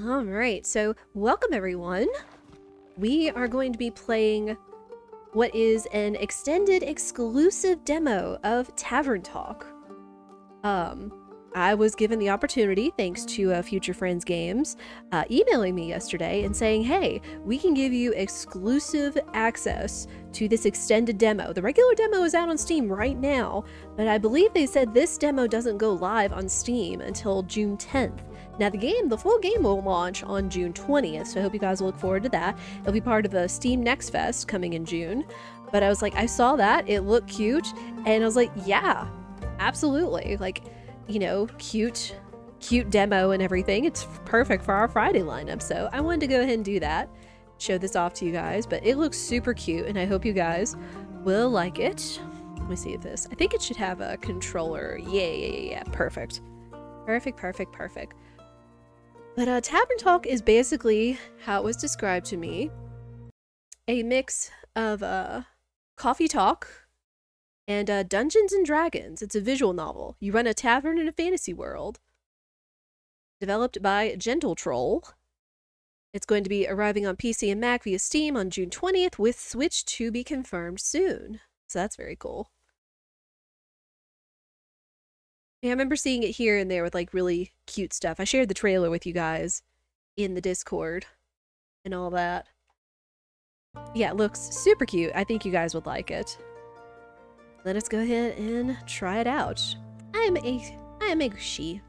Alright, so welcome everyone. We are going to be playing what is an extended exclusive demo of Tavern Talk. I was given the opportunity, thanks to Future Friends Games, emailing me yesterday and saying, hey, we can give you exclusive access to this extended demo. The regular demo is out on Steam right now, but I believe they said this demo doesn't go live on Steam until June 10th. Now the full game will launch on June 20th, so I hope you guys will look forward to that. It'll be part of the Steam Next Fest coming in June. But I was like, I saw that, it looked cute, and I was like, yeah, absolutely. Like, you know, cute demo and everything. It's perfect for our Friday lineup, so I wanted to go ahead and do that. Show this off to you guys, but it looks super cute, and I hope you guys will like it. Let me see if this, I think it should have a controller. Yeah, perfect. Perfect. But Tavern Talk is basically how it was described to me. A mix of coffee talk and Dungeons and Dragons. It's a visual novel. You run a tavern in a fantasy world. Developed by Gentle Troll. It's going to be arriving on PC and Mac via Steam on June 20th, with Switch to be confirmed soon. So that's very cool. Yeah, I remember seeing it here and there with like really cute stuff. I shared the trailer with you guys in the Discord and all that. Yeah, it looks super cute. I think you guys would like it. Let us go ahead and try it out. I am a she.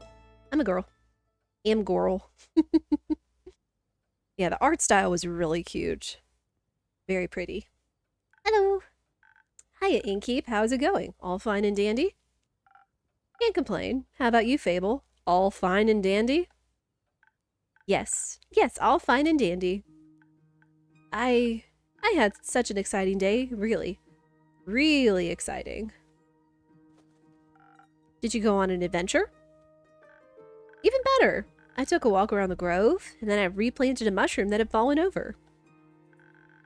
I'm a girl. Am girl. Yeah, the art style was really cute. Very pretty. Hello. Hiya, Innkeep. How's it going? All fine and dandy? Can't complain. How about you, Fable? All fine and dandy? Yes, all fine and dandy. I had such an exciting day, really exciting. Did you go on an adventure? Even better. I took a walk around the grove, and then I replanted a mushroom that had fallen over.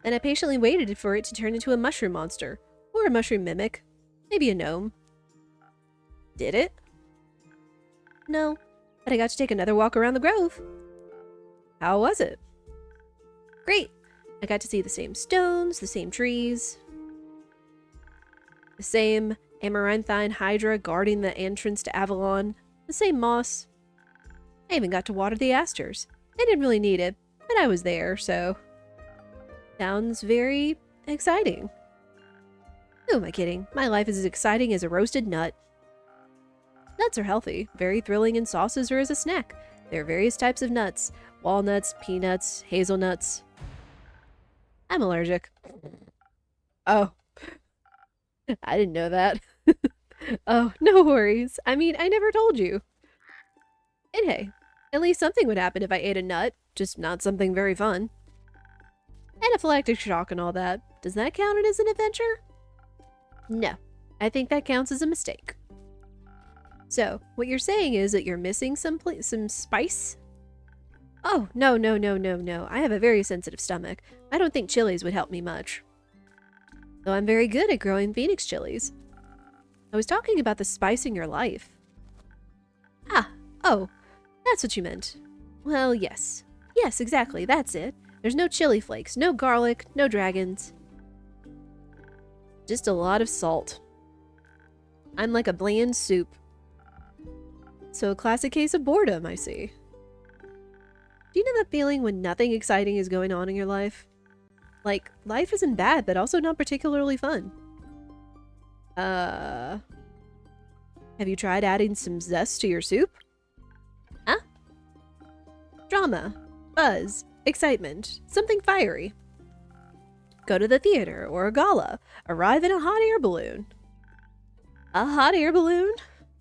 Then I patiently waited for it to turn into a mushroom monster, or a mushroom mimic, maybe a gnome. Did it? No, but I got to take another walk around the grove. How was it? Great. I got to see the same stones, the same trees, the same amaranthine hydra guarding the entrance to Avalon, the same moss. I even got to water the asters. I didn't really need it, but I was there, so... Sounds very exciting. Who am I kidding? My life is as exciting as a roasted nut. Nuts are healthy, very thrilling in sauces or as a snack. There are various types of nuts. Walnuts, peanuts, hazelnuts. I'm allergic. Oh. I didn't know that. Oh, no worries. I mean, I never told you. And hey, at least something would happen if I ate a nut, just not something very fun. Anaphylactic shock and all that. Does that count as an adventure? No, I think that counts as a mistake. So, what you're saying is that you're missing some spice? Oh, no. I have a very sensitive stomach. I don't think chilies would help me much. Though I'm very good at growing phoenix chilies. I was talking about the spice in your life. Oh, that's what you meant. Well, yes. Yes, exactly, that's it. There's no chili flakes, no garlic, no dragons. Just a lot of salt. I'm like a bland soup. So a classic case of boredom, I see. Do you know that feeling when nothing exciting is going on in your life? Like, life isn't bad, but also not particularly fun. Have you tried adding some zest to your soup? Huh? Drama, buzz, excitement, something fiery. Go to the theater or a gala. Arrive in a hot air balloon. A hot air balloon?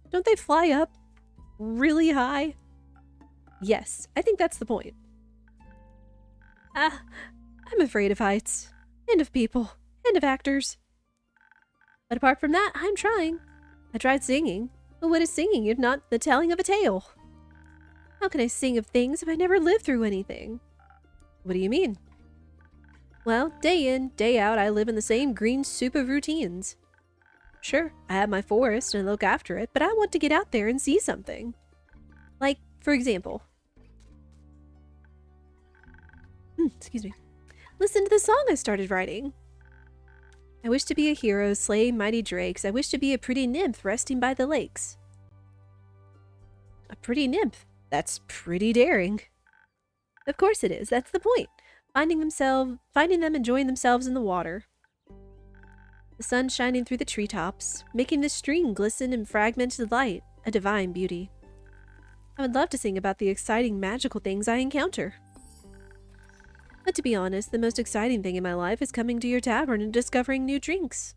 Don't they fly up really high? Yes, I think that's the point. I'm afraid of heights, and of people, and of actors. But apart from that, I'm trying. I tried singing, but what is singing if not the telling of a tale? How can I sing of things if I never lived through anything? What do you mean? Well, day in, day out, I live in the same green soup of routines. Sure, I have my forest and I look after it, but I want to get out there and see something. Like, for example, Excuse me. Listen to the song I started writing. I wish to be a hero, slay mighty drakes. I wish to be a pretty nymph resting by the lakes. A pretty nymph? That's pretty daring. Of course it is. That's the point. Finding them enjoying themselves in the water. The sun shining through the treetops, making the stream glisten in fragmented light, a divine beauty. I would love to sing about the exciting magical things I encounter. But to be honest, the most exciting thing in my life is coming to your tavern and discovering new drinks.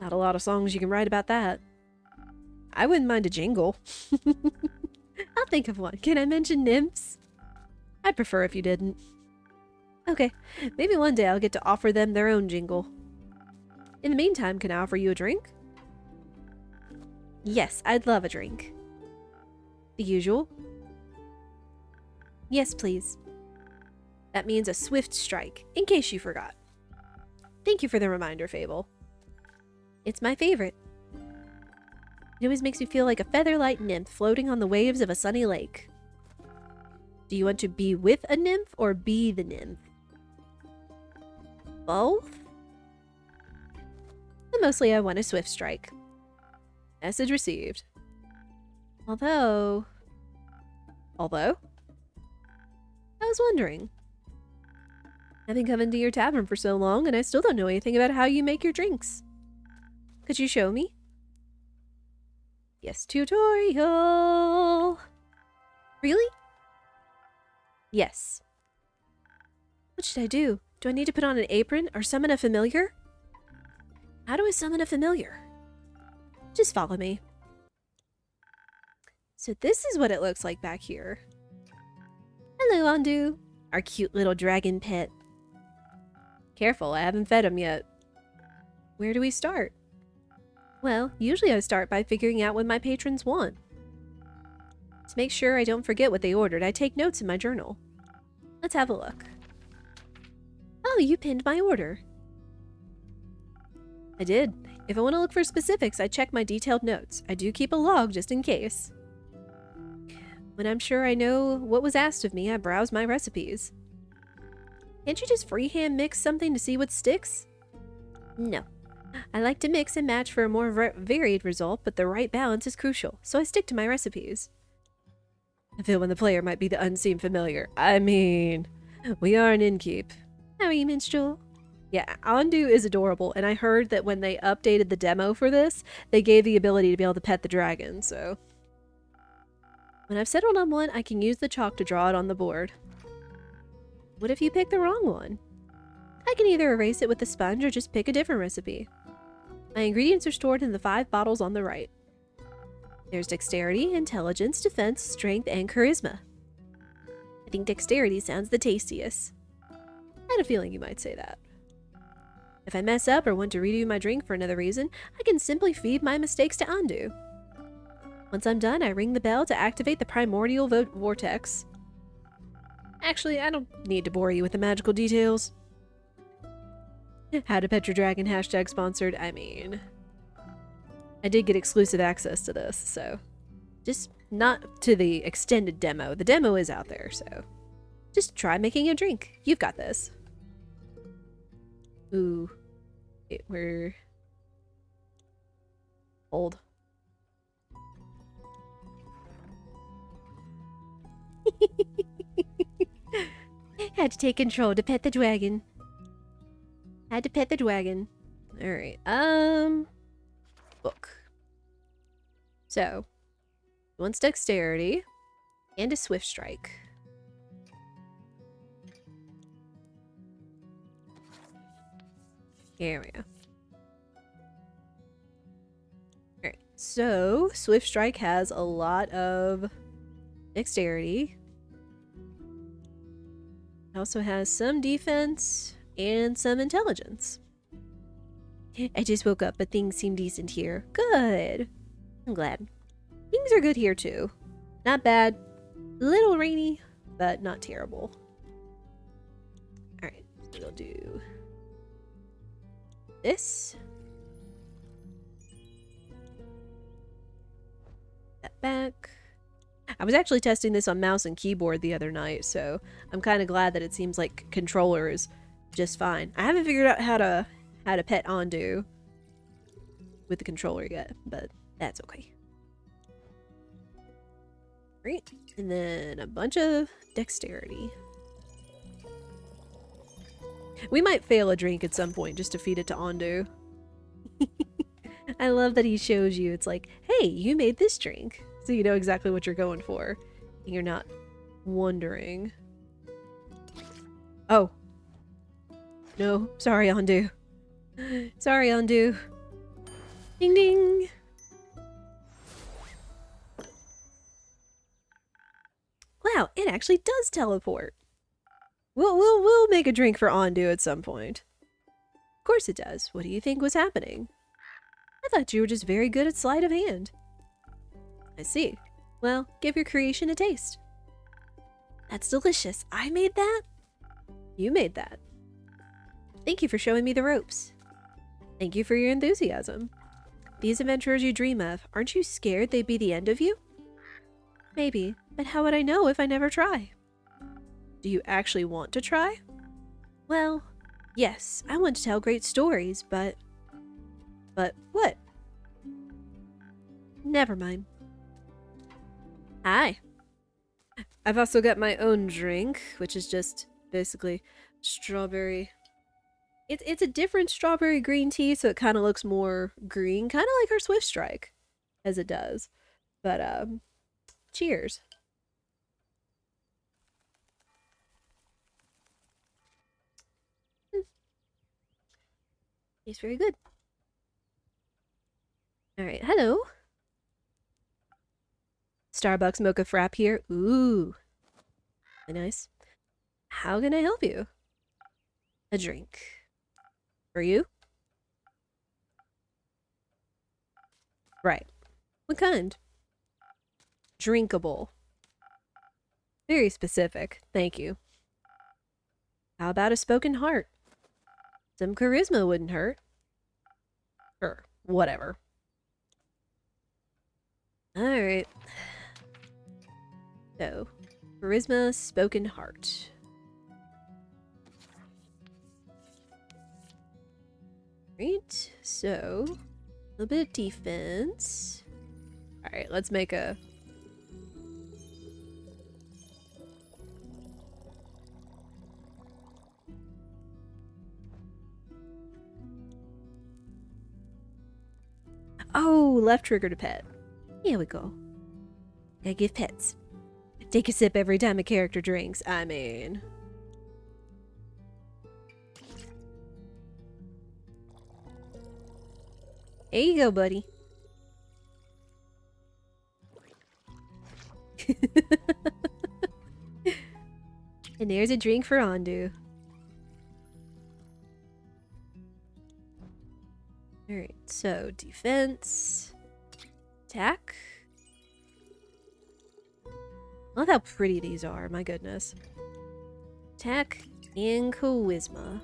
Not a lot of songs you can write about that. I wouldn't mind a jingle. I'll think of one. Can I mention nymphs? I'd prefer if you didn't. Okay, maybe one day I'll get to offer them their own jingle. In the meantime, can I offer you a drink? Yes, I'd love a drink. The usual? Yes, please. That means a swift strike, in case you forgot. Thank you for the reminder, Fable. It's my favorite. It always makes me feel like a feather-light nymph floating on the waves of a sunny lake. Do you want to be with a nymph or be the nymph? Both? But mostly I want a swift strike. Message received. Although? I was wondering. I've been coming to your tavern for so long and I still don't know anything about how you make your drinks. Could you show me? Yes, tutorial. Really? Yes. What should I do? Do I need to put on an apron or summon a familiar? How do I summon a familiar? Just follow me. So this is what it looks like back here. Hello, Andu. Our cute little dragon pet. Careful, I haven't fed him yet. Where do we start? Well, usually I start by figuring out what my patrons want. To make sure I don't forget what they ordered, I take notes in my journal. Let's have a look. Oh, you pinned my order. I did. If I want to look for specifics, I check my detailed notes. I do keep a log just in case. When I'm sure I know what was asked of me, I browse my recipes. Can't you just freehand mix something to see what sticks? No. I like to mix and match for a more varied result, but the right balance is crucial, so I stick to my recipes. I feel when the player might be the unseen familiar. I mean, we are an Innkeep. How are you, minstrel? Yeah, Andu is adorable, and I heard that when they updated the demo for this, they gave the ability to be able to pet the dragon, so... When I've settled on one, I can use the chalk to draw it on the board. What if you pick the wrong one? I can either erase it with a sponge or just pick a different recipe. My ingredients are stored in the 5 bottles on the right. There's dexterity, intelligence, defense, strength, and charisma. I think dexterity sounds the tastiest. I had a feeling you might say that. If I mess up or want to redo my drink for another reason, I can simply feed my mistakes to Andu. Once I'm done, I ring the bell to activate the primordial vortex. Actually, I don't need to bore you with the magical details. How to Pet Your Dragon hashtag sponsored. I mean, I did get exclusive access to this, so just not to the extended demo. The demo is out there, so just try making a drink. You've got this. Ooh, we're old. Had to take control to pet the dragon. Had to pet the dragon. Alright, book. So, wants dexterity and a swift strike. Here we go. Alright, so swift strike has a lot of dexterity. It also has some defense and some intelligence. I just woke up, but things seem decent here. Good. I'm glad. Things are good here too. Not bad. A little rainy, but not terrible. Alright, so we'll do this. That back. I was actually testing this on mouse and keyboard the other night, so I'm kind of glad that it seems like controller is just fine. I haven't figured out how to pet Ondu with the controller yet, but that's okay. Right, and then a bunch of dexterity. We might fail a drink at some point just to feed it to Ondu. I love that he shows you. It's like, hey, you made this drink. So you know exactly what you're going for. And you're not wondering. Oh. No, sorry, Ondu. Sorry, Ondu. Ding ding. Wow, it actually does teleport. We'll make a drink for Ondu at some point. Of course it does. What do you think was happening? I thought you were just very good at sleight of hand. I see. Well, give your creation a taste. That's delicious. I made that? You made that. Thank you for showing me the ropes. Thank you for your enthusiasm. These adventurers you dream of, aren't you scared they'd be the end of you? Maybe, but how would I know if I never try? Do you actually want to try? Well, yes, I want to tell great stories, but... But what? Never mind. Hi. I've also got my own drink, which is just basically strawberry. It's a different strawberry green tea, so it kind of looks more green, kind of like our Swift Strike, as it does. But, cheers. Tastes very good. Alright, hello. Starbucks mocha frap here. Ooh. Very nice. How can I help you? A drink. For you? Right. What kind? Drinkable. Very specific. Thank you. How about a spoken heart? Some charisma wouldn't hurt. Sure. Whatever. Alright. So, charisma, spoken heart. Right, so, a little bit of defense. Alright, let's make a... Oh, left trigger to pet. Here we go. Gotta give pets. Take a sip every time a character drinks. I mean... Here you go, buddy. And there's a drink for Ondu. Alright, so defense. Attack. I love how pretty these are, my goodness. Attack and charisma.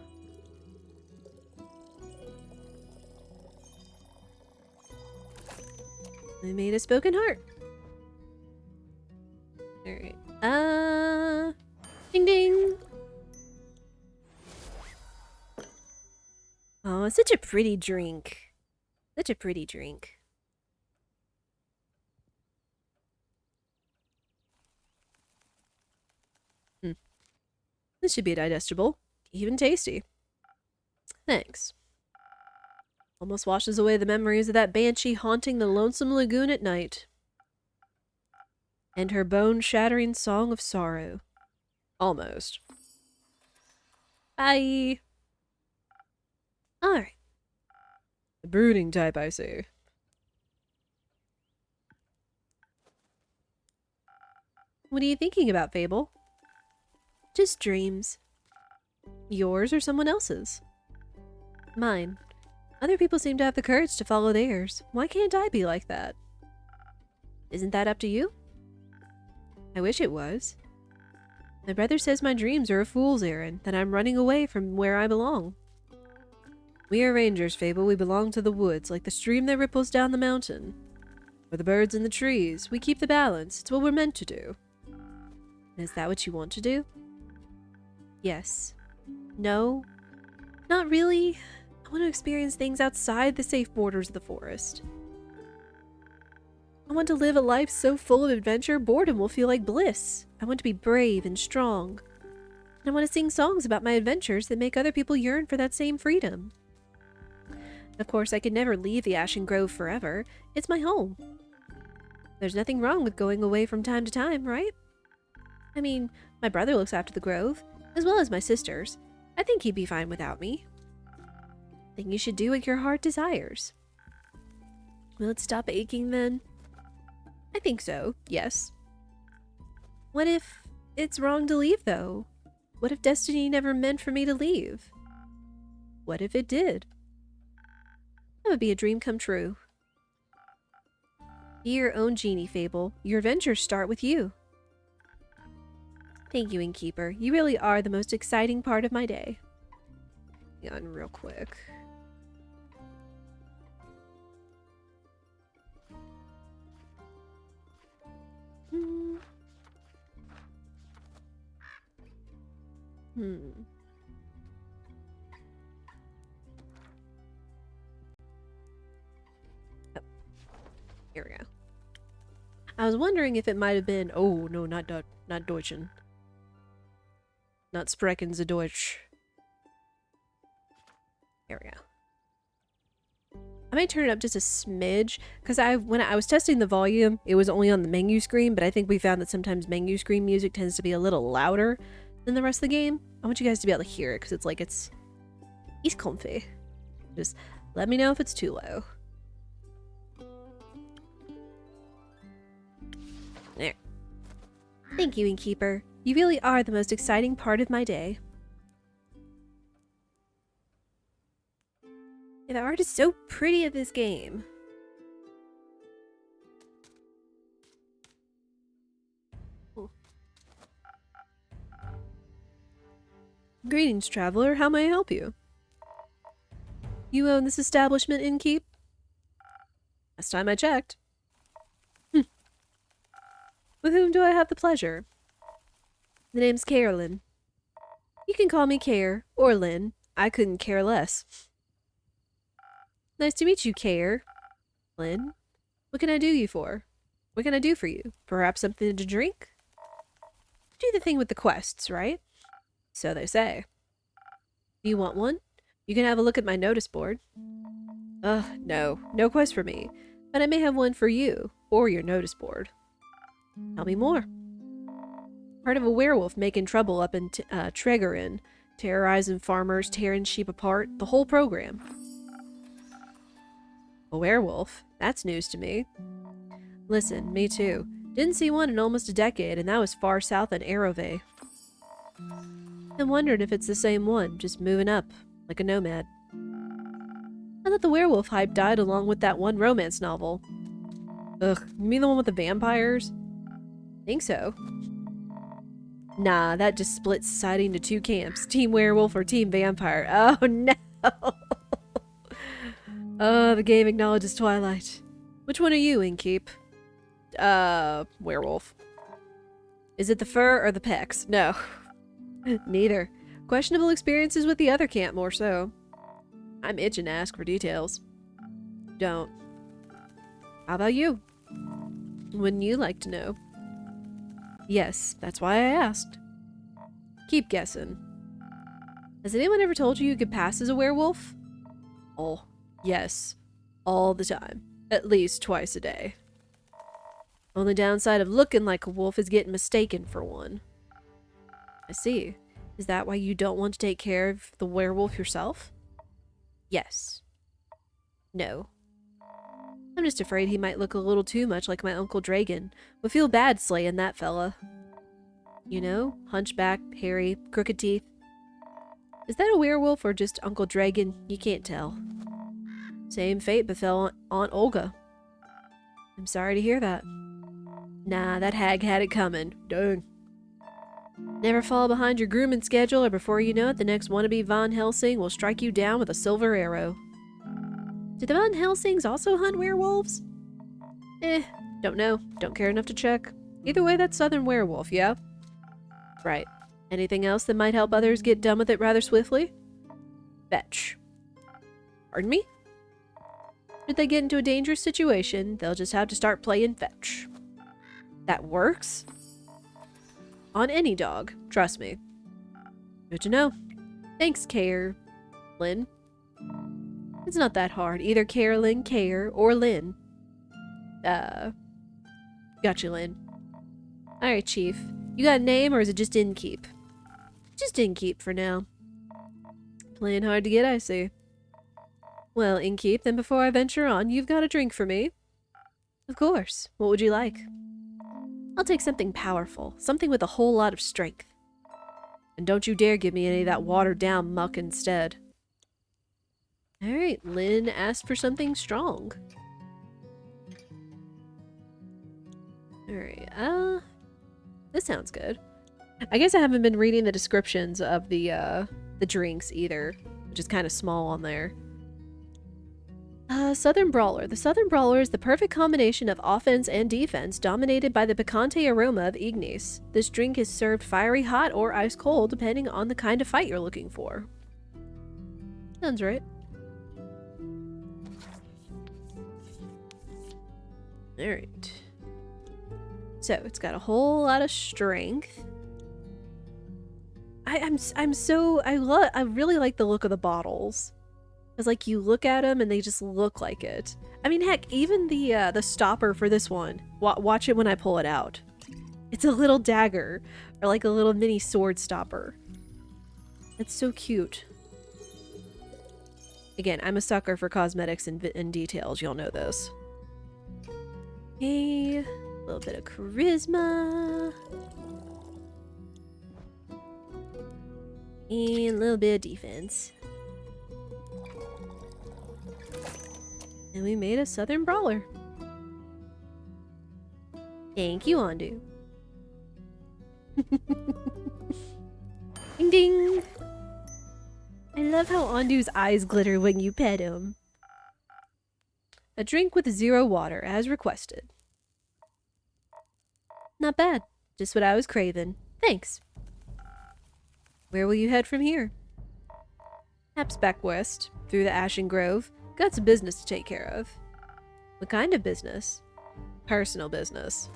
I made a spoken heart. Alright. Ding ding. Oh, it's such a pretty drink. Such a pretty drink. This should be digestible. Even tasty. Thanks. Almost washes away the memories of that banshee haunting the lonesome lagoon at night. And her bone-shattering song of sorrow. Almost. Bye! Alright. The brooding type, I see. What are you thinking about, Fable? Just dreams. Yours or someone else's? Mine. Other people seem to have the courage to follow theirs. Why can't I be like that? Isn't that up to you? I wish it was. My brother says my dreams are a fool's errand, that I'm running away from where I belong. We are rangers, Fable. We belong to the woods, like the stream that ripples down the mountain. We're the birds in the trees. We keep the balance. It's what we're meant to do. Is that what you want to do? Yes. No. Not really. I want to experience things outside the safe borders of the forest. I want to live a life so full of adventure, boredom will feel like bliss. I want to be brave and strong. And I want to sing songs about my adventures that make other people yearn for that same freedom. Of course, I could never leave the Ashen Grove forever. It's my home. There's nothing wrong with going away from time to time, right? I mean, my brother looks after the grove, as well as my sisters. I think he'd be fine without me. I think you should do what your heart desires. Will it stop aching then? I think so, yes. What if it's wrong to leave, though? What if destiny never meant for me to leave? What if it did? That would be a dream come true. Be your own genie, Fable. Your adventures start with you. Thank you, Innkeeper. You really are the most exciting part of my day. Hang on real quick. Oh, here we go. I was wondering if it might have been. Oh no, not Deutschen. Not sprechen Sie Deutsch. Here we go. I might turn it up just a smidge because when I was testing the volume, it was only on the menu screen, but I think we found that sometimes menu screen music tends to be a little louder than the rest of the game. I want you guys to be able to hear it because it's comfy. Just let me know if it's too low. There. Thank you, Innkeeper. You really are the most exciting part of my day. Yeah, the art is so pretty of this game. Ooh. Greetings, traveler. How may I help you? You own this establishment, Innkeep? Last time I checked. With whom do I have the pleasure? The name's Carolyn. You can call me Care, or Lynn. I couldn't care less. Nice to meet you, Care. Lynn, what can I do you for? What can I do for you? Perhaps something to drink? Do the thing with the quests, right? So they say. Do you want one? You can have a look at my notice board. No. No quest for me. But I may have one for you, or your notice board. Tell me more. Heard of a werewolf making trouble up in Tregerin, terrorizing farmers, tearing sheep apart, the whole program. A werewolf? That's news to me. Listen, me too. Didn't see one in almost a decade, and that was far south in Arove. I'm wondering if it's the same one, just moving up, like a nomad. I thought the werewolf hype died along with that one romance novel. Ugh, you mean the one with the vampires? Think so. Nah, that just split society into two camps. Team werewolf or team vampire. Oh no! The game acknowledges Twilight. Which one are you, Innkeep? Werewolf. Is it the fur or the pecs? No. Neither. Questionable experiences with the other camp, more so. I'm itching to ask for details. Don't. How about you? Wouldn't you like to know? Yes, that's why I asked. Keep guessing. Has anyone ever told you could pass as a werewolf? Oh, yes. All the time. At least twice a day. Only downside of looking like a wolf is getting mistaken for one. I see. Is that why you don't want to take care of the werewolf yourself? Yes. No. I'm just afraid he might look a little too much like my Uncle Dragon. Would feel bad slaying that fella. You know, hunchback, hairy, crooked teeth. Is that a werewolf or just Uncle Dragon? You can't tell. Same fate befell Aunt Olga. I'm sorry to hear that. Nah, that hag had it coming. Dang. Never fall behind your grooming schedule, or before you know it, the next wannabe Von Helsing will strike you down with a silver arrow. Did the Von Helsings also hunt werewolves? Don't know. Don't care enough to check. Either way, that's Southern Werewolf, yeah? Right. Anything else that might help others get done with it rather swiftly? Fetch. Pardon me? If they get into a dangerous situation, they'll just have to start playing fetch. That works? On any dog, trust me. Good to know. Thanks, Lynn. It's not that hard. Either Carolyn, or Lynn. Gotcha, Lynn. Alright, Chief. You got a name, or is it just Innkeep? Just Innkeep for now. Playing hard to get, I see. Well, Innkeep, then before I venture on, you've got a drink for me. Of course. What would you like? I'll take something powerful. Something with a whole lot of strength. And don't you dare give me any of that watered-down muck instead. Alright, Lynn asked for something strong. Alright, this sounds good. I guess I haven't been reading the descriptions of the drinks either, which is kind of small on there. Southern Brawler. The Southern Brawler is the perfect combination of offense and defense, dominated by the picante aroma of Ignis. This drink is served fiery hot or ice cold, depending on the kind of fight you're looking for. Sounds right. Alright. So, it's got a whole lot of strength. I really like the look of the bottles. Because, like, you look at them and they just look like it. I mean, heck, even the stopper for this one. Watch it when I pull it out. It's a little dagger. Or, like, a little mini sword stopper. It's so cute. Again, I'm a sucker for cosmetics and details. Y'all know this. Okay. A little bit of charisma. And a little bit of defense. And we made a Southern Brawler. Thank you, Andu. Ding ding! I love how Andu's eyes glitter when you pet him. A drink with 0 water, as requested. Not bad. Just what I was craving. Thanks. Where will you head from here? Perhaps back west, through the Ashen Grove. Got some business to take care of. What kind of business? Personal business.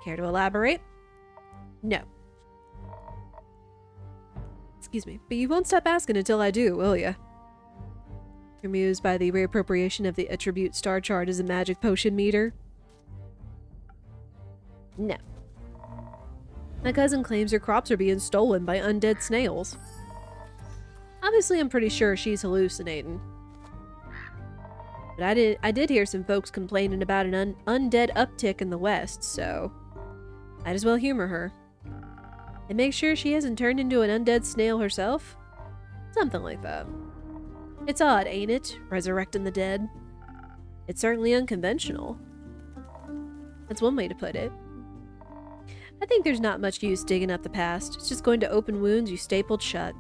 Care to elaborate? No. Excuse me, but you won't stop asking until I do, will ya? Amused by the reappropriation of the attribute star chart as a magic potion meter? No. My cousin claims your crops are being stolen by undead snails. Obviously, I'm pretty sure she's hallucinating. But I did hear some folks complaining about an undead uptick in the west, so might as well humor her. And make sure she hasn't turned into an undead snail herself? Something like that. It's odd, ain't it? Resurrecting the dead. It's certainly unconventional. That's one way to put it. I think there's not much use digging up the past. It's just going to open wounds you stapled shut.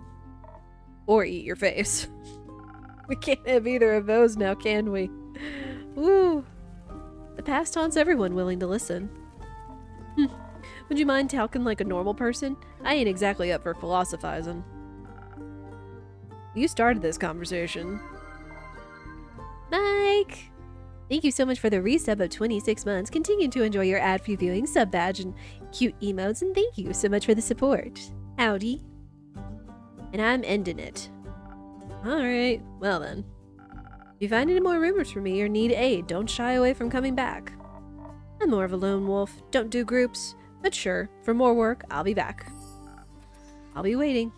Or eat your face. We can't have either of those now, can we? Ooh. The past haunts everyone willing to listen. Would you mind talking like a normal person? I ain't exactly up for philosophizing. You started this conversation. Mike! Thank you so much for the resub of 26 months. Continue to enjoy your ad-free viewing, sub badge, and cute emotes, and thank you so much for the support. Howdy. And I'm ending it. Alright, well then. If you find any more rumors from me or need aid, don't shy away from coming back. I'm more of a lone wolf, don't do groups, but sure, for more work, I'll be back. I'll be waiting.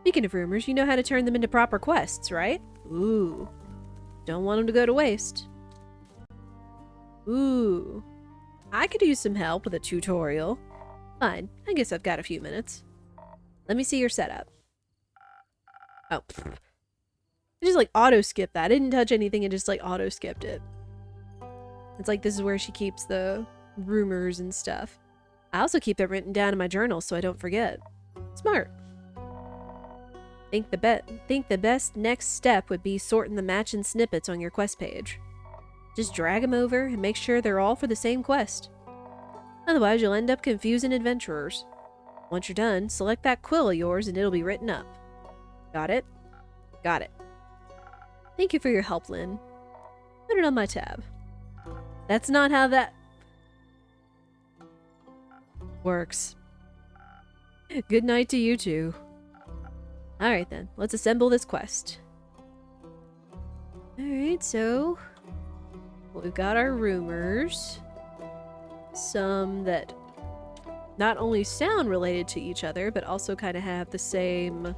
Speaking of rumors, you know how to turn them into proper quests, right? Ooh. Don't want them to go to waste. Ooh. I could use some help with a tutorial. Fine, I guess I've got a few minutes. Let me see your setup. Oh. I just like auto-skipped that. I didn't touch anything and just like auto-skipped it. It's like this is where she keeps the rumors and stuff. I also keep that written down in my journal so I don't forget. Smart. Think the best next step would be sorting the matching snippets on your quest page. Just drag them over and make sure they're all for the same quest. Otherwise, you'll end up confusing adventurers. Once you're done, select that quill of yours and it'll be written up. Got it? Got it. Thank you for your help, Lynn. Put it on my tab. That's not how that works. Good night to you two. Alright then, let's assemble this quest. Alright, so we've got our rumors. Some that not only sound related to each other, but also kind of have the same,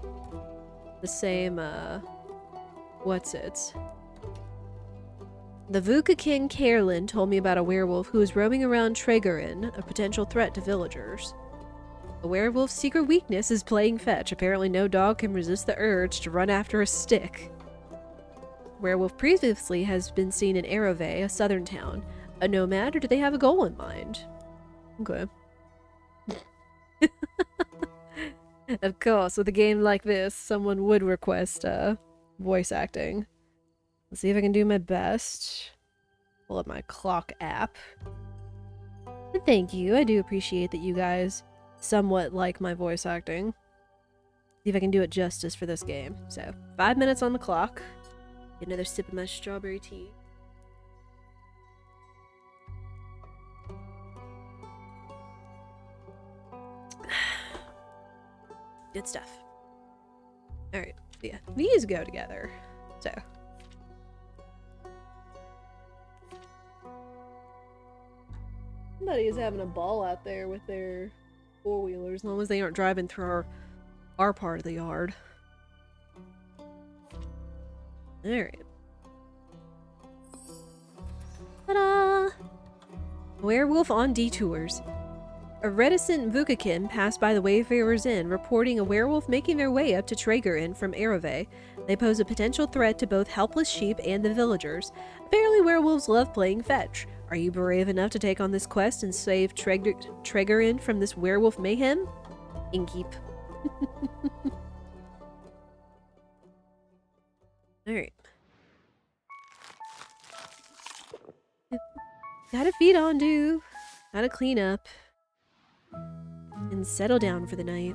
what's it? The Vuka King Carlin told me about a werewolf who was roaming around Tregerin, a potential threat to villagers. A werewolf's secret weakness is playing fetch. Apparently no dog can resist the urge to run after a stick. Werewolf previously has been seen in Arove, a southern town. A nomad, or do they have a goal in mind? Okay. Of course, with a game like this, someone would request voice acting. Let's see if I can do my best. Pull up my clock app. And thank you, I do appreciate that you guys somewhat like my voice acting. See if I can do it justice for this game. So, 5 minutes on the clock. Get another sip of my strawberry tea. Good stuff. Alright, yeah, these go together. So. Somebody is having a ball out there with their four-wheelers, as long as they aren't driving through our part of the yard. Alright. Ta-da! Werewolf on detours. A reticent Vukakin passed by the Wayfarer's Inn, reporting a werewolf making their way up to Tregerin from Arove. They pose a potential threat to both helpless sheep and the villagers. Apparently werewolves love playing fetch. Are you brave enough to take on this quest and save Tregerin from this werewolf mayhem? Innkeep. Alright. Gotta feed on, dude. Gotta clean up. And settle down for the night.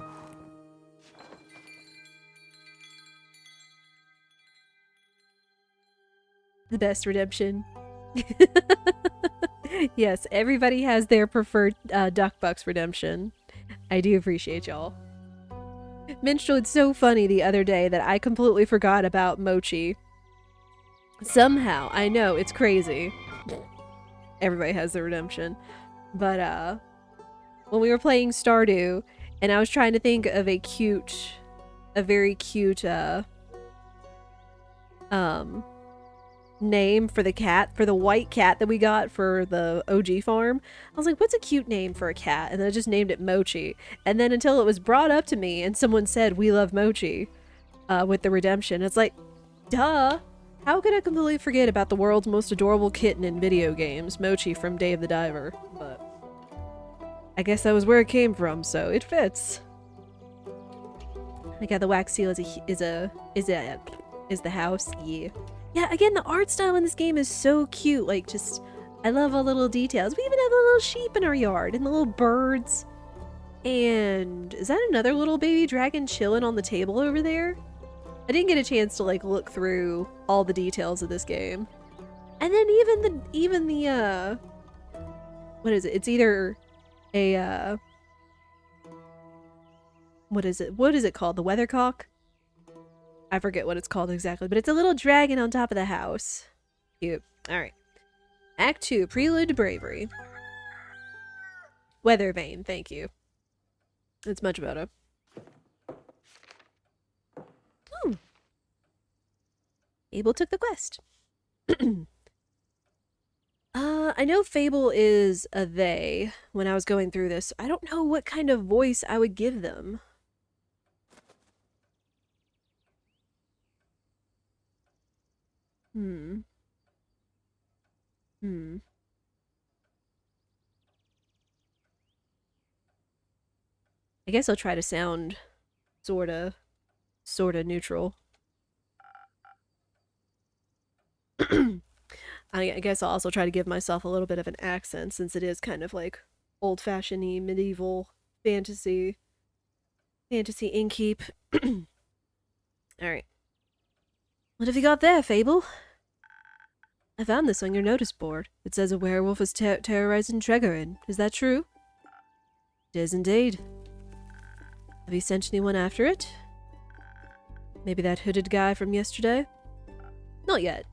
The best redemption. Yes, everybody has their preferred Duck Bucks redemption. I do appreciate y'all. Minstrel, it's so funny the other day that I completely forgot about Mochi. Somehow, I know, it's crazy. Everybody has their redemption. But, when we were playing Stardew, and I was trying to think of a very cute, name for the cat, for the white cat that we got for the OG farm. I was like, what's a cute name for a cat? And then I just named it Mochi. And then until it was brought up to me and someone said, we love Mochi, with the redemption. It's like, duh! How could I completely forget about the world's most adorable kitten in video games, Mochi from Day of the Diver? But I guess that was where it came from, so it fits. I got the wax seal is the house. Yeah. Yeah, again, the art style in this game is so cute. Like, just, I love all the little details. We even have the little sheep in our yard and the little birds. And is that another little baby dragon chilling on the table over there? I didn't get a chance to like look through all the details of this game. And then even the what is it? It's either a what is it called? The weathercock? I forget what it's called exactly, but it's a little dragon on top of the house. Cute. Alright. Act 2, Prelude to Bravery. Weather Vane, thank you. It's much better. Ooh. Fable took the quest. I know Fable is a they when I was going through this. I don't know what kind of voice I would give them. I guess I'll try to sound sorta neutral. I guess I'll also try to give myself a little bit of an accent since it is kind of like old-fashioned-y, medieval fantasy innkeep. Alright. What have you got there, Fable? I found this on your notice board. It says a werewolf is terrorizing Tregorin. Is that true? It is indeed. Have you sent anyone after it? Maybe that hooded guy from yesterday? Not yet.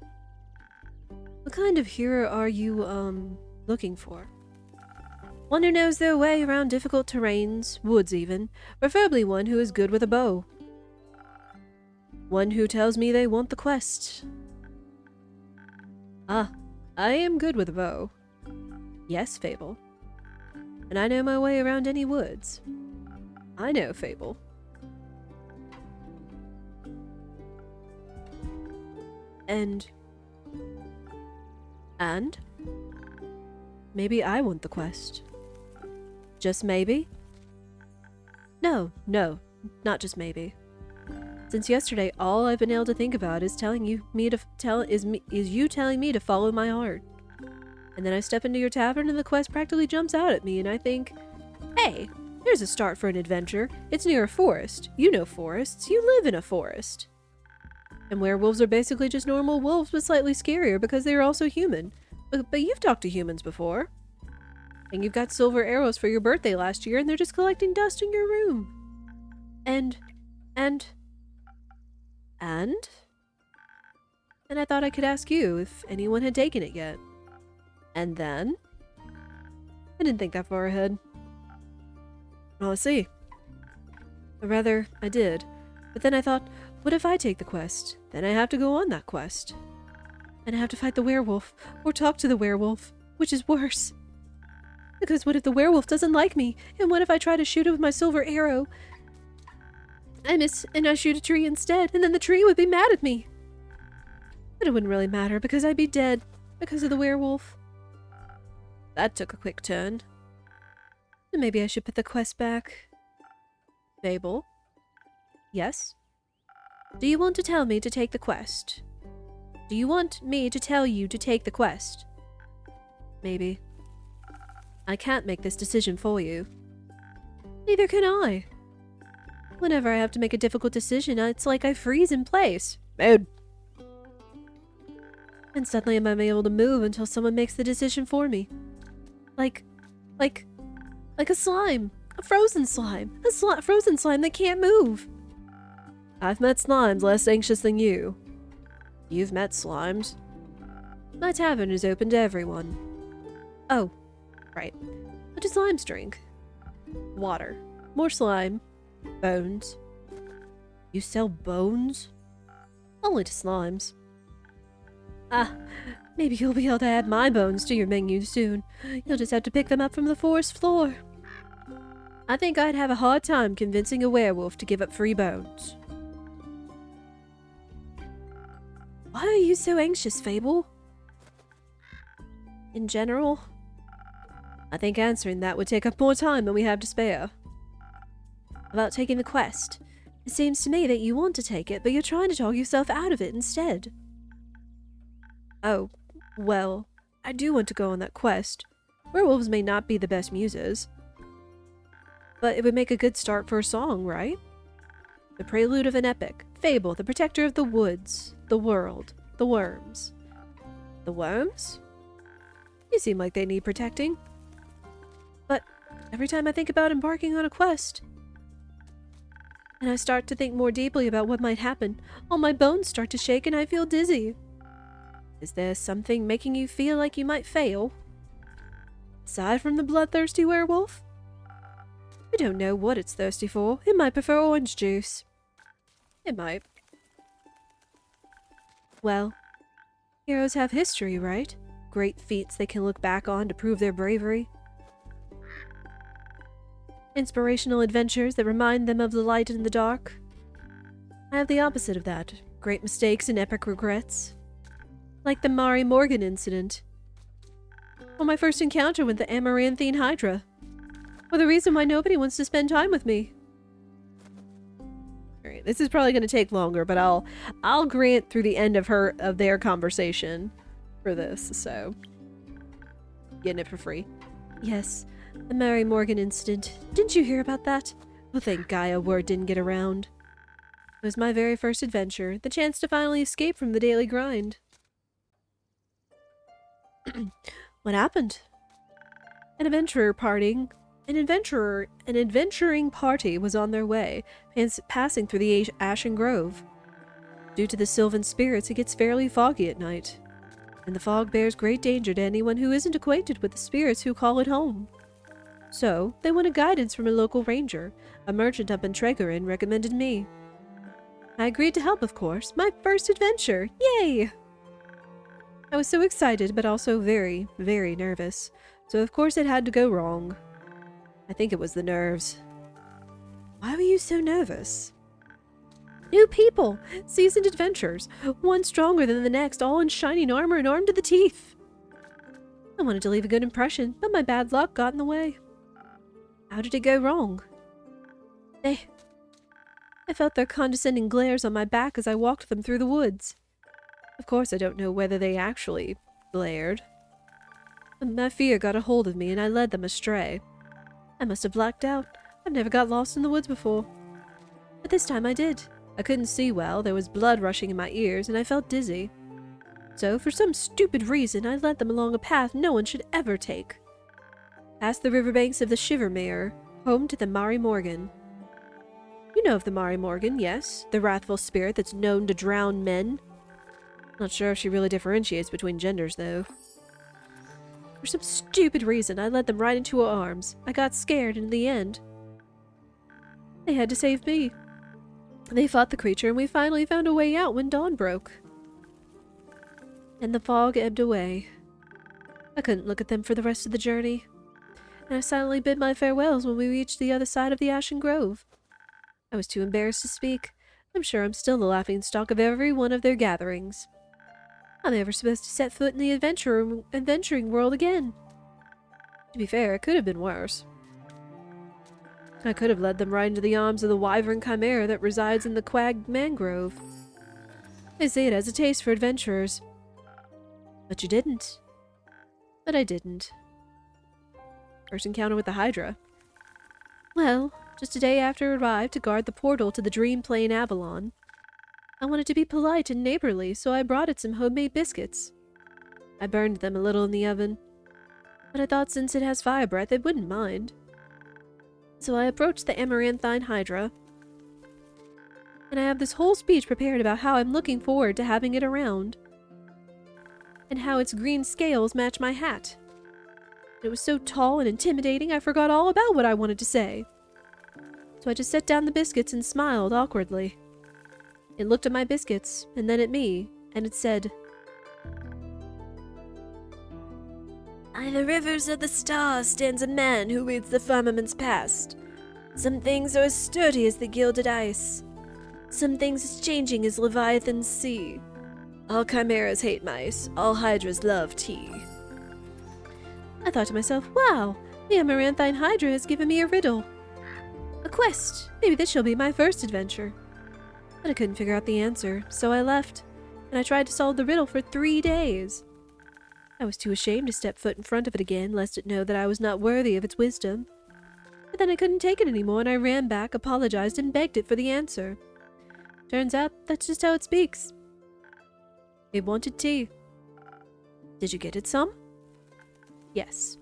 What kind of hero are you, looking for? One who knows their way around difficult terrains, woods even, preferably one who is good with a bow. One who tells me they want the quest. Ah, I am good with a bow. Yes, Fable. And I know my way around any woods. I know, Fable. And? Maybe I want the quest. Just maybe? No, not just maybe. Since yesterday, all I've been able to think about is you telling me to follow my heart. And then I step into your tavern and the quest practically jumps out at me and I think, hey, here's a start for an adventure. It's near a forest. You know forests. You live in a forest. And werewolves are basically just normal wolves but slightly scarier because they are also human. But you've talked to humans before. And you've got silver arrows for your birthday last year and they're just collecting dust in your room. And I thought I could ask you if anyone had taken it yet. And then? I didn't think that far ahead. Oh, I see. Or rather, I did. But then I thought, what if I take the quest? Then I have to go on that quest. And I have to fight the werewolf, or talk to the werewolf, which is worse. Because what if the werewolf doesn't like me? And what if I try to shoot it with my silver arrow? I miss, and I shoot a tree instead, and then the tree would be mad at me. But it wouldn't really matter, because I'd be dead, because of the werewolf. That took a quick turn. Maybe I should put the quest back. Fable? Yes? Do you want to tell me to take the quest? Do you want me to tell you to take the quest? Maybe. I can't make this decision for you. Neither can I. Whenever I have to make a difficult decision, it's like I freeze in place. Mood. And suddenly I'm unable to move until someone makes the decision for me. Like a slime. A frozen slime. A frozen slime that can't move. I've met slimes less anxious than you. You've met slimes. My tavern is open to everyone. Oh, right. What do slimes drink? Water. More slime. Bones. You sell bones? Only to slimes. Ah, maybe you'll be able to add my bones to your menu soon. You'll just have to pick them up from the forest floor. I think I'd have a hard time convincing a werewolf to give up free bones. Why are you so anxious, Fable? In general, I think answering that would take up more time than we have to spare. About taking the quest. It seems to me that you want to take it, but you're trying to talk yourself out of it instead. Oh, well, I do want to go on that quest. Werewolves may not be the best muses. But it would make a good start for a song, right? The prelude of an epic. Fable, the protector of the woods, the world, the worms. The worms? You seem like they need protecting. But every time I think about embarking on a quest, and I start to think more deeply about what might happen, all my bones start to shake and I feel dizzy. Is there something making you feel like you might fail? Aside from the bloodthirsty werewolf? I don't know what it's thirsty for. It might prefer orange juice. It might. Well, heroes have history, right? Great feats they can look back on to prove their bravery. Inspirational adventures that remind them of the light in the dark. I have the opposite of that. Great mistakes and epic regrets. Like the Mari Morgan incident. Or my first encounter with the Amaranthine Hydra. Or the reason why nobody wants to spend time with me. Alright, this is probably going to take longer, but I'll grant through the end of their conversation for this, so getting it for free. Yes, the Mary Morgan incident. Didn't you hear about that? Oh, thank Gaia word didn't get around. It was my very first adventure, the chance to finally escape from the daily grind. What happened? An adventuring party was on their way, passing through the Ashen Grove. Due to the Sylvan spirits, it gets fairly foggy at night, and the fog bears great danger to anyone who isn't acquainted with the spirits who call it home. So, they wanted guidance from a local ranger. A merchant up in Tregorin recommended me. I agreed to help, of course. My first adventure! Yay! I was so excited, but also very, very nervous. So of course it had to go wrong. I think it was the nerves. Why were you so nervous? New people! Seasoned adventurers! One stronger than the next, all in shining armor and armed to the teeth! I wanted to leave a good impression, but my bad luck got in the way. How did it go wrong? I felt their condescending glares on my back as I walked them through the woods. Of course I don't know whether they actually glared. My fear got a hold of me and I led them astray. I must have blacked out. I've never got lost in the woods before. But this time I did. I couldn't see well, there was blood rushing in my ears, and I felt dizzy. So, for some stupid reason, I led them along a path no one should ever take. Past the riverbanks of the Shivermere, home to the Mary Morgan. You know of the Mary Morgan, yes? The wrathful spirit that's known to drown men. Not sure if she really differentiates between genders, though. For some stupid reason, I led them right into her arms. I got scared, and in the end, they had to save me. They fought the creature, and we finally found a way out when dawn broke. And the fog ebbed away. I couldn't look at them for the rest of the journey, and I silently bid my farewells when we reached the other side of the Ashen Grove. I was too embarrassed to speak. I'm sure I'm still the laughingstock of every one of their gatherings. I'm never supposed to set foot in the adventuring world again. To be fair, it could have been worse. I could have led them right into the arms of the wyvern chimera that resides in the quagged mangrove. They say it has a taste for adventurers. But you didn't. But I didn't. First encounter with the Hydra. Well, just a day after it arrived to guard the portal to the Dream Plane Avalon. I wanted to be polite and neighborly, so I brought it some homemade biscuits. I burned them a little in the oven, but I thought since it has fire breath, it wouldn't mind. So I approached the amaranthine Hydra, and I have this whole speech prepared about how I'm looking forward to having it around, and how its green scales match my hat. It was so tall and intimidating, I forgot all about what I wanted to say. So I just set down the biscuits and smiled awkwardly. It looked at my biscuits, and then at me, and it said, "By the rivers of the stars stands a man who reads the firmament's past. Some things are as sturdy as the gilded ice. Some things as changing as Leviathan's sea. All chimeras hate mice, all hydras love tea." I thought to myself, wow, the amaranthine Hydra has given me a riddle. A quest. Maybe this shall be my first adventure. But I couldn't figure out the answer, so I left, and I tried to solve the riddle for 3 days. I was too ashamed to step foot in front of it again, lest it know that I was not worthy of its wisdom. But then I couldn't take it anymore, and I ran back, apologized, and begged it for the answer. Turns out, that's just how it speaks. It wanted tea. Did you get it some? Yes.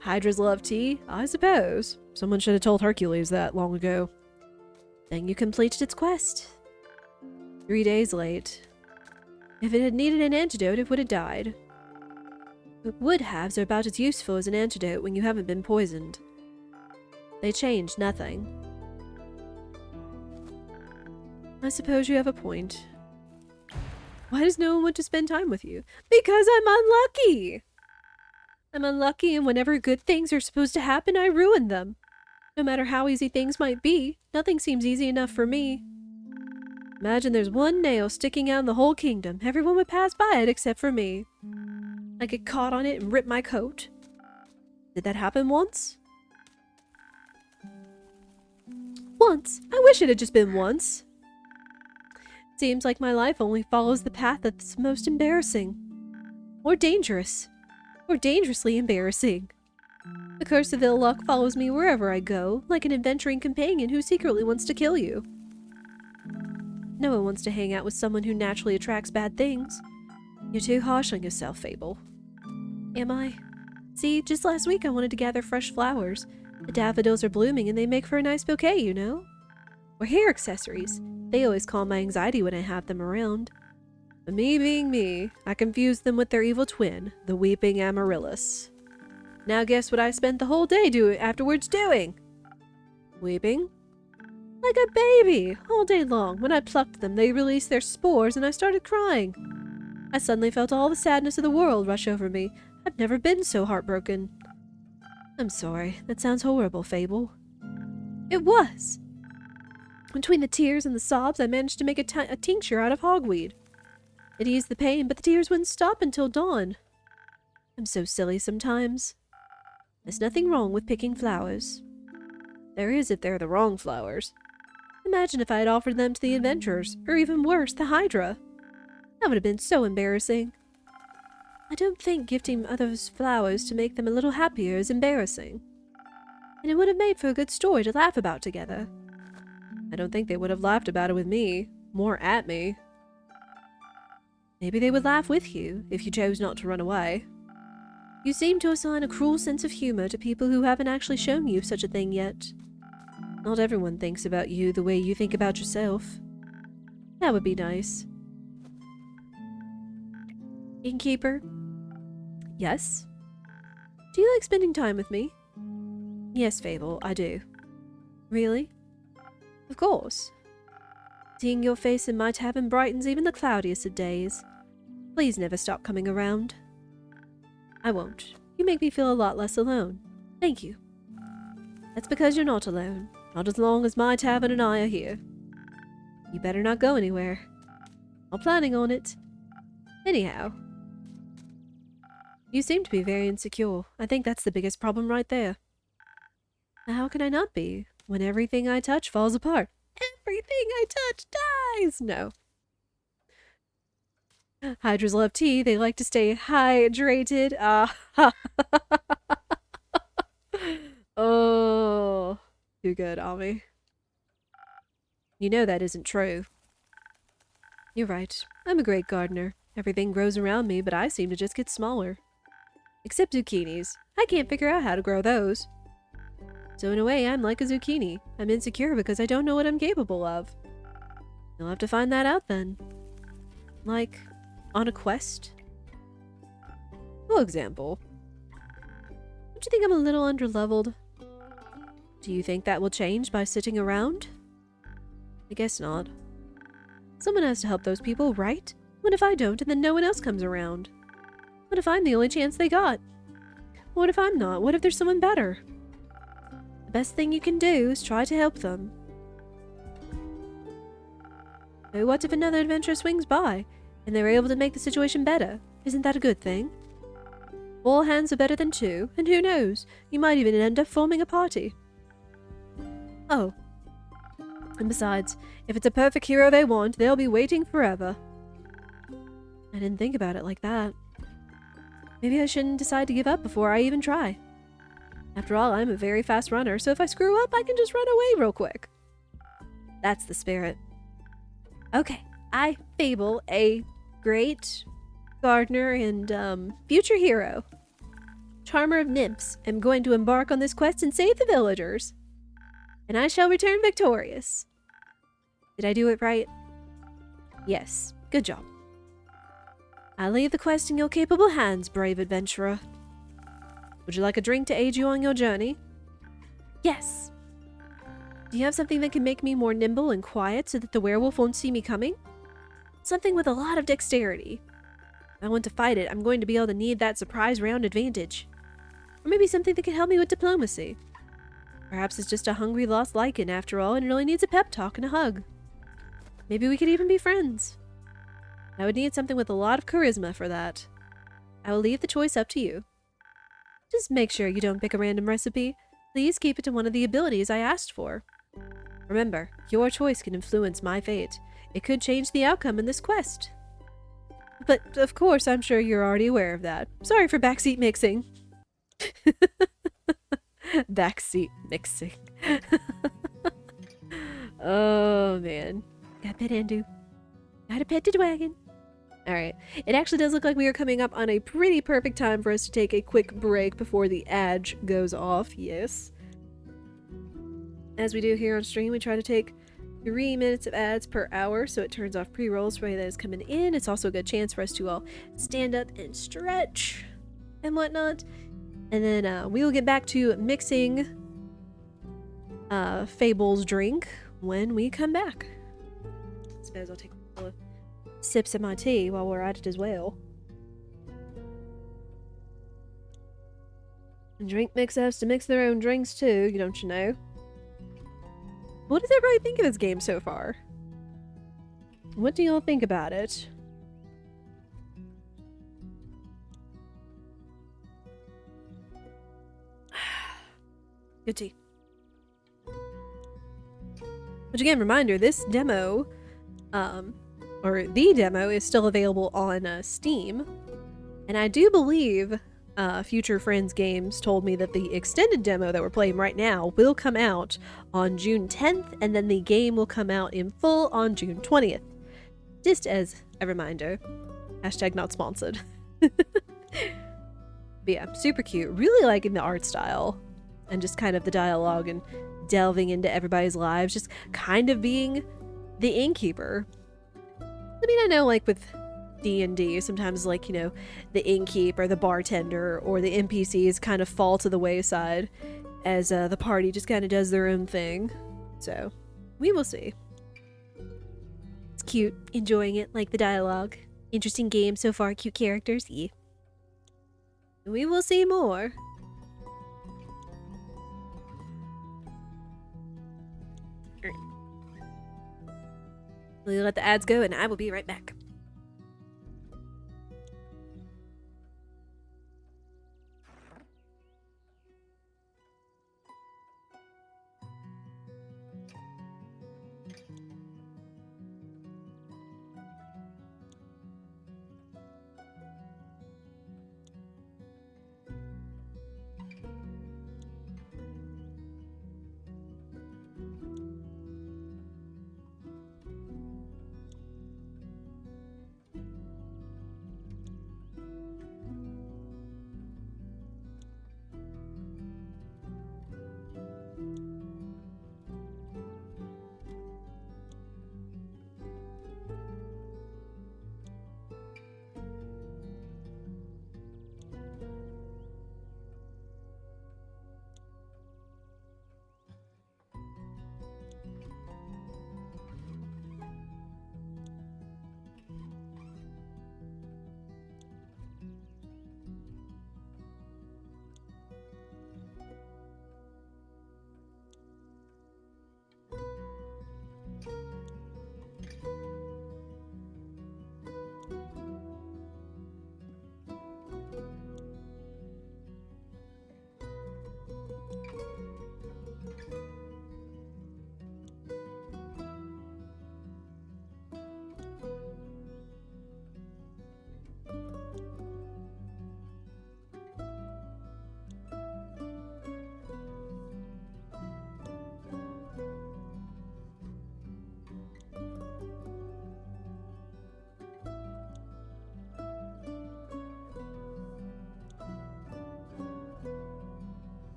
Hydras love tea, I suppose. Someone should have told Hercules that long ago. Then you completed its quest. 3 days late. If it had needed an antidote, it would have died. But would-haves are about as useful as an antidote when you haven't been poisoned. They change nothing. I suppose you have a point. Why does no one want to spend time with you? Because I'm unlucky! I'm unlucky, and whenever good things are supposed to happen, I ruin them. No matter how easy things might be, nothing seems easy enough for me. Imagine there's one nail sticking out in the whole kingdom. Everyone would pass by it except for me. I'd get caught on it and rip my coat. Did that happen once? Once? I wish it had just been once. Seems like my life only follows the path that's most embarrassing. Or dangerous. Or dangerously embarrassing. The curse of ill luck follows me wherever I go, like an adventuring companion who secretly wants to kill you. No one wants to hang out with someone who naturally attracts bad things. You're too harsh on yourself, Fable. Am I? See, just last week I wanted to gather fresh flowers. The daffodils are blooming and they make for a nice bouquet, you know? Or hair accessories. They always calm my anxiety when I have them around. But me being me, I confused them with their evil twin, the Weeping Amaryllis. Now guess what I spent the whole day afterwards doing? Weeping? Like a baby, all day long. When I plucked them, they released their spores and I started crying. I suddenly felt all the sadness of the world rush over me. I've never been so heartbroken. I'm sorry, that sounds horrible, Fable. It was. Between the tears and the sobs, I managed to make a tincture out of hogweed. It eased the pain, but the tears wouldn't stop until dawn. I'm so silly sometimes. There's nothing wrong with picking flowers. There is if they're the wrong flowers. Imagine if I had offered them to the adventurers, or even worse, the Hydra. That would have been so embarrassing. I don't think gifting others flowers to make them a little happier is embarrassing. And it would have made for a good story to laugh about together. I don't think they would have laughed about it with me, more at me. Maybe they would laugh with you, if you chose not to run away. You seem to assign a cruel sense of humor to people who haven't actually shown you such a thing yet. Not everyone thinks about you the way you think about yourself. That would be nice. Innkeeper? Yes? Do you like spending time with me? Yes, Fable, I do. Really? Of course. Seeing your face in my tavern brightens even the cloudiest of days. Please never stop coming around. I won't. You make me feel a lot less alone. Thank you. That's because you're not alone. Not as long as my tavern and I are here. You better not go anywhere. I'm planning on it. Anyhow. You seem to be very insecure. I think that's the biggest problem right there. How can I not be, when everything I touch falls apart? Everything I touch dies! No. Hydras love tea. They like to stay hydrated. Oh. Too good, Ami. You know that isn't true. You're right. I'm a great gardener. Everything grows around me, but I seem to just get smaller. Except zucchinis. I can't figure out how to grow those. So in a way, I'm like a zucchini. I'm insecure because I don't know what I'm capable of. You'll have to find that out then. Like, on a quest? For example. Don't you think I'm a little underleveled? Do you think that will change by sitting around? I guess not. Someone has to help those people, right? What if I don't and then no one else comes around? What if I'm the only chance they got? What if I'm not? What if there's someone better? The best thing you can do is try to help them. So what if another adventurer swings by, and they're able to make the situation better? Isn't that a good thing? All hands are better than two, and who knows, you might even end up forming a party. Oh. And besides, if it's a perfect hero they want, they'll be waiting forever. I didn't think about it like that. Maybe I shouldn't decide to give up before I even try. After all, I'm a very fast runner, so if I screw up, I can just run away real quick. That's the spirit. Okay, I, Fable, a great gardener and, future hero, charmer of nymphs, am going to embark on this quest and save the villagers. And I shall return victorious. Did I do it right? Yes, good job. I leave the quest in your capable hands, brave adventurer. Would you like a drink to aid you on your journey? Yes. Do you have something that can make me more nimble and quiet so that the werewolf won't see me coming? Something with a lot of dexterity. If I want to fight it, I'm going to be able to need that surprise round advantage. Or maybe something that can help me with diplomacy. Perhaps it's just a hungry lost lichen after all and it really needs a pep talk and a hug. Maybe we could even be friends. I would need something with a lot of charisma for that. I will leave the choice up to you. Just make sure you don't pick a random recipe. Please keep it to one of the abilities I asked for. Remember, your choice can influence my fate. It could change the outcome in this quest. But, of course, I'm sure you're already aware of that. Sorry for backseat mixing. Backseat mixing. Oh, man. Got pet Andu. Got a pet Didwagon. Alright. It actually does look like we are coming up on a pretty perfect time for us to take a quick break before the ad goes off. Yes. As we do here on stream, we try to take 3 minutes of ads per hour, so it turns off pre-rolls for anybody that is coming in. It's also a good chance for us to all stand up and stretch and whatnot. And then we will get back to mixing Fable's drink when we come back. I suppose I'll take a couple of sips of my tea while we're at it as well. And drink mix-ups to mix their own drinks too, don't you know? What does everybody think of this game so far? What do y'all think about it? Good tea. Which again, reminder, this demo, or the demo is still available on Steam. And I do believe Future Friends Games told me that the extended demo that we're playing right now will come out on June 10th, and then the game will come out in full on June 20th. Just as a reminder. Hashtag not sponsored. But yeah, super cute. Really liking the art style. And just kind of the dialogue and delving into everybody's lives. Just kind of being the innkeeper. I mean, I know like with D&D, sometimes like, you know, the innkeep or the bartender or the NPCs kind of fall to the wayside as the party just kind of does their own thing. So, we will see. It's cute. Enjoying it. Like the dialogue. Interesting game so far. Cute characters. Yeah. We will see more. We'll let the ads go and I will be right back.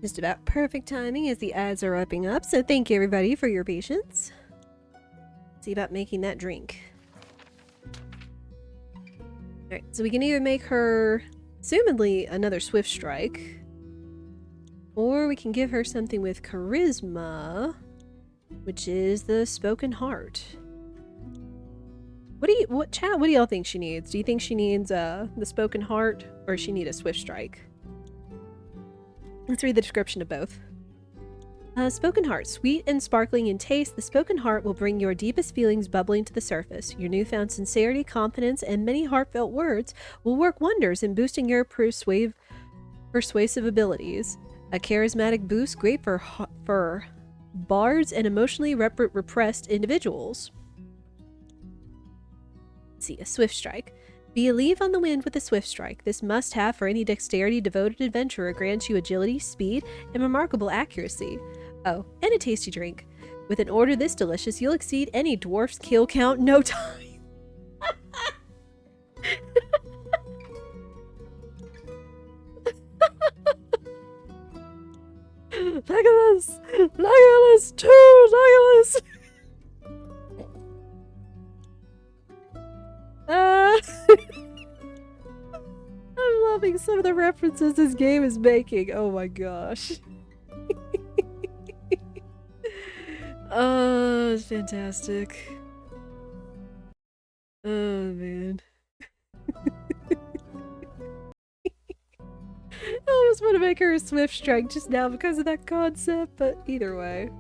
Just about perfect timing as the ads are wrapping up, so thank you everybody for your patience. See about making that drink. Alright, so we can either make her, assumedly, another Swift Strike. Or we can give her something with charisma, which is the spoken heart. What do y'all think she needs? Do you think she needs the spoken heart, or does she need a swift strike? Let's read the description of both. Spoken heart. Sweet and sparkling in taste, the spoken heart will bring your deepest feelings bubbling to the surface. Your newfound sincerity, confidence, and many heartfelt words will work wonders in boosting your persuasive abilities. A charismatic boost great for bards and emotionally repressed individuals. Let's see, a swift strike. Be a leaf on the wind with a swift strike. This must-have for any dexterity-devoted adventurer grants you agility, speed, and remarkable accuracy. Oh, and a tasty drink. With an order this delicious, you'll exceed any dwarf's kill count in no time. Look at this! Look at this too! Look at this! I'm loving some of the references this game is making. Oh my gosh. Oh, it's fantastic. Oh man. I almost want to make her a swift strike just now because of that concept, but either way.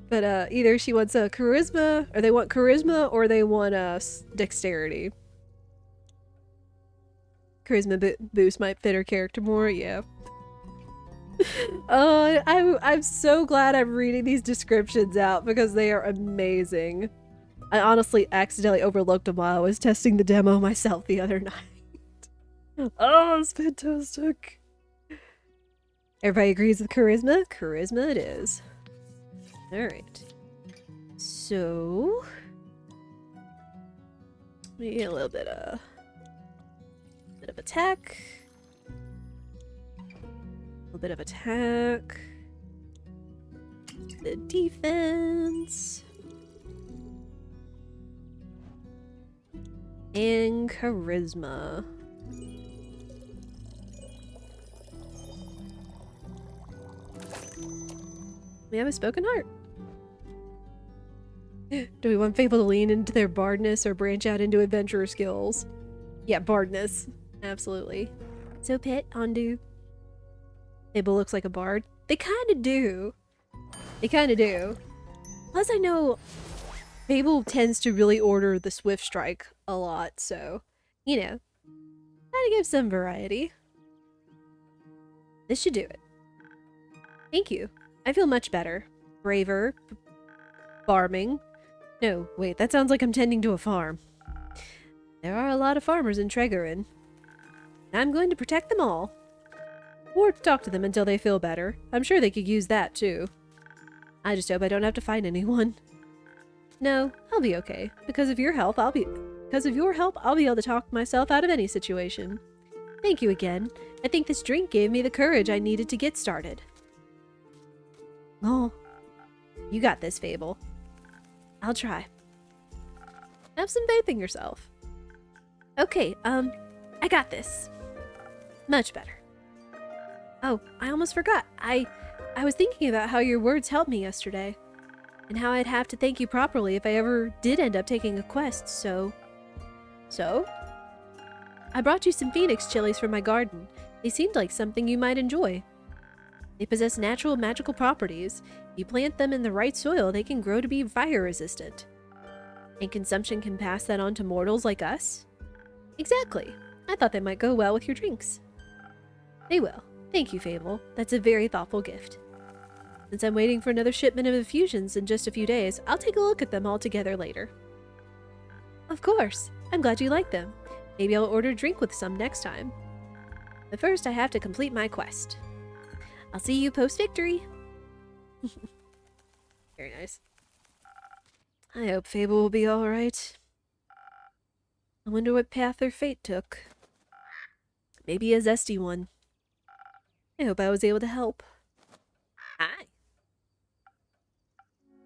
But either she wants a charisma, or they want charisma, or they want a dexterity. Charisma boost might fit her character more, yeah. I'm so glad I'm reading these descriptions out because they are amazing. I honestly accidentally overlooked them while I was testing the demo myself the other night. Oh, it's fantastic. Everybody agrees with charisma? Charisma it is. Alright. So... we get a little bit of attack. A little bit of attack. The defense. And charisma. We have a spoken heart. Do we want Fable to lean into their bardness or branch out into adventurer skills? Yeah, bardness. Absolutely. So Pit, Ondu. Fable looks like a bard. They kinda do. They kinda do. Plus I know Fable tends to really order the swift strike a lot, so, you know, gotta give some variety. This should do it. Thank you. I feel much better. Braver. Farming. No, wait, that sounds like I'm tending to a farm. There are a lot of farmers in Tregorin. I'm going to protect them all. Or talk to them until they feel better. I'm sure they could use that, too. I just hope I don't have to find anyone. No, I'll be okay. Because of your help, I'll be able to talk myself out of any situation. Thank you again. I think this drink gave me the courage I needed to get started. Oh, you got this, Fable. I'll try. Have some faith in yourself. Okay, I got this. Much better. Oh, I almost forgot. I was thinking about how your words helped me yesterday. And how I'd have to thank you properly if I ever did end up taking a quest, so... So? I brought you some phoenix chilies from my garden. They seemed like something you might enjoy. They possess natural magical properties. If you plant them in the right soil, they can grow to be fire resistant. And consumption can pass that on to mortals like us? Exactly. I thought they might go well with your drinks. They will. Thank you, Fable. That's a very thoughtful gift. Since I'm waiting for another shipment of infusions in just a few days, I'll take a look at them all together later. Of course. I'm glad you like them. Maybe I'll order a drink with some next time. But first, I have to complete my quest. I'll see you post-victory. Very nice. I hope Fable will be alright. I wonder what path their fate took. Maybe a zesty one. I hope I was able to help. Hi.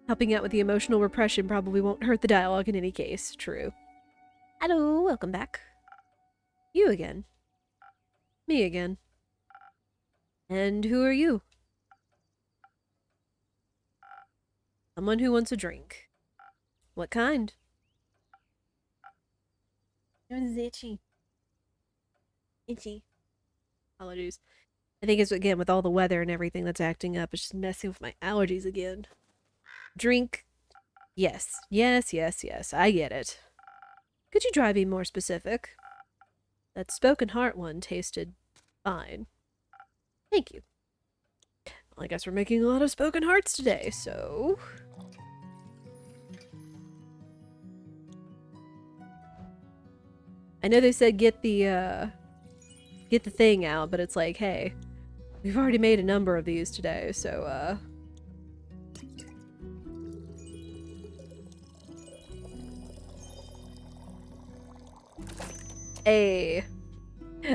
Helping out with the emotional repression probably won't hurt the dialogue in any case. True. Hello, welcome back. You again. Me again. And who are you? Someone who wants a drink. What kind? It was itchy. Itchy. Allergies. I think it's, again, with all the weather and everything that's acting up, it's just messing with my allergies again. Drink. Yes. Yes, yes, yes. I get it. Could you try being more specific? That Spoken Heart one tasted fine. Thank you. Well, I guess we're making a lot of Spoken Hearts today, so... I know they said get the thing out, but it's like, hey, we've already made a number of these today, so, a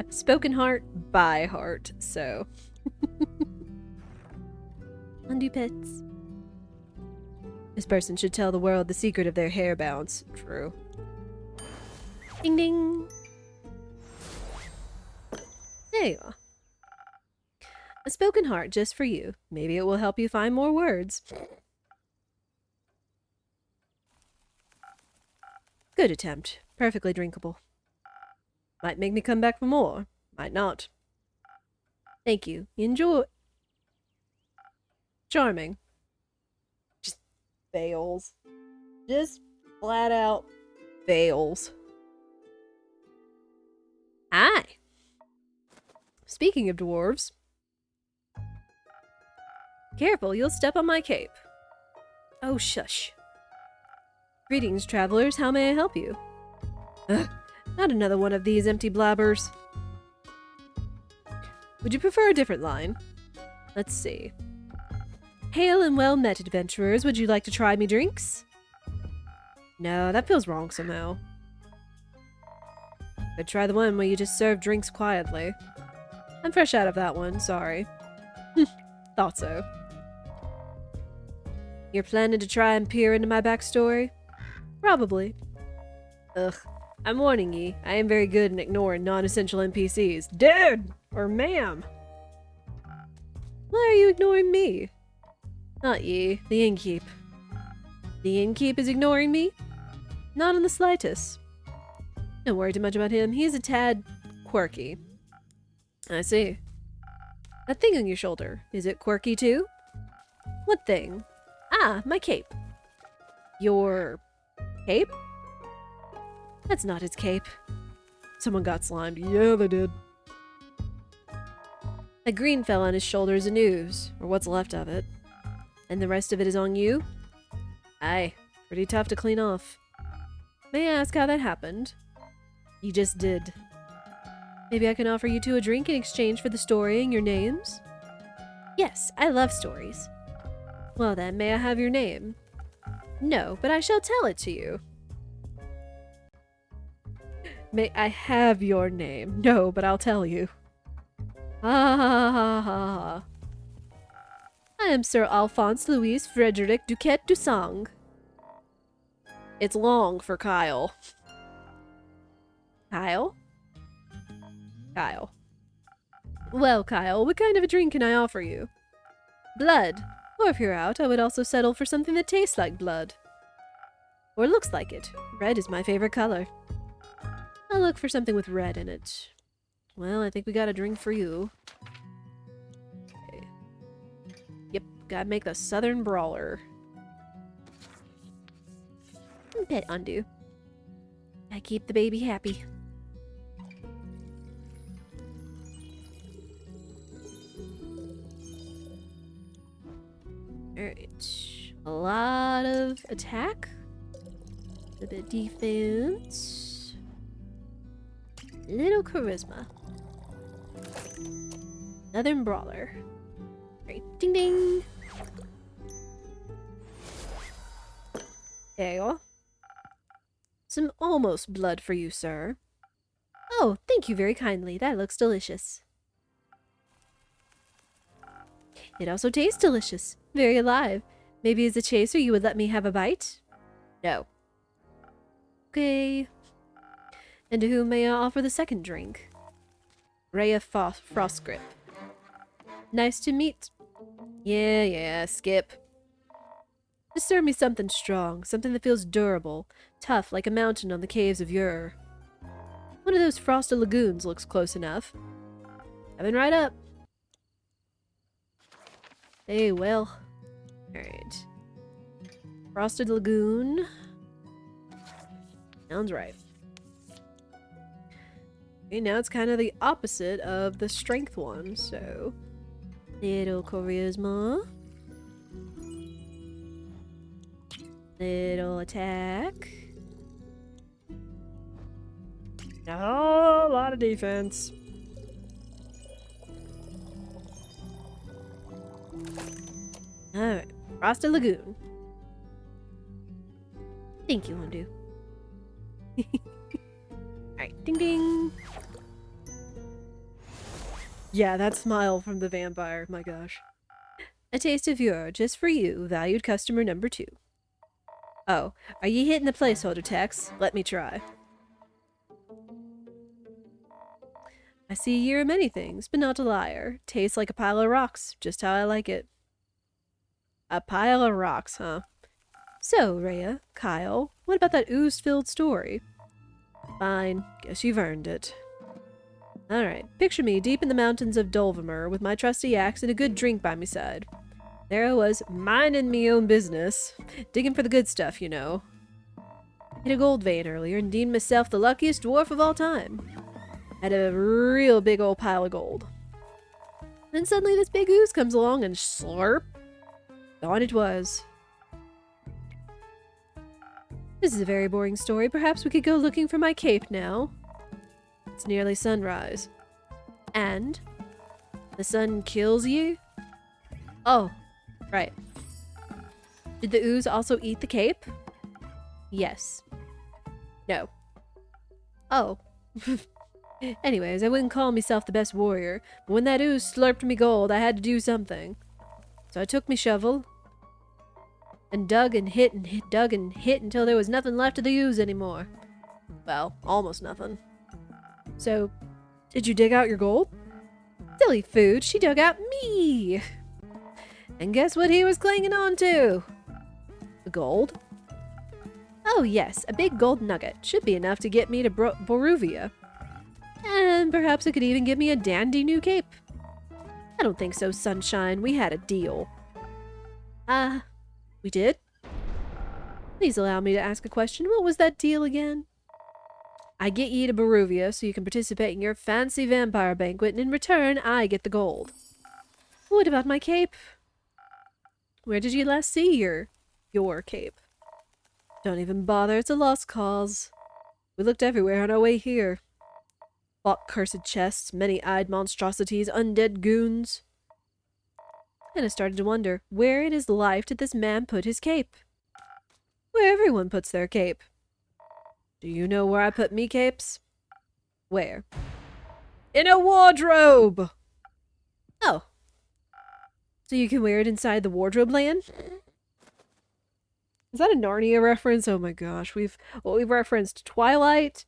Spoken Heart by Heart, so. Undo pets. This person should tell the world the secret of their hair bounce. True. Ding ding. There you are. A Spoken Heart just for you. Maybe it will help you find more words. Good attempt. Perfectly drinkable. Might make me come back for more. Might not. Thank you. Enjoy. Charming. Just fails. Just flat out fails. Aye. Speaking of dwarves. Careful, you'll step on my cape. Oh, shush. Greetings, travelers. How may I help you? Ugh, not another one of these empty blabbers. Would you prefer a different line? Let's see. Hail and well met, adventurers. Would you like to try me drinks? No, that feels wrong somehow. I'd try the one where you just serve drinks quietly. I'm fresh out of that one, sorry. Thought so. You're planning to try and peer into my backstory? Probably. Ugh. I'm warning ye, I am very good in ignoring non-essential NPCs. Dude! Or ma'am! Why are you ignoring me? Not ye, the Innkeep. The Innkeep is ignoring me? Not in the slightest. Don't worry too much about him, he's a tad quirky. I see. That thing on your shoulder, is it quirky too? What thing? Ah, my cape. Your cape? That's not his cape. Someone got slimed. Yeah, they did. That green fell on his shoulder as a news, or what's left of it. And the rest of it is on you? Aye, pretty tough to clean off. May I ask how that happened? You just did. Maybe I can offer you two a drink in exchange for the story and your names? Yes, I love stories. Well then, may I have your name? No, but I shall tell it to you. May I have your name? No, but I'll tell you. Ha ha ha ha ha. I am Sir Alphonse Louis Frederic Duquette Dusang. It's long for Kyle. Kyle? Kyle. Well, Kyle, what kind of a drink can I offer you? Blood. Or if you're out, I would also settle for something that tastes like blood. Or looks like it. Red is my favorite color. I'll look for something with red in it. Well, I think we got a drink for you. Okay. Yep, gotta make the Southern Brawler. Pet undo. I keep the baby happy. Alright. A lot of attack. A bit of defense. Little charisma. Southern Brawler. Alright, ding ding! There you go. Some almost blood for you, sir. Oh, thank you very kindly. That looks delicious. It also tastes delicious. Very alive. Maybe as a chaser you would let me have a bite? No. Okay. And to whom may I offer the second drink? Rhea Frostgrip. Nice to meet. Yeah, skip. Just serve me something strong, something that feels durable, tough like a mountain on the caves of Ur. One of those frosted lagoons looks close enough. Coming right up. Hey, well. Alright. Frosted lagoon. Sounds right. Okay, now it's kind of the opposite of the strength one, so... Little charisma. Little attack. A whole lot of defense. Alright, Frosted Lagoon. Thank you, Hondu. Alright, ding ding. Yeah, that smile from the vampire, my gosh. A taste of Ur, just for you, valued customer number 2. Oh, are you hitting the placeholder text? Let me try. I see you're many things, but not a liar. Tastes like a pile of rocks, just how I like it. A pile of rocks, huh? So, Rhea, Kyle, what about that ooze-filled story? Fine, guess you've earned it. Alright, picture me deep in the mountains of Dulvermer with my trusty axe and a good drink by my side. There I was, minding me own business, digging for the good stuff, you know. Hit a gold vein earlier and deemed myself the luckiest dwarf of all time. Had a real big old pile of gold. Then suddenly this big ooze comes along and slurp, gone it was. This is a very boring story. Perhaps we could go looking for my cape now. It's nearly sunrise. And? The sun kills you? Oh, right. Did the ooze also eat the cape? Yes. No. Oh. Anyways, I wouldn't call myself the best warrior, but when that ooze slurped me gold, I had to do something. So I took me shovel and dug and hit and hit, dug and hit until there was nothing left of the ooze anymore. Well, almost nothing. So, did you dig out your gold? Silly food, she dug out me! And guess what he was clinging on to? The gold? Oh yes, a big gold nugget. Should be enough to get me to Boruvia. And perhaps it could even give me a dandy new cape. I don't think so, Sunshine. We had a deal. We did? Please allow me to ask a question. What was that deal again? I get ye to Boruvia so you can participate in your fancy vampire banquet, and in return, I get the gold. What about my cape? Where did you last see your cape? Don't even bother, it's a lost cause. We looked everywhere on our way here. Fought cursed chests, many-eyed monstrosities, undead goons. And I started to wonder, where in his life did this man put his cape? Where everyone puts their cape. Do you know where I put me capes? Where? In a wardrobe! Oh. So you can wear it inside the wardrobe land? Is that a Narnia reference? Oh my gosh, we've referenced Twilight,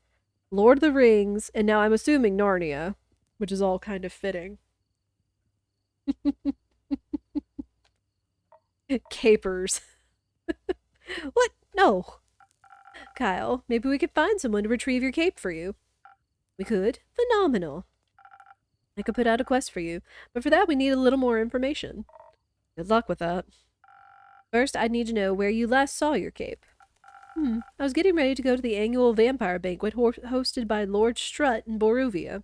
Lord of the Rings, and now I'm assuming Narnia, which is all kind of fitting. Capers. What? No. Kyle, maybe we could find someone to retrieve your cape for you. We could? Phenomenal. I could put out a quest for you, but for that we need a little more information. Good luck with that. First, I'd need to know where you last saw your cape. I was getting ready to go to the annual vampire banquet hosted by Lord Strut in Boruvia.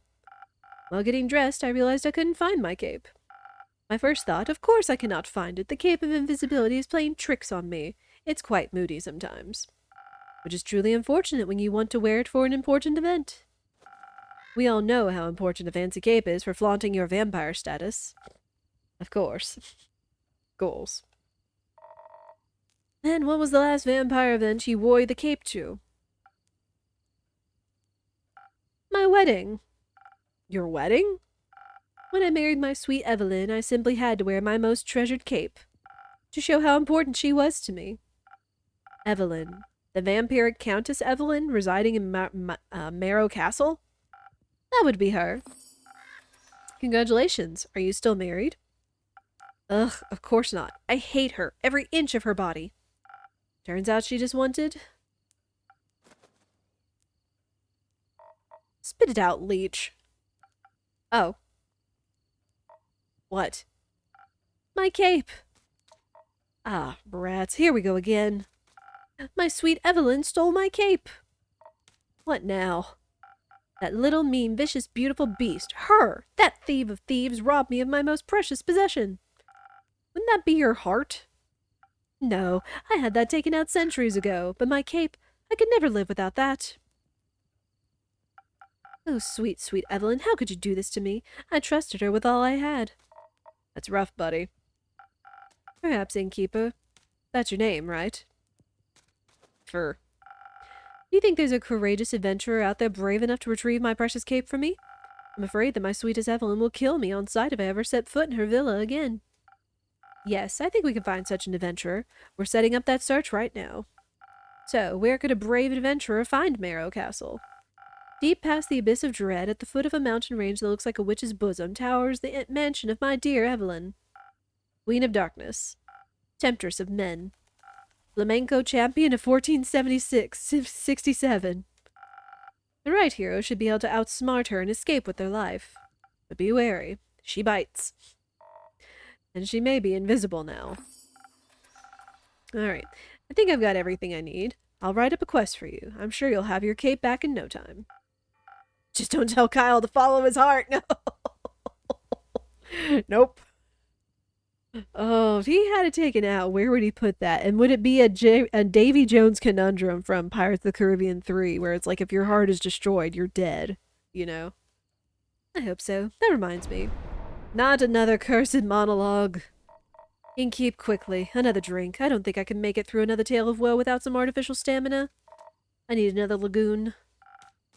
While getting dressed, I realized I couldn't find my cape. My first thought, of course I cannot find it. The cape of invisibility is playing tricks on me. It's quite moody sometimes. Which is truly unfortunate when you want to wear it for an important event. We all know how important a fancy cape is for flaunting your vampire status. Of course. Goals. Then what was the last vampire event you wore the cape to? My wedding. Your wedding? When I married my sweet Evelyn, I simply had to wear my most treasured cape. To show how important she was to me. Evelyn. The vampiric Countess Evelyn residing in Marrow Castle? That would be her. Congratulations. Are you still married? Ugh, of course not. I hate her. Every inch of her body. Turns out she just wanted... Spit it out, leech. Oh. What? My cape! Ah, brats, here we go again. My sweet Evelyn stole my cape! What now? That little, mean, vicious, beautiful beast, her, that thief of thieves, robbed me of my most precious possession. Wouldn't that be your heart? No, I had that taken out centuries ago, but my cape, I could never live without that. Oh, sweet, sweet Evelyn, how could you do this to me? I trusted her with all I had. That's rough, buddy. Perhaps, Innkeeper. That's your name, right? Fur. Do you think there's a courageous adventurer out there brave enough to retrieve my precious cape from me? I'm afraid that my sweetest Evelyn will kill me on sight if I ever set foot in her villa again. Yes, I think we can find such an adventurer. We're setting up that search right now. So, where could a brave adventurer find Marrow Castle? Deep past the abyss of dread, at the foot of a mountain range that looks like a witch's bosom, towers the mansion of my dear Evelyn. Queen of Darkness. Temptress of men. Flamenco champion of 1467. The right hero should be able to outsmart her and escape with their life. But be wary. She bites. And she may be invisible now. Alright. I think I've got everything I need. I'll write up a quest for you. I'm sure you'll have your cape back in no time. Just don't tell Kyle to follow his heart. No. Nope. Oh, if he had it taken out, where would he put that? And would it be a Davy Jones conundrum from Pirates of the Caribbean 3, where it's like if your heart is destroyed, you're dead, you know? I hope so. That reminds me. Not another cursed monologue. Innkeep, quickly. Another drink. I don't think I can make it through another tale of woe without some artificial stamina. I need another lagoon.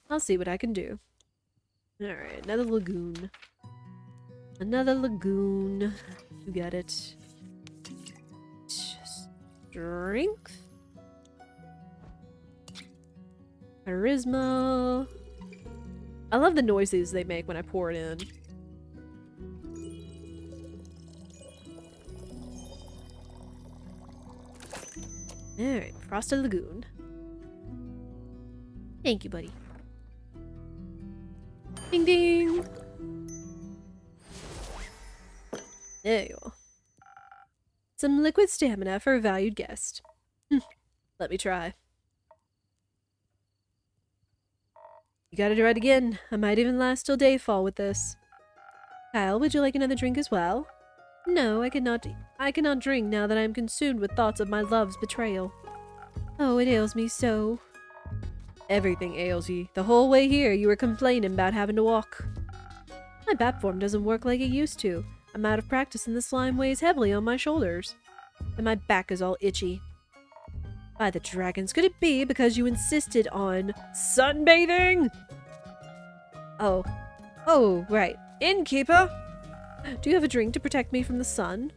I'll see what I can do. Alright, another lagoon. Another lagoon. You got it. Strength. Charisma. I love the noises they make when I pour it in. Alright, Frosted Lagoon. Thank you, buddy. Ding ding! There you go. Some liquid stamina for a valued guest. Let me try. You gotta try it again. I might even last till dayfall with this. Kyle, would you like another drink as well? No, I cannot drink now that I am consumed with thoughts of my love's betrayal. Oh, it ails me so. Everything ails you. The whole way here, you were complaining about having to walk. My bat form doesn't work like it used to. I'm out of practice and the slime weighs heavily on my shoulders. And my back is all itchy. By the dragons, could it be because you insisted on sunbathing? Oh, right. Innkeeper! Do you have a drink to protect me from the sun?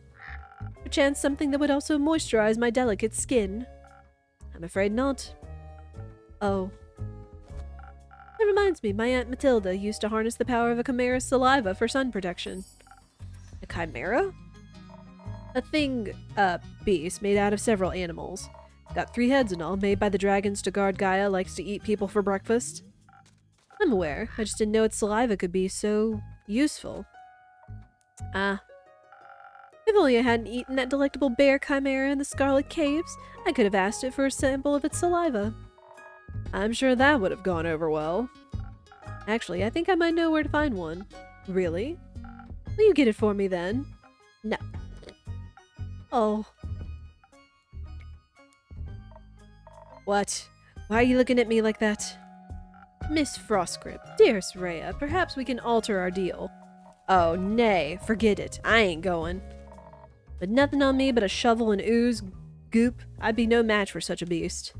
Perchance something that would also moisturize my delicate skin? I'm afraid not. Oh. That reminds me, my Aunt Matilda used to harness the power of a chimera's saliva for sun protection. A chimera? A beast made out of several animals. Got 3 heads and all, made by the dragons to guard Gaia, likes to eat people for breakfast. I'm aware, I just didn't know its saliva could be so useful. Ah. If only I hadn't eaten that delectable bear chimera in the Scarlet Caves, I could have asked it for a sample of its saliva. I'm sure that would have gone over well. Actually, I think I might know where to find one. Really? Will you get it for me then? No. Oh. What? Why are you looking at me like that? Miss Frostgrip, dearest Rhea, perhaps we can alter our deal. Oh, nay, forget it. I ain't going. But nothing on me but a shovel and ooze goop. I'd be no match for such a beast.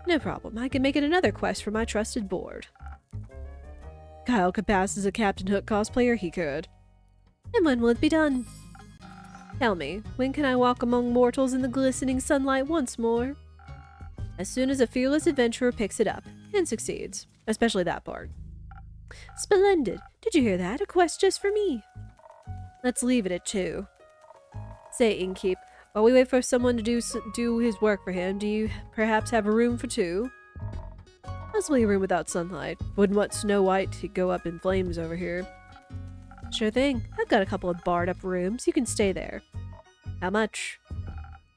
No problem. I can make it another quest for my trusted board. Kyle could pass as a Captain Hook cosplayer, he could. And when will it be done? Tell me, when can I walk among mortals in the glistening sunlight once more? As soon as a fearless adventurer picks it up, and succeeds. Especially that part. Splendid! Did you hear that? A quest just for me. Let's leave it at 2. Say, Innkeep, While we wait for someone to do his work for him, do you perhaps have a room for two? Possibly a room without sunlight. Wouldn't want Snow White to go up in flames over here. Sure thing. I've got a couple of barred up rooms. You can stay there. How much?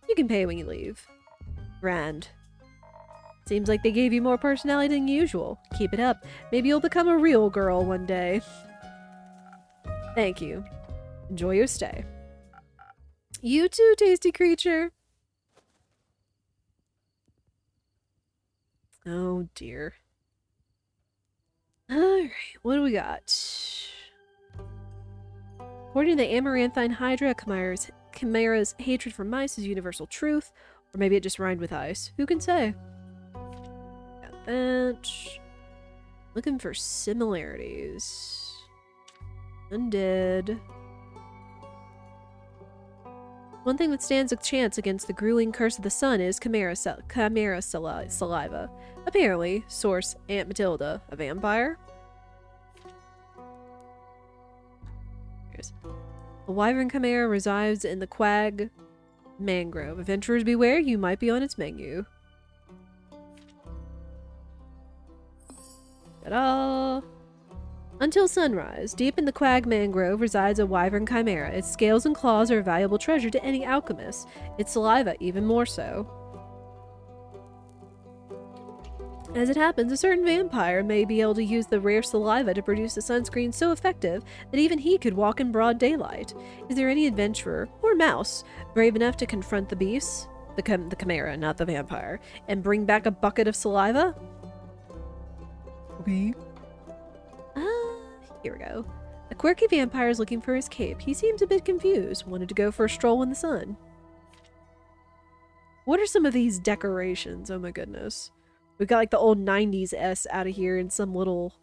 You can pay when you leave. Grand. Seems like they gave you more personality than usual. Keep it up. Maybe you'll become a real girl one day. Thank you. Enjoy your stay. You too, tasty creature. Oh dear. Alright, what do we got? According to the Amaranthine Hydra, Chimera's hatred for mice is universal truth. Or maybe it just rhymed with ice. Who can say? Got that. Looking for similarities. Undead. One thing that stands a chance against the grueling curse of the sun is chimera saliva. Apparently, source Aunt Matilda, a vampire. The wyvern chimera resides in the quag mangrove. Adventurers beware, you might be on its menu. Ta-da! Until sunrise, deep in the quag mangrove resides a wyvern chimera. Its scales and claws are a valuable treasure to any alchemist. Its saliva even more so. As it happens, a certain vampire may be able to use the rare saliva to produce a sunscreen so effective that even he could walk in broad daylight. Is there any adventurer, or mouse, brave enough to confront the beast? The chimera, not the vampire, and bring back a bucket of saliva? Okay. Here we go. A quirky vampire is looking for his cape. He seems a bit confused. Wanted to go for a stroll in the sun. What are some of these decorations? Oh my goodness. We've got like the old 90s S out of here and some little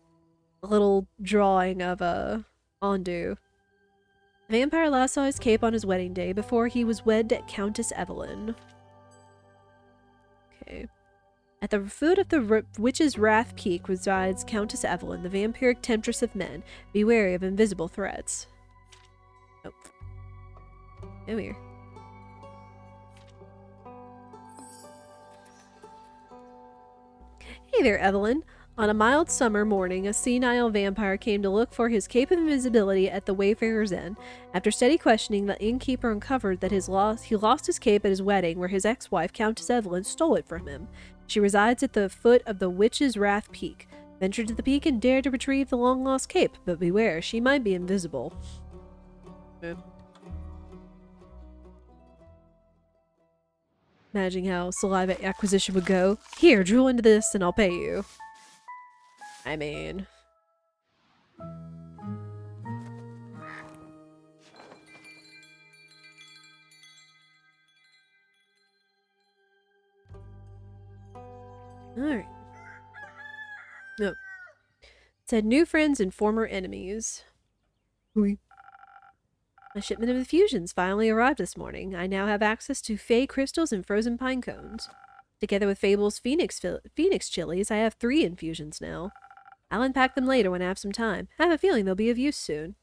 drawing of Ondu. The vampire last saw his cape on his wedding day before he was wed to Countess Evelyn. Okay. At the foot of the Witch's Wrath Peak resides Countess Evelyn, the vampiric temptress of men. Be wary of invisible threats. Nope. Come here. Hey there, Evelyn. On a mild summer morning, a senile vampire came to look for his cape of invisibility at the Wayfarer's Inn. After steady questioning, the innkeeper uncovered that he lost his cape at his wedding, where his ex-wife, Countess Evelyn, stole it from him. She resides at the foot of the Witch's Wrath Peak. Venture to the peak and dare to retrieve the long-lost cape, but beware, she might be invisible. Imagining how saliva acquisition would go. Here, drool into this and I'll pay you. I mean... Alright. No. Said new friends and former enemies. Oui. My shipment of infusions finally arrived this morning. I now have access to fey crystals and frozen pine cones. Together with Fable's Phoenix chilies, I have 3 infusions now. I'll unpack them later when I have some time. I have a feeling they'll be of use soon.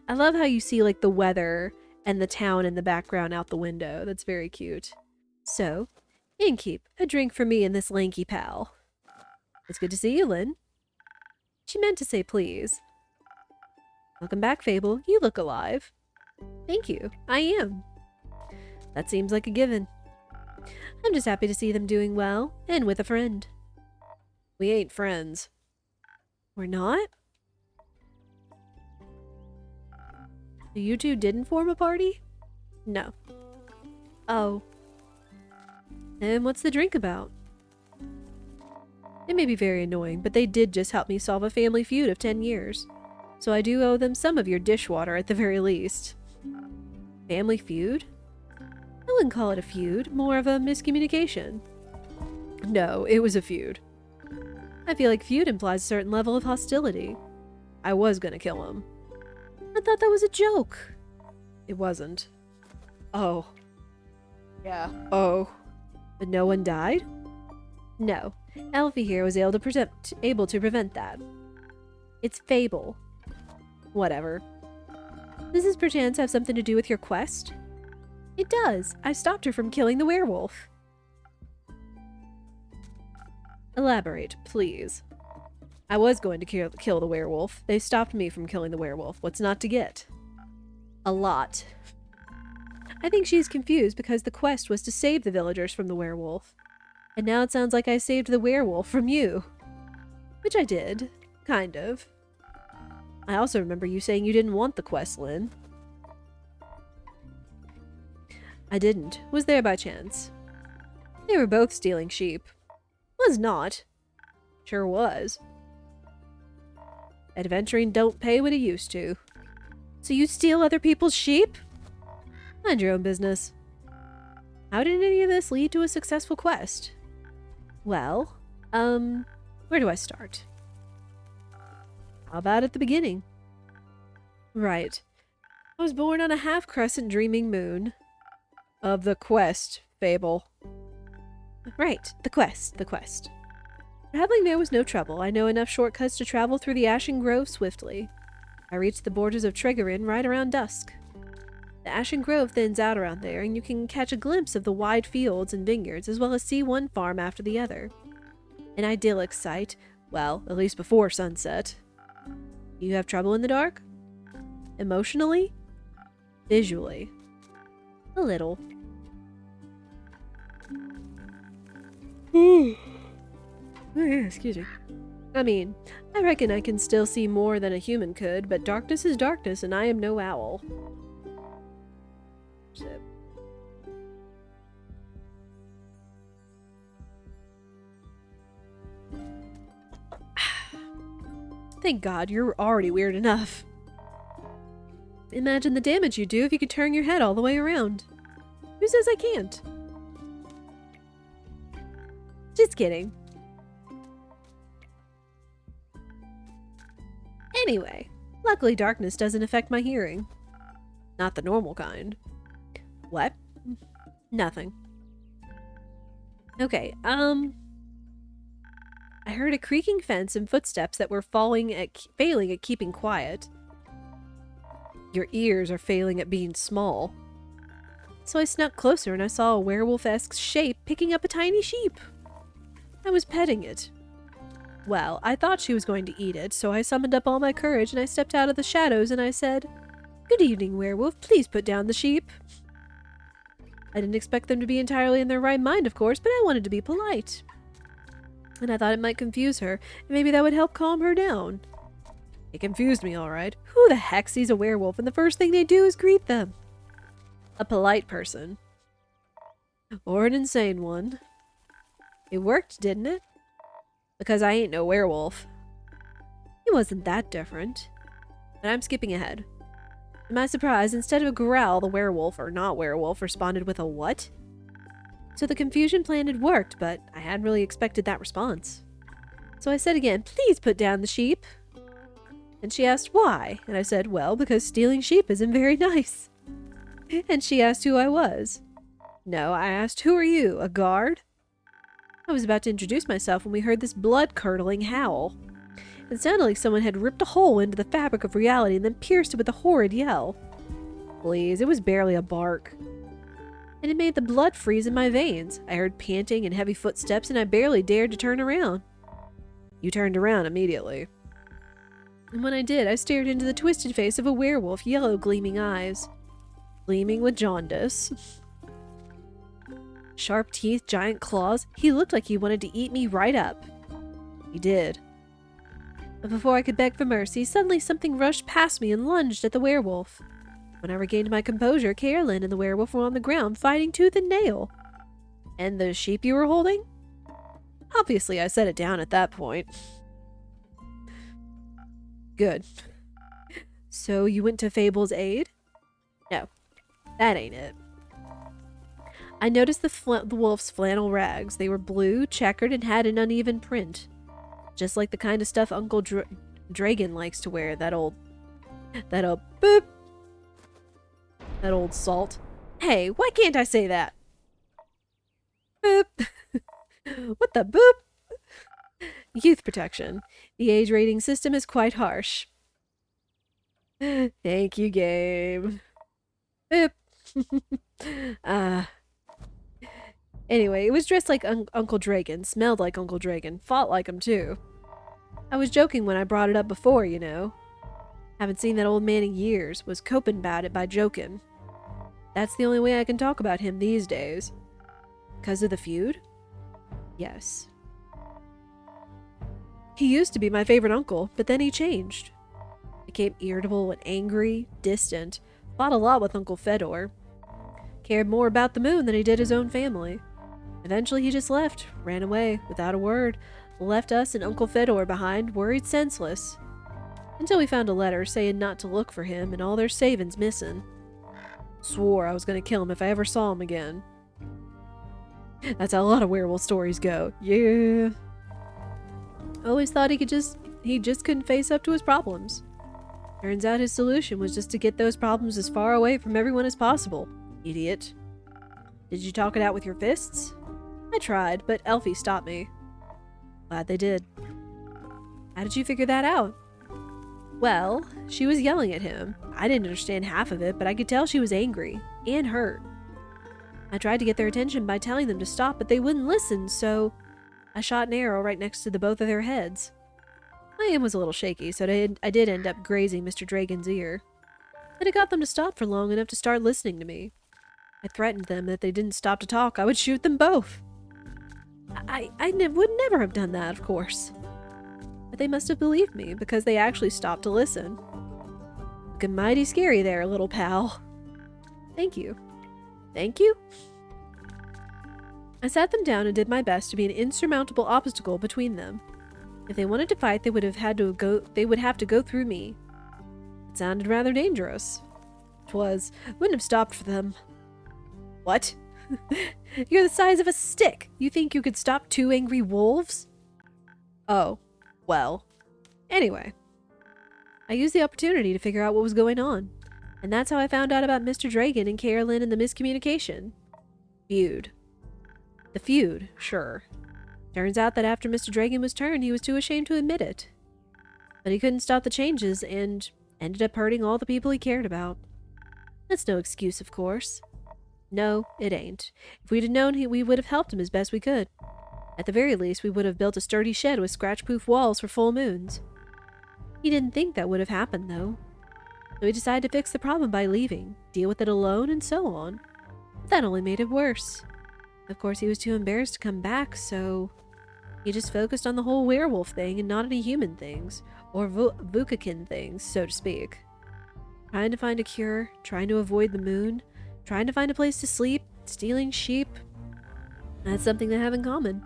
I love how you see like the weather and the town in the background out the window. That's very cute. So, Innkeep, a drink for me and this lanky pal. It's good to see you, Lynn. She meant to say please. Welcome back, Fable. You look alive. Thank you. I am. That seems like a given. I'm just happy to see them doing well, and with a friend. We ain't friends. We're not? So you two didn't form a party? No. Oh. And what's the drink about? It may be very annoying, but they did just help me solve a family feud of 10 years. So I do owe them some of your dishwater at the very least. Family feud? I wouldn't call it a feud, more of a miscommunication. No, it was a feud. I feel like feud implies a certain level of hostility. I was gonna kill him. I thought that was a joke. It wasn't. Oh. Yeah. Oh. But no one died? No. Elfie here was able to prevent that. It's Fable. Whatever. Does this perchance have something to do with your quest? It does. I stopped her from killing the werewolf. Elaborate, please. I was going to kill the werewolf. They stopped me from killing the werewolf. What's not to get? A lot. I think she's confused because the quest was to save the villagers from the werewolf. And now it sounds like I saved the werewolf from you. Which I did. Kind of. I also remember you saying you didn't want the quest, Lynn. I didn't. Was there by chance. They were both stealing sheep. Was not. Sure was. Adventuring don't pay what it used to. So you steal other people's sheep? Mind your own business. How did any of this lead to a successful quest? Well, where do I start? How about at the beginning? Right. I was born on a half-crescent dreaming moon. Of the quest fable. Right, the quest. Traveling there was no trouble. I know enough shortcuts to travel through the Ashen Grove swiftly. I reached the borders of Tregorin right around dusk. The Ashen Grove thins out around there, and you can catch a glimpse of the wide fields and vineyards, as well as see one farm after the other. An idyllic sight, well, at least before sunset. You have trouble in the dark? Emotionally? Visually? A little. Excuse me. I mean, I reckon I can still see more than a human could, but darkness is darkness, and I am no owl. Shit. Thank God, you're already weird enough. Imagine the damage you'd do if you could turn your head all the way around. Who says I can't? Just kidding. Anyway, luckily darkness doesn't affect my hearing. Not the normal kind. What? Nothing. Okay, I heard a creaking fence and footsteps that were failing at keeping quiet. Your ears are failing at being small. So I snuck closer and I saw a werewolf-esque shape picking up a tiny sheep. I was petting it. Well, I thought she was going to eat it, so I summoned up all my courage and I stepped out of the shadows and I said, "Good evening, werewolf. Please put down the sheep." I didn't expect them to be entirely in their right mind, of course, but I wanted to be polite. And I thought it might confuse her, and maybe that would help calm her down. It confused me, all right. Who the heck sees a werewolf and the first thing they do is greet them? A polite person. Or an insane one. It worked, didn't it? Because I ain't no werewolf. He wasn't that different. But I'm skipping ahead. To my surprise, instead of a growl, the werewolf, or not werewolf, responded with a what? So the confusion plan had worked, but I hadn't really expected that response. So I said again, "Please put down the sheep." And she asked why, and I said, "Well, because stealing sheep isn't very nice." And she asked who I was. No, I asked, "Who are you, a guard?" I was about to introduce myself when we heard this blood-curdling howl. It sounded like someone had ripped a hole into the fabric of reality and then pierced it with a horrid yell. Please, it was barely a bark. And it made the blood freeze in my veins. I heard panting and heavy footsteps, and I barely dared to turn around. You turned around immediately. And when I did, I stared into the twisted face of a werewolf, yellow gleaming eyes. Gleaming with jaundice. Sharp teeth, giant claws. He looked like he wanted to eat me right up. He did. But before I could beg for mercy, suddenly something rushed past me and lunged at the werewolf. When I regained my composure, Carolyn and the werewolf were on the ground, fighting tooth and nail. And the sheep you were holding? Obviously, I set it down at that point. Good. So you went to Fable's aid? No, that ain't it. I noticed the wolf's flannel rags. They were blue, checkered, and had an uneven print. Just like the kind of stuff Uncle Dragon likes to wear, that old boop. That old salt. Hey, why can't I say that? Boop. What the boop? Youth protection. The age rating system is quite harsh. Thank you, game. Boop. Uh, anyway, it was dressed like Uncle Dragon, smelled like Uncle Dragon, fought like him too. I was joking when I brought it up before, you know. Haven't seen that old man in years, was coping about it by joking. That's the only way I can talk about him these days. 'Cause of the feud? Yes. He used to be my favorite uncle, but then he changed. Became irritable and angry, distant, fought a lot with Uncle Fedor. Cared more about the moon than he did his own family. Eventually he just left, ran away, without a word, left us and Uncle Fedor behind, worried senseless. Until we found a letter saying not to look for him and all their savings missing. Swore I was gonna kill him if I ever saw him again. That's how a lot of werewolf stories go. Yeah. Always thought he just couldn't face up to his problems. Turns out his solution was just to get those problems as far away from everyone as possible. Idiot. Did you talk it out with your fists? I tried, but Elfie stopped me. Glad they did. How did you figure that out? Well, she was yelling at him. I didn't understand half of it, but I could tell she was angry and hurt. I tried to get their attention by telling them to stop, but they wouldn't listen, so I shot an arrow right next to both of their heads. My aim was a little shaky, so I did end up grazing Mr. Dragon's ear. But it got them to stop for long enough to start listening to me. I threatened them that if they didn't stop to talk, I would shoot them both. I would never have done that, of course. But they must have believed me, because they actually stopped to listen. Looking mighty scary there, little pal. Thank you. Thank you? I sat them down and did my best to be an insurmountable obstacle between them. If they wanted to fight, they would have to go through me. It sounded rather dangerous. 'Twas. Wouldn't have stopped for them. What? You're the size of a stick. You think you could stop 2 angry wolves? Oh, well. Anyway. I used the opportunity to figure out what was going on. And that's how I found out about Mr. Dragon and Carolyn and the miscommunication. Feud. The feud, sure. Turns out that after Mr. Dragon was turned, he was too ashamed to admit it. But he couldn't stop the changes and ended up hurting all the people he cared about. That's no excuse, of course. No, it ain't. If we'd have known, we would have helped him as best we could. At the very least, we would have built a sturdy shed with scratch-proof walls for full moons. He didn't think that would have happened, though. So he decided to fix the problem by leaving, deal with it alone, and so on. That only made it worse. Of course, he was too embarrassed to come back, so he just focused on the whole werewolf thing and not any human things, or Vukakin things, so to speak. Trying to find a cure, trying to avoid the moon, trying to find a place to sleep, stealing sheep. That's something they have in common.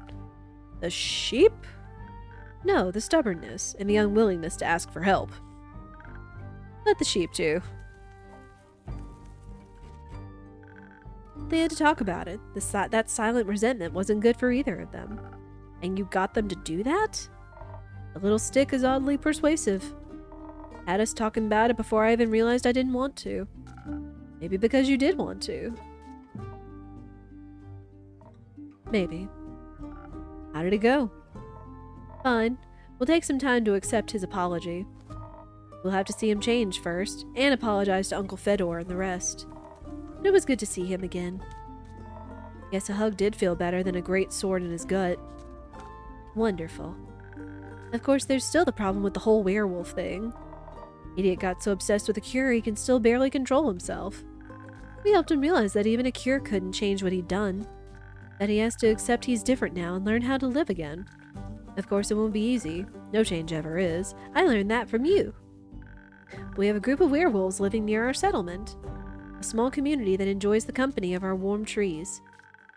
The sheep? No, the stubbornness and the unwillingness to ask for help. But the sheep too. They had to talk about it. That silent resentment wasn't good for either of them. And you got them to do that? The little stick is oddly persuasive. Had us talking about it before I even realized I didn't want to. Maybe because you did want to. Maybe. How did it go? Fine. We'll take some time to accept his apology. We'll have to see him change first, and apologize to Uncle Fedor and the rest. But it was good to see him again. Guess a hug did feel better than a great sword in his gut. Wonderful. Of course, there's still the problem with the whole werewolf thing. Idiot got so obsessed with a cure he can still barely control himself. We helped him realize that even a cure couldn't change what he'd done. That he has to accept he's different now and learn how to live again. Of course, it won't be easy. No change ever is. I learned that from you. We have a group of werewolves living near our settlement. A small community that enjoys the company of our warm trees.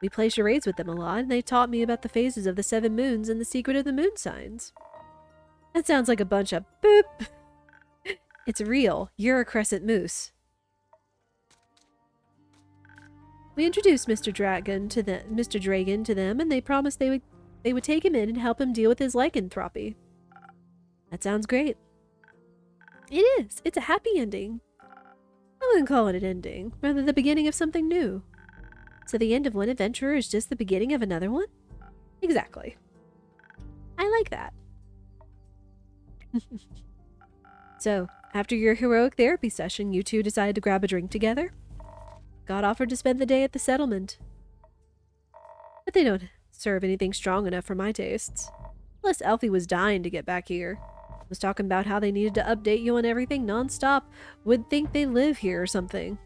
We play charades with them a lot, and they taught me about the phases of the 7 moons and the secret of the moon signs. That sounds like a bunch of boop. It's real. You're a crescent moose. We introduced Mr. Dragon to them, and they promised they would take him in and help him deal with his lycanthropy. That sounds great. It is. It's a happy ending. I wouldn't call it an ending, rather the beginning of something new. So the end of one adventure is just the beginning of another one? Exactly. I like that. So, after your heroic therapy session, you two decided to grab a drink together? God offered to spend the day at the settlement. But they don't serve anything strong enough for my tastes. Plus, Alfie was dying to get back here. Was talking about how they needed to update you on everything nonstop. Would think they live here or something.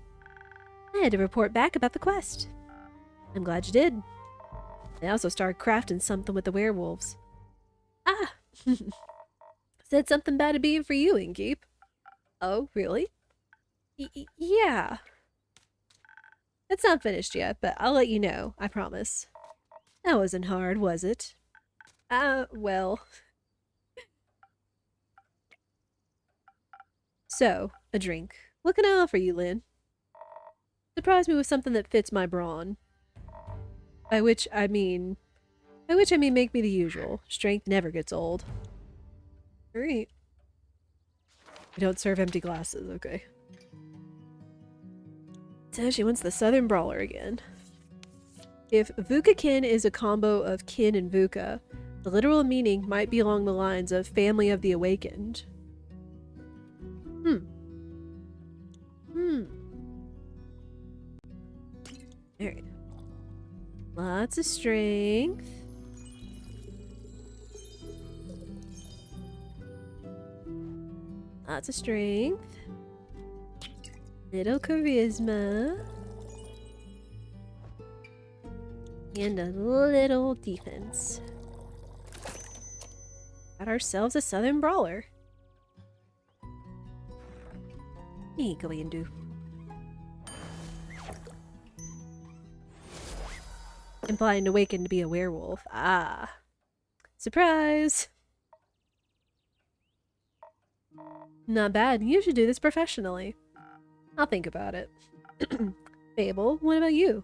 I had to report back about the quest. I'm glad you did. They also started crafting something with the werewolves. Ah! Said something bad to being for you, Innkeep. Oh, really? Yeah. It's not finished yet, but I'll let you know, I promise. That wasn't hard, was it? Well. So, a drink. What can I offer you, Lynn? Surprise me with something that fits my brawn. By which I mean make me the usual. Strength never gets old. Alright. We don't serve empty glasses, okay. So she wants the Southern Brawler again. If Vuka Kin is a combo of kin and Vuka, the literal meaning might be along the lines of family of the awakened. Alright. Lots of strength. Lots of strength. Little charisma. And a little defense. Got ourselves a Southern Brawler. Me go and do. Implying awakened to be a werewolf. Ah. Surprise! Not bad. You should do this professionally. I'll think about it. Fable, what about you?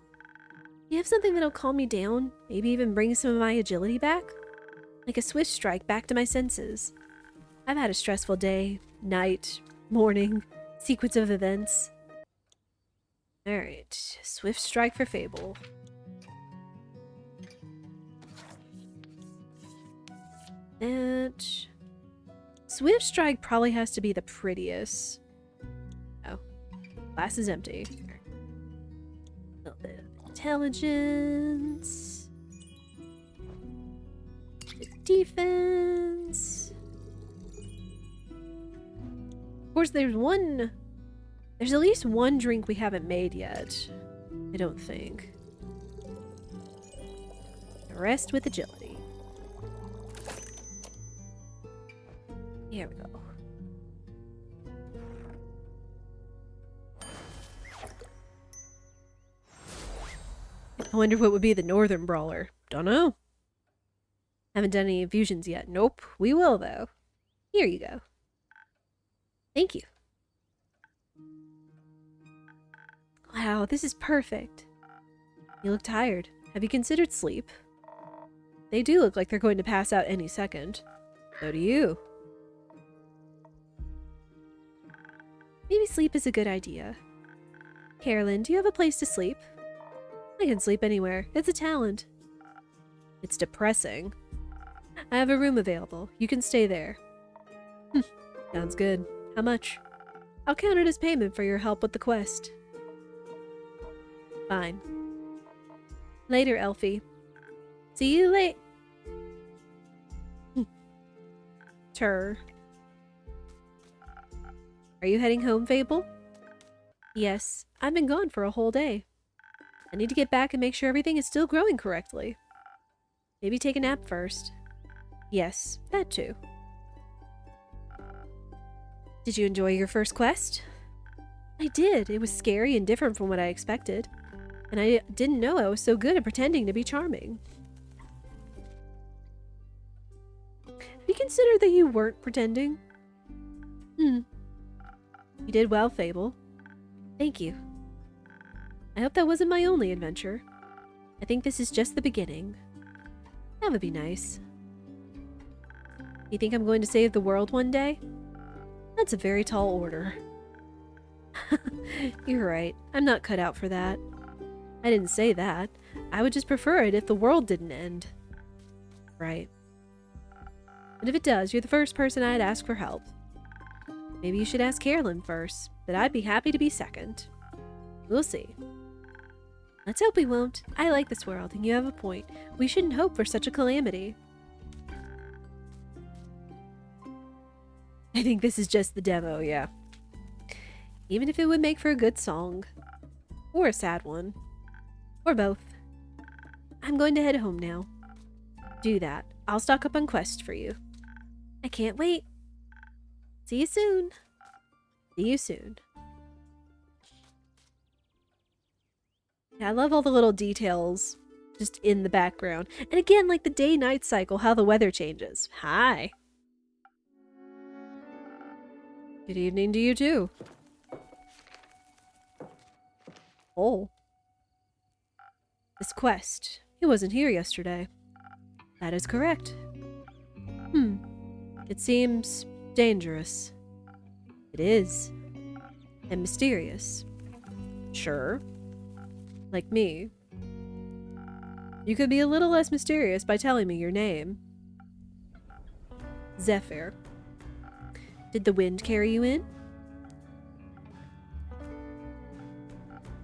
You have something that'll calm me down? Maybe even bring some of my agility back? Like a swift strike back to my senses. I've had a stressful day, night, morning, sequence of events. Alright, swift strike for Fable. That... Swift strike probably has to be the prettiest. Oh. Glass is empty. A little bit of intelligence. Defense. Of course, there's at least one drink we haven't made yet. I don't think. The rest with agility. Here we go. I wonder what would be the Northern Brawler. Don't know. Haven't done any infusions yet. Nope. We will, though. Here you go. Thank you. Wow, this is perfect. You look tired. Have you considered sleep? They do look like they're going to pass out any second. So do you. Maybe sleep is a good idea. Carolyn, do you have a place to sleep? I can sleep anywhere. It's a talent. It's depressing. I have a room available. You can stay there. Sounds good. How much? I'll count it as payment for your help with the quest. Fine. Later, Elfie. See you late. Tur. Are you heading home, Fable? Yes. I've been gone for a whole day. I need to get back and make sure everything is still growing correctly. Maybe take a nap first. Yes, that too. Did you enjoy your first quest? I did. It was scary and different from what I expected. And I didn't know I was so good at pretending to be charming. Have you considered that you weren't pretending? You did well, Fable. Thank you. I hope that wasn't my only adventure. I think this is just the beginning. That would be nice. You think I'm going to save the world one day? That's a very tall order. You're right. I'm not cut out for that. I didn't say that. I would just prefer it if the world didn't end. Right. And if it does, you're the first person I'd ask for help. Maybe you should ask Carolyn first, but I'd be happy to be second. We'll see. Let's hope we won't. I like this world, and you have a point. We shouldn't hope for such a calamity. I think this is just the demo, yeah. Even if it would make for a good song. Or a sad one. Or both. I'm going to head home now. Do that. I'll stock up on quests for you. I can't wait. See you soon. See you soon. I love all the little details just in the background. And again, like the day-night cycle, how the weather changes. Hi. Good evening to you too. Oh. This quest. He wasn't here yesterday. That is correct. It seems dangerous. It is. And mysterious. Sure. Like me. You could be a little less mysterious by telling me your name. Zephyr. Did the wind carry you in?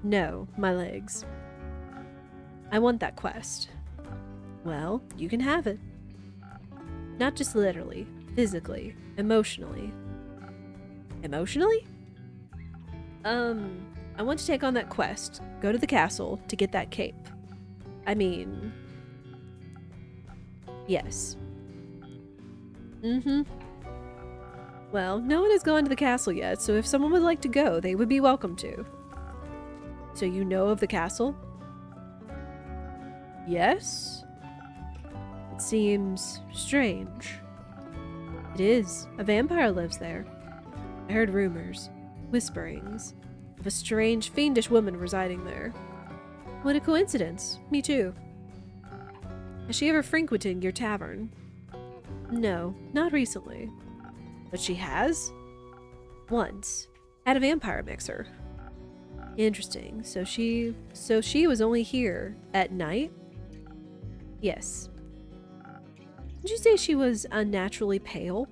No, my legs. I want that quest. Well, you can have it. Not just literally, physically, emotionally. Emotionally? I want to take on that quest, go to the castle to get that cape. I mean... Yes. Well, no one has gone to the castle yet, so if someone would like to go, they would be welcome to. So you know of the castle? Yes? It seems strange. It is. A vampire lives there. I heard rumors, whisperings, of a strange, fiendish woman residing there. What a coincidence. Me too. Has she ever frequented your tavern? No, not recently. But she has? Once. At a vampire mixer. Interesting. So she was only here at night? Yes. Did you say she was unnaturally pale?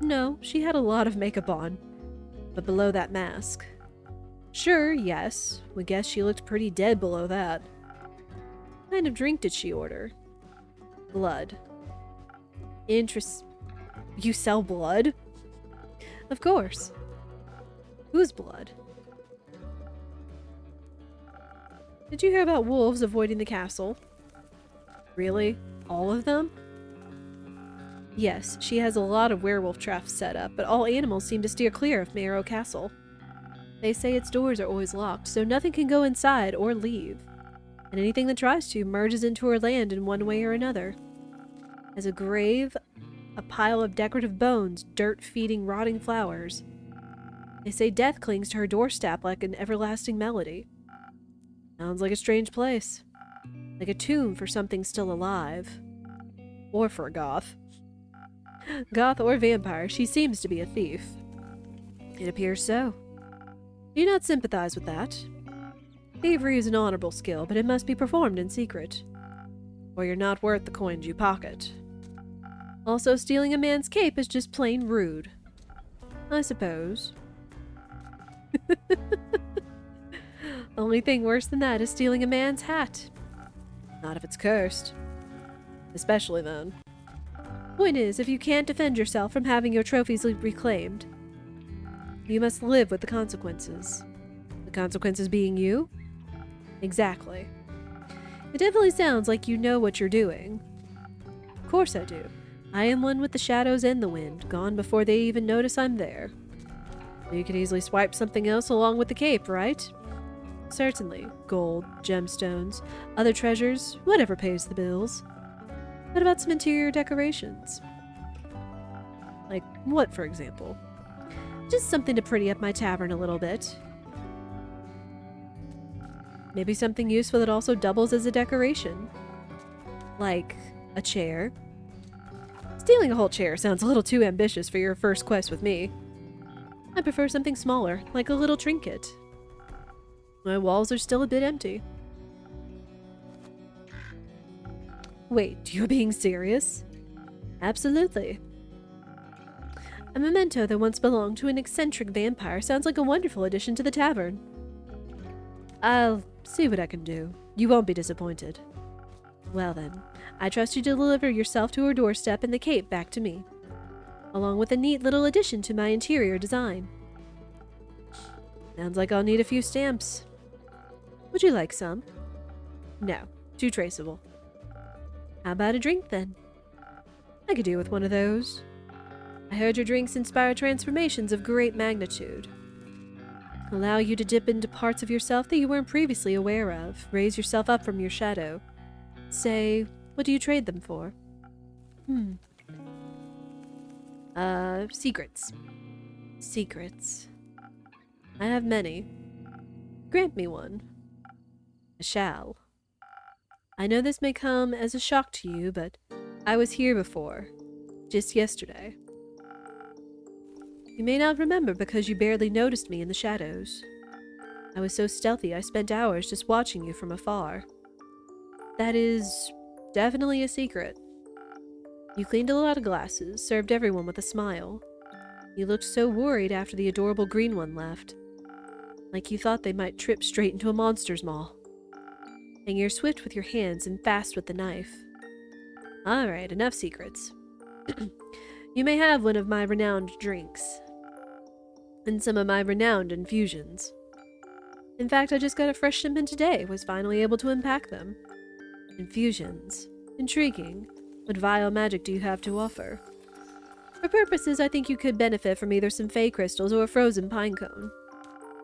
No, she had a lot of makeup on. But below that mask. Sure, yes. We guess she looked pretty dead below that. What kind of drink did she order? Blood. You sell blood? Of course. Whose blood? Did you hear about wolves avoiding the castle? Really? All of them? Yes, she has a lot of werewolf traps set up, but all animals seem to steer clear of Marrow Castle. They say its doors are always locked, so nothing can go inside or leave. And anything that tries to merges into her land in one way or another. As a grave, a pile of decorative bones, dirt feeding rotting flowers. They say death clings to her doorstep like an everlasting melody. Sounds like a strange place. Like a tomb for something still alive. Or for a goth. Goth or vampire, she seems to be a thief. It appears so. Do you not sympathize with that? Thievery is an honorable skill, but it must be performed in secret. Or you're not worth the coins you pocket. Also, stealing a man's cape is just plain rude. I suppose. Only thing worse than that is stealing a man's hat. Not if it's cursed. Especially then. Point is, if you can't defend yourself from having your trophies reclaimed, you must live with the consequences. The consequences being you? Exactly. It definitely sounds like you know what you're doing. Of course I do. I am one with the shadows and the wind, gone before they even notice I'm there. You could easily swipe something else along with the cape, right? Certainly. Gold, gemstones, other treasures, whatever pays the bills. What about some interior decorations? Like what, for example? Just something to pretty up my tavern a little bit. Maybe something useful that also doubles as a decoration. Like a chair. Stealing a whole chair sounds a little too ambitious for your first quest with me. I prefer something smaller, like a little trinket. My walls are still a bit empty. Wait, you're being serious? Absolutely. A memento that once belonged to an eccentric vampire sounds like a wonderful addition to the tavern. I'll see what I can do. You won't be disappointed. Well then, I trust you to deliver yourself to her doorstep and the cape back to me, along with a neat little addition to my interior design. Sounds like I'll need a few stamps. Would you like some? No, too traceable. How about a drink then? I could do with one of those. I heard your drinks inspire transformations of great magnitude. Allow you to dip into parts of yourself that you weren't previously aware of, raise yourself up from your shadow. Say, what do you trade them for? Secrets. Secrets. I have many. Grant me one. I shall. I know this may come as a shock to you, but I was here before. Just yesterday. You may not remember because you barely noticed me in the shadows. I was so stealthy I spent hours just watching you from afar. That is definitely a secret. You cleaned a lot of glasses, served everyone with a smile. You looked so worried after the adorable green one left. Like you thought they might trip straight into a monster's maw. And you're swift with your hands and fast with the knife. Alright, enough secrets. You may have one of my renowned drinks. And some of my renowned infusions. In fact, I just got a fresh shipment today, was finally able to unpack them. Infusions. Intriguing. What vile magic do you have to offer? For purposes, I think you could benefit from either some fey crystals or a frozen pine cone.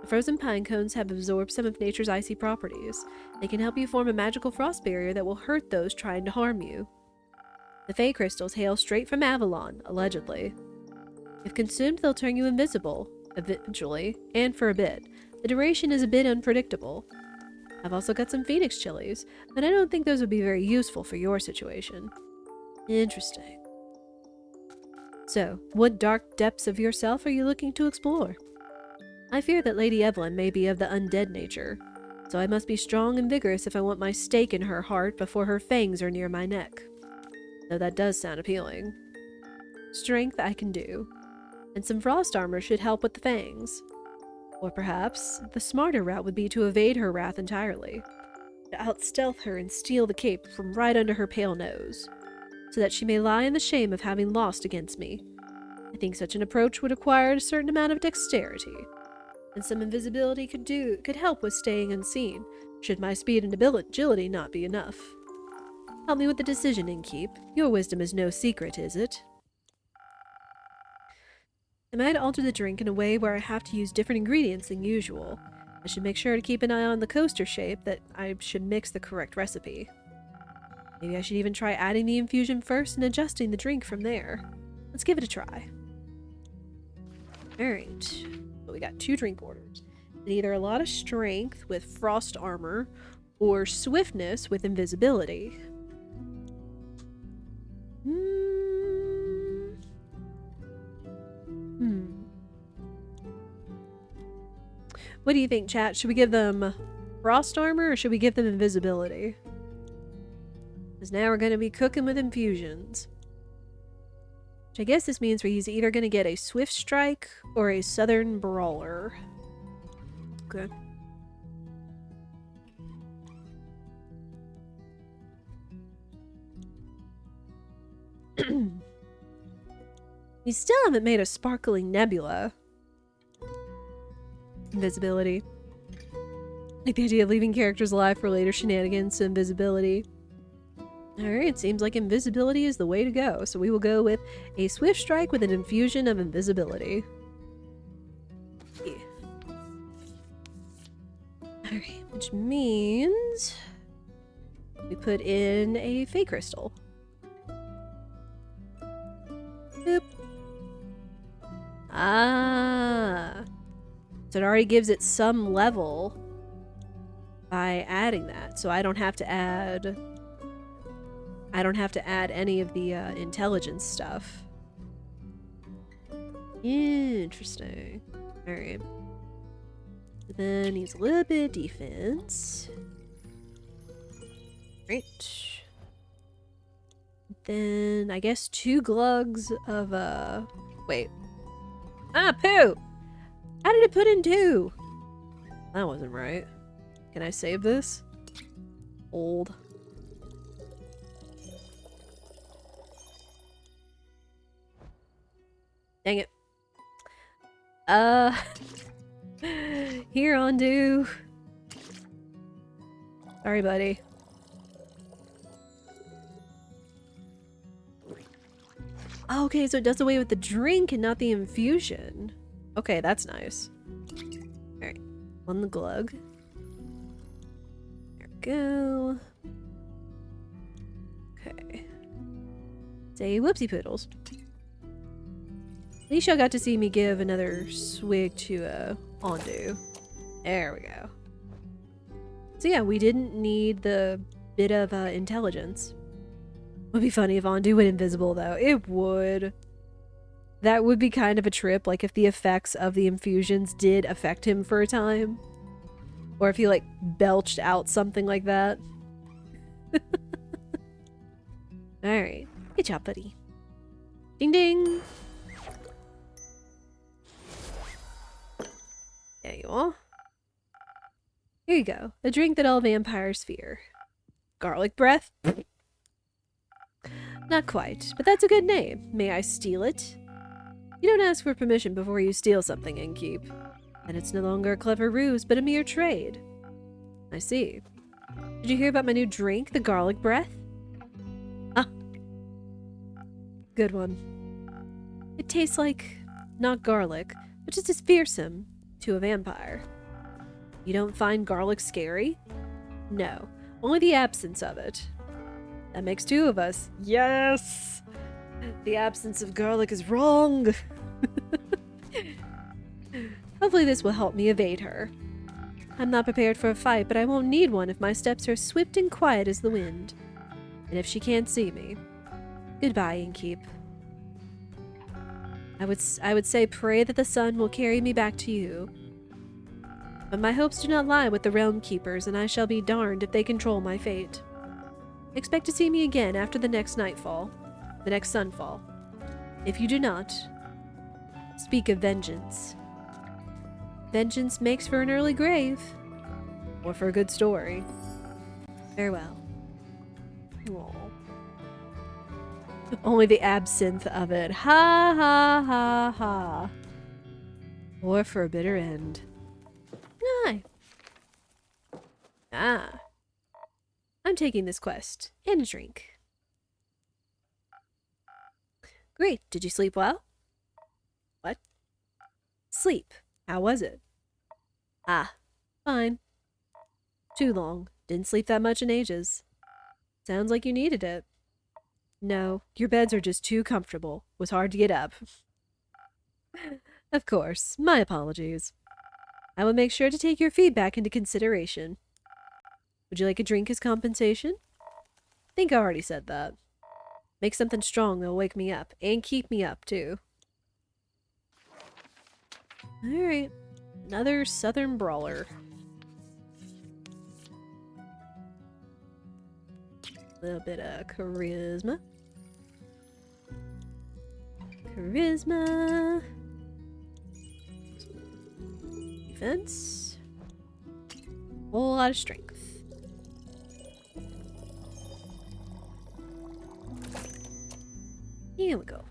The frozen pine cones have absorbed some of nature's icy properties. They can help you form a magical frost barrier that will hurt those trying to harm you. The fey crystals hail straight from Avalon, allegedly. If consumed, they'll turn you invisible, eventually, and for a bit. The duration is a bit unpredictable. I've also got some phoenix chilies, but I don't think those would be very useful for your situation. Interesting. So, what dark depths of yourself are you looking to explore? I fear that Lady Evelyn may be of the undead nature, so I must be strong and vigorous if I want my stake in her heart before her fangs are near my neck. Though that does sound appealing. Strength I can do, and some frost armor should help with the fangs. Or perhaps, the smarter route would be to evade her wrath entirely, to outstealth her and steal the cape from right under her pale nose, so that she may lie in the shame of having lost against me. I think such an approach would require a certain amount of dexterity, and some invisibility could help with staying unseen, should my speed and agility not be enough. Help me with the decision, Innkeep. Your wisdom is no secret, is it? I might alter the drink in a way where I have to use different ingredients than usual. I should make sure to keep an eye on the coaster shape, that I should mix the correct recipe. Maybe I should even try adding the infusion first and adjusting the drink from there. Let's give it a try. Alright, so we got 2 drink orders. Either a lot of strength with frost armor, or swiftness with invisibility. What do you think, chat? Should we give them frost armor or should we give them invisibility? Because now we're going to be cooking with infusions. Which I guess this means he's either going to get a swift strike or a southern brawler. Okay. We still haven't made a sparkling nebula. Invisibility. Like the idea of leaving characters alive for later shenanigans to invisibility. Alright, seems like invisibility is the way to go, so we will go with a swift strike with an infusion of invisibility. Yeah. Alright, which means we put in a fey crystal. Boop. Ah. So it already gives it some level by adding that. So I don't have to add any of the intelligence stuff. Interesting. Alright. Then needs a little bit of defense. Right. Then I guess 2 glugs of wait. Ah, poo! How did it put in 2? That wasn't right. Can I save this? Old. Dang it. Here, undo. Sorry, buddy. Okay, so it does away with the drink and not the infusion. Okay, that's nice. Alright, on the glug. There we go. Okay. Say whoopsie poodles. At least y'all got to see me give another swig to Ondu. There we go. So yeah, we didn't need the bit of intelligence. Would be funny if Ondu went invisible, though. It would. That would be kind of a trip, like if the effects of the infusions did affect him for a time. Or if he, like, belched out something like that. Alright. Good job, buddy. Ding ding! There you are. Here you go. A drink that all vampires fear. Garlic breath? Not quite, but that's a good name. May I steal it? You don't ask for permission before you steal something, Innkeep. And it's no longer a clever ruse, but a mere trade. I see. Did you hear about my new drink, the garlic breath? Ah. Good one. It tastes like, not garlic, but just as fearsome to a vampire. You don't find garlic scary? No, only the absence of it. That makes two of us. Yes! The absence of garlic is wrong! Hopefully this will help me evade her. I'm not prepared for a fight, but I won't need one if my steps are swift and quiet as the wind. And if she can't see me. Goodbye, Innkeep. I would say pray that the sun will carry me back to you. But my hopes do not lie with the Realm Keepers, and I shall be darned if they control my fate. Expect to see me again after the next nightfall. The next sunfall. If you do not, speak of vengeance. Vengeance makes for an early grave. Or for a good story. Farewell. Aww. Only the absinthe of it. Ha ha ha ha. Or for a bitter end. Aye. Ah. I'm taking this quest. And a drink. Great. Did you sleep well? What? Sleep. How was it? Ah. Fine. Too long. Didn't sleep that much in ages. Sounds like you needed it. No, your beds are just too comfortable. Was hard to get up. Of course. My apologies. I will make sure to take your feedback into consideration. Would you like a drink as compensation? I think I already said that. Make something strong that'll wake me up. And keep me up, too. Alright. Another southern brawler. A little bit of charisma. Charisma. Defense. Whole lot of strength. Here we go.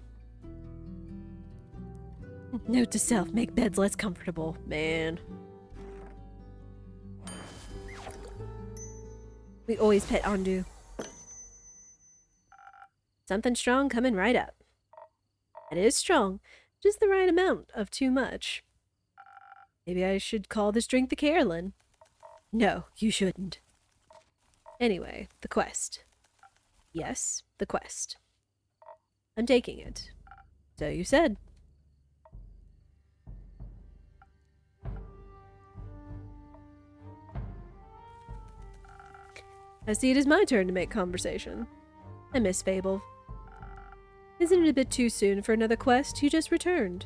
Note to self, make beds less comfortable. Man. We always pet Ondu. Something strong coming right up. It is strong, just the right amount of too much. Maybe I should call this drink the Carolyn. No, you shouldn't. Anyway, the quest. Yes, the quest. I'm taking it. So you said. I see it is my turn to make conversation. I miss Fable. Isn't it a bit too soon for another quest? You just returned.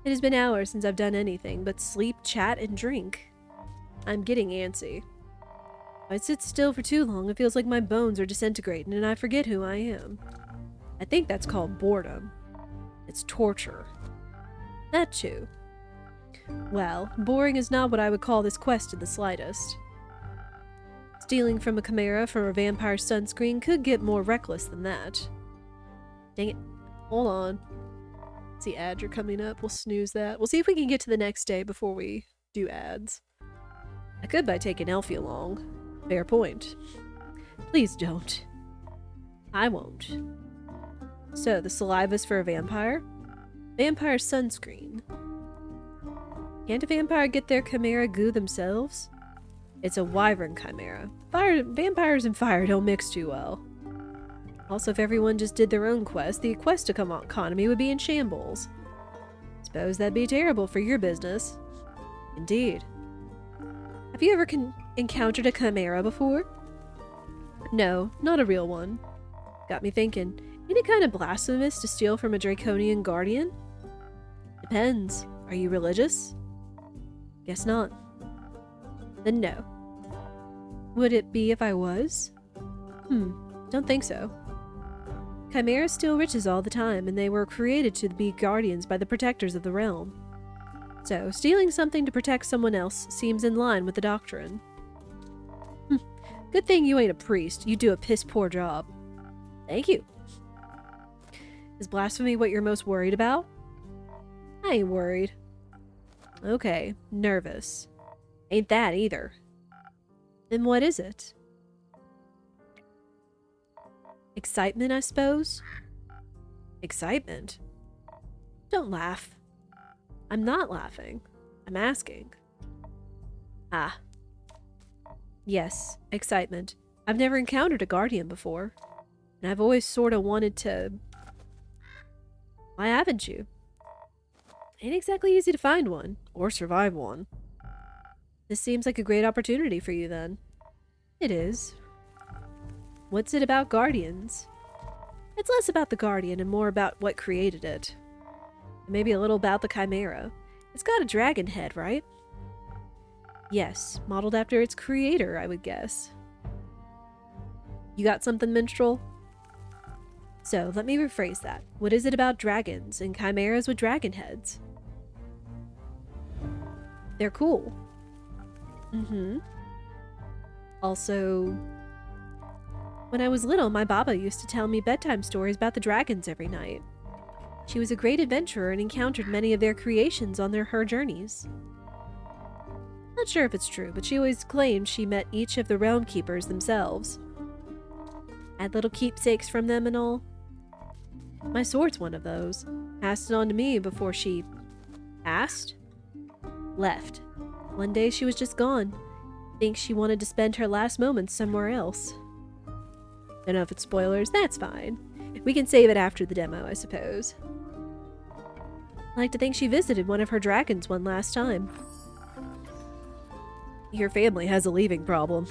It has been hours since I've done anything but sleep, chat, and drink. I'm getting antsy. If I sit still for too long, it feels like my bones are disintegrating and I forget who I am. I think that's called boredom. It's torture. That too. Well, boring is not what I would call this quest in the slightest. Stealing from a chimera from a vampire sunscreen could get more reckless than that. Dang it. Hold on. See, ads are coming up. We'll snooze that. We'll see if we can get to the next day before we do ads. I could by taking Elfie along. Fair point. Please don't. I won't. So, the saliva's for a vampire? Vampire sunscreen. Can't a vampire get their chimera goo themselves? It's a wyvern chimera. Vampires and fire don't mix too well. Also, if everyone just did their own quest, the quest economy would be in shambles. Suppose that'd be terrible for your business. Indeed. Have you ever encountered a chimera before? No, not a real one. Got me thinking, ain't it kind of blasphemous to steal from a draconian guardian? Depends. Are you religious? Guess not. Then no. Would it be if I was? Don't think so. Chimeras steal riches all the time, and they were created to be guardians by the protectors of the realm. So, stealing something to protect someone else seems in line with the doctrine. Good thing you ain't a priest. You do a piss-poor job. Thank you. Is blasphemy what you're most worried about? I ain't worried. Okay, nervous. Ain't that either. Then what is it? Excitement, I suppose? Excitement? Don't laugh. I'm not laughing. I'm asking. Ah. Yes, excitement. I've never encountered a guardian before. And I've always sort of wanted to... Why haven't you? Ain't exactly easy to find one, or survive one. This seems like a great opportunity for you then. It is. What's it about guardians? It's less about the guardian and more about what created it. And maybe a little about the chimera. It's got a dragon head, right? Yes, modeled after its creator, I would guess. You got something, minstrel? So, let me rephrase that. What is it about dragons and chimeras with dragon heads? They're cool. Also, when I was little, my Baba used to tell me bedtime stories about the dragons every night. She was a great adventurer and encountered many of their creations on her journeys. Not sure if it's true, but she always claimed she met each of the realm keepers themselves. Had little keepsakes from them and all. My sword's one of those. Passed it on to me before she... passed? Left. One day she was just gone. Think she wanted to spend her last moments somewhere else. Don't know if it's spoilers, that's fine. We can save it after the demo, I suppose. I like to think she visited one of her dragons one last time. Your family has a leaving problem.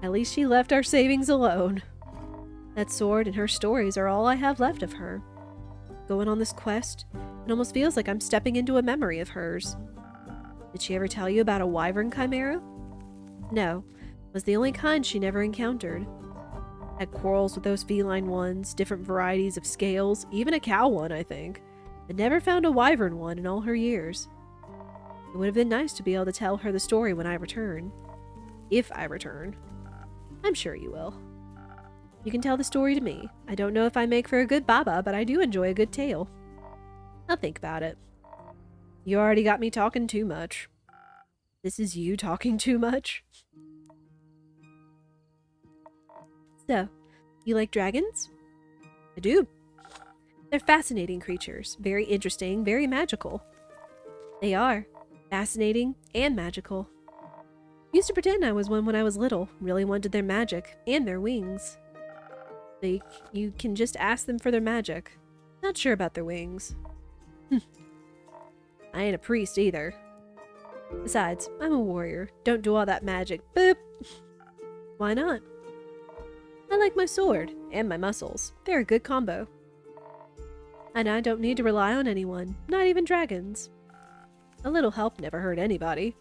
At least she left our savings alone. That sword and her stories are all I have left of her. Going on this quest, it almost feels like I'm stepping into a memory of hers. Did she ever tell you about a wyvern chimera? No, was the only kind she never encountered. Had quarrels with those feline ones, different varieties of scales, even a cow one, I think, but never found a wyvern one in all her years. It would have been nice to be able to tell her the story when I return. If I return. I'm sure you will. You can tell the story to me. I don't know if I make for a good Baba, but I do enjoy a good tale. I'll think about it. You already got me talking too much. This is you talking too much? So, you like dragons? I do. They're fascinating creatures. Very interesting, very magical. They are. Fascinating and magical. Used to pretend I was one when I was little. Really wanted their magic and their wings. You can just ask them for their magic. Not sure about their wings. I ain't a priest either. Besides, I'm a warrior. Don't do all that magic. Boop! Why not? I like my sword and my muscles. They're a good combo. And I don't need to rely on anyone, not even dragons. A little help never hurt anybody.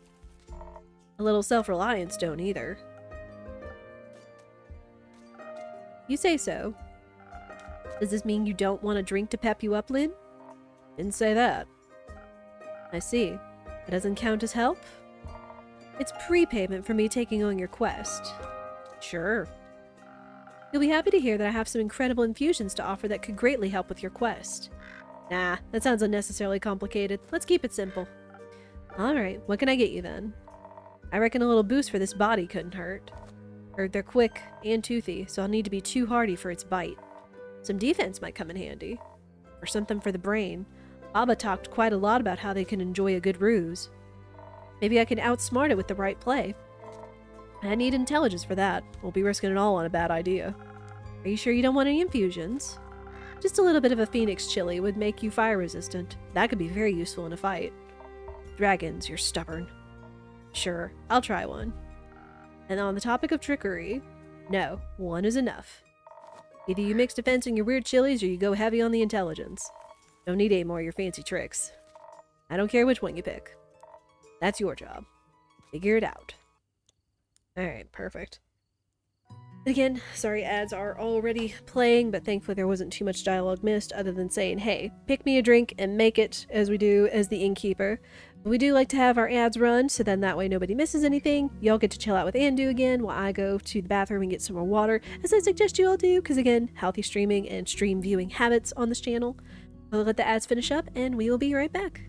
A little self-reliance don't either. You say so. Does this mean you don't want a drink to pep you up, Lynn? Didn't say that. I see. That doesn't count as help? It's prepayment for me taking on your quest. Sure. You'll be happy to hear that I have some incredible infusions to offer that could greatly help with your quest. Nah, that sounds unnecessarily complicated. Let's keep it simple. Alright, what can I get you then? I reckon a little boost for this body couldn't hurt. Heard they're quick and toothy, so I'll need to be too hardy for its bite. Some defense might come in handy. Or something for the brain. Baba talked quite a lot about how they can enjoy a good ruse. Maybe I can outsmart it with the right play. I need intelligence for that. Won't be risking it all on a bad idea. Are you sure you don't want any infusions? Just a little bit of a phoenix chili would make you fire resistant. That could be very useful in a fight. Dragons, you're stubborn. Sure, I'll try one. And on the topic of trickery, no, one is enough. Either you mix defense in your weird chilies or you go heavy on the intelligence. Don't need any more of your fancy tricks. I don't care which one you pick. That's your job. Figure it out. Alright, perfect. Again, sorry ads are already playing, but thankfully there wasn't too much dialogue missed other than saying, hey, pick me a drink and make it as we do as the innkeeper. We do like to have our ads run, so then that way nobody misses anything. Y'all get to chill out with Andu again while I go to the bathroom and get some more water, as I suggest you all do, because again, healthy streaming and stream viewing habits on this channel. I'll let the ads finish up, and we will be right back.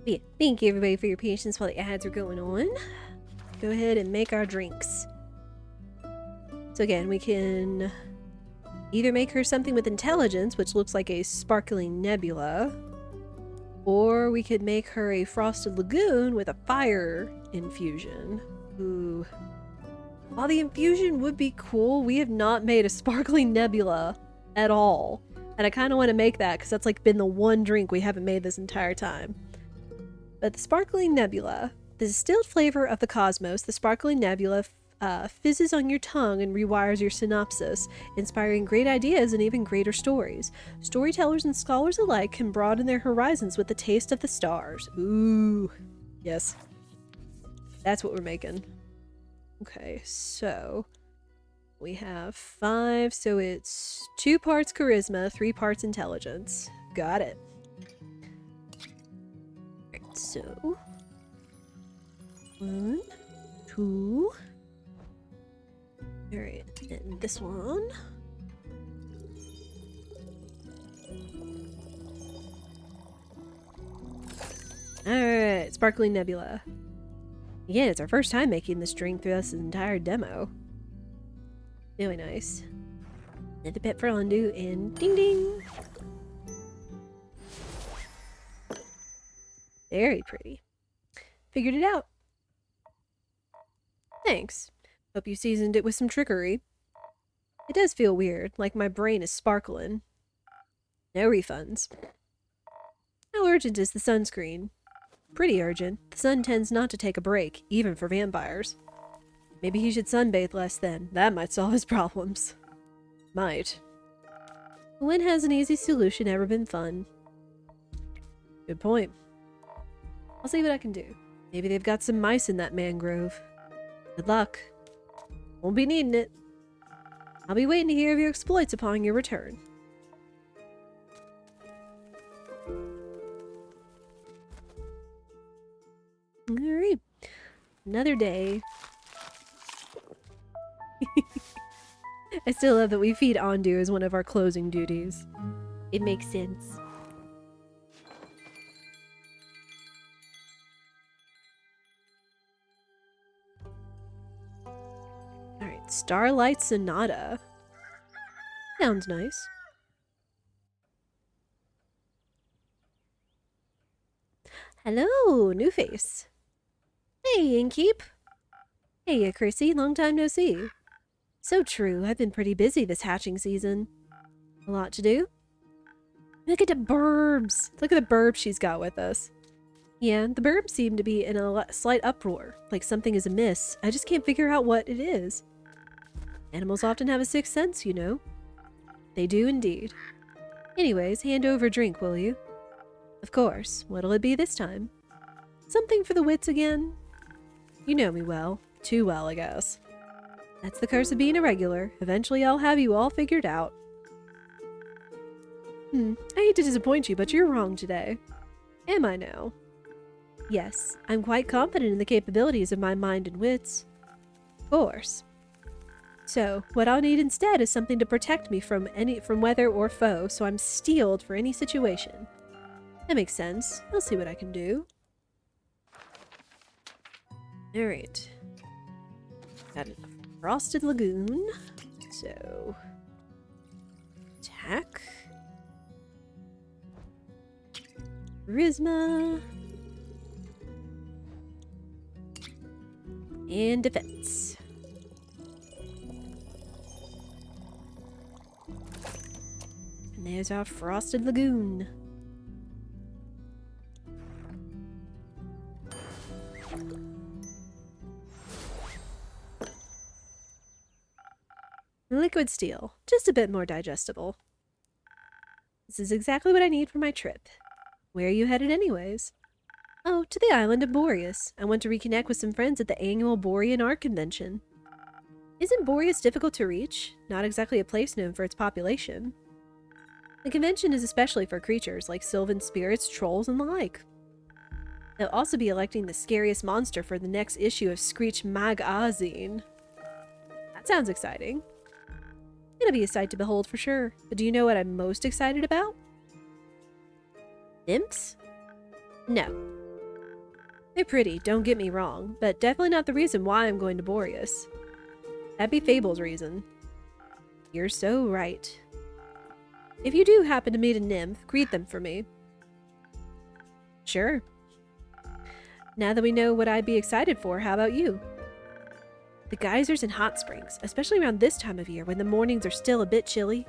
Yeah, thank you everybody for your patience while the ads are going on. Go ahead and make our drinks. So again, we can either make her something with intelligence, which looks like a sparkling nebula, Or we could make her a frosted lagoon with a fire infusion. Ooh. While the infusion would be cool, we have not made a sparkling nebula at all. And I kind of want to make that because that's like been the one drink we haven't made this entire time. But the sparkling nebula, the distilled flavor of the cosmos, the sparkling nebula fizzes on your tongue and rewires your synopsis, inspiring great ideas and even greater stories. Storytellers and scholars alike can broaden their horizons with the taste of the stars. Ooh. Yes. That's what we're making. Okay, so we have 5, so it's 2 parts charisma, 3 parts intelligence. Got it. Alright, so 1, 2. Alright, and this one. Alright, Sparkling Nebula. Again, it's our first time making this drink through this entire demo. Really nice. Another pet for Landu, and ding ding! Very pretty. Figured it out. Thanks. Hope you seasoned it with some trickery. It does feel weird, like my brain is sparkling. No refunds. How urgent is the sunscreen? Pretty urgent. The sun tends not to take a break, even for vampires. Maybe he should sunbathe less then. That might solve his problems. Might. When has an easy solution ever been fun? Good point. I'll see what I can do. Maybe they've got some mice in that mangrove. Good luck. Won't be needing it. I'll be waiting to hear of your exploits upon your return. Alright. Another day. I still love that we feed Ondu as one of our closing duties. It makes sense. Alright, Starlight Sonata. Sounds nice. Hello, new face. Hey, Innkeep. Hey, Chrissy, long time no see. So true, I've been pretty busy this hatching season. A lot to do. Look at the burbs. Look at the burbs she's got with us. Yeah, the burbs seem to be in a slight uproar, like something is amiss. I just can't figure out what it is. Animals often have a sixth sense, you know. They do indeed. Anyways, hand over a drink, will you? Of course. What'll it be this time? Something for the wits again? You know me well. Too well, I guess. That's the curse of being a regular. Eventually I'll have you all figured out. I hate to disappoint you, but you're wrong today. Am I now? Yes, I'm quite confident in the capabilities of my mind and wits. Of course. So, what I'll need instead is something to protect me from weather or foe, so I'm steeled for any situation. That makes sense. I'll see what I can do. Alright. Got a frosted lagoon. So... attack. Charisma. And defense. And there's our frosted lagoon. Liquid steel, just a bit more digestible. This is exactly what I need for my trip. Where are you headed anyways? Oh, to the island of Boreas. I want to reconnect with some friends at the annual Borean Art Convention. Isn't Boreas difficult to reach? Not exactly a place known for its population. The convention is especially for creatures like sylvan spirits, trolls, and the like. They'll also be electing the scariest monster for the next issue of Screech Magazine. That sounds exciting. It'll be a sight to behold for sure. But do you know what I'm most excited about? Nymphs? No. They're pretty, don't get me wrong, but definitely not the reason why I'm going to Boreas. That'd be Fable's reason. You're so right. If you do happen to meet a nymph, greet them for me. Sure. Now that we know what I'd be excited for, how about you? The geysers and hot springs, especially around this time of year when the mornings are still a bit chilly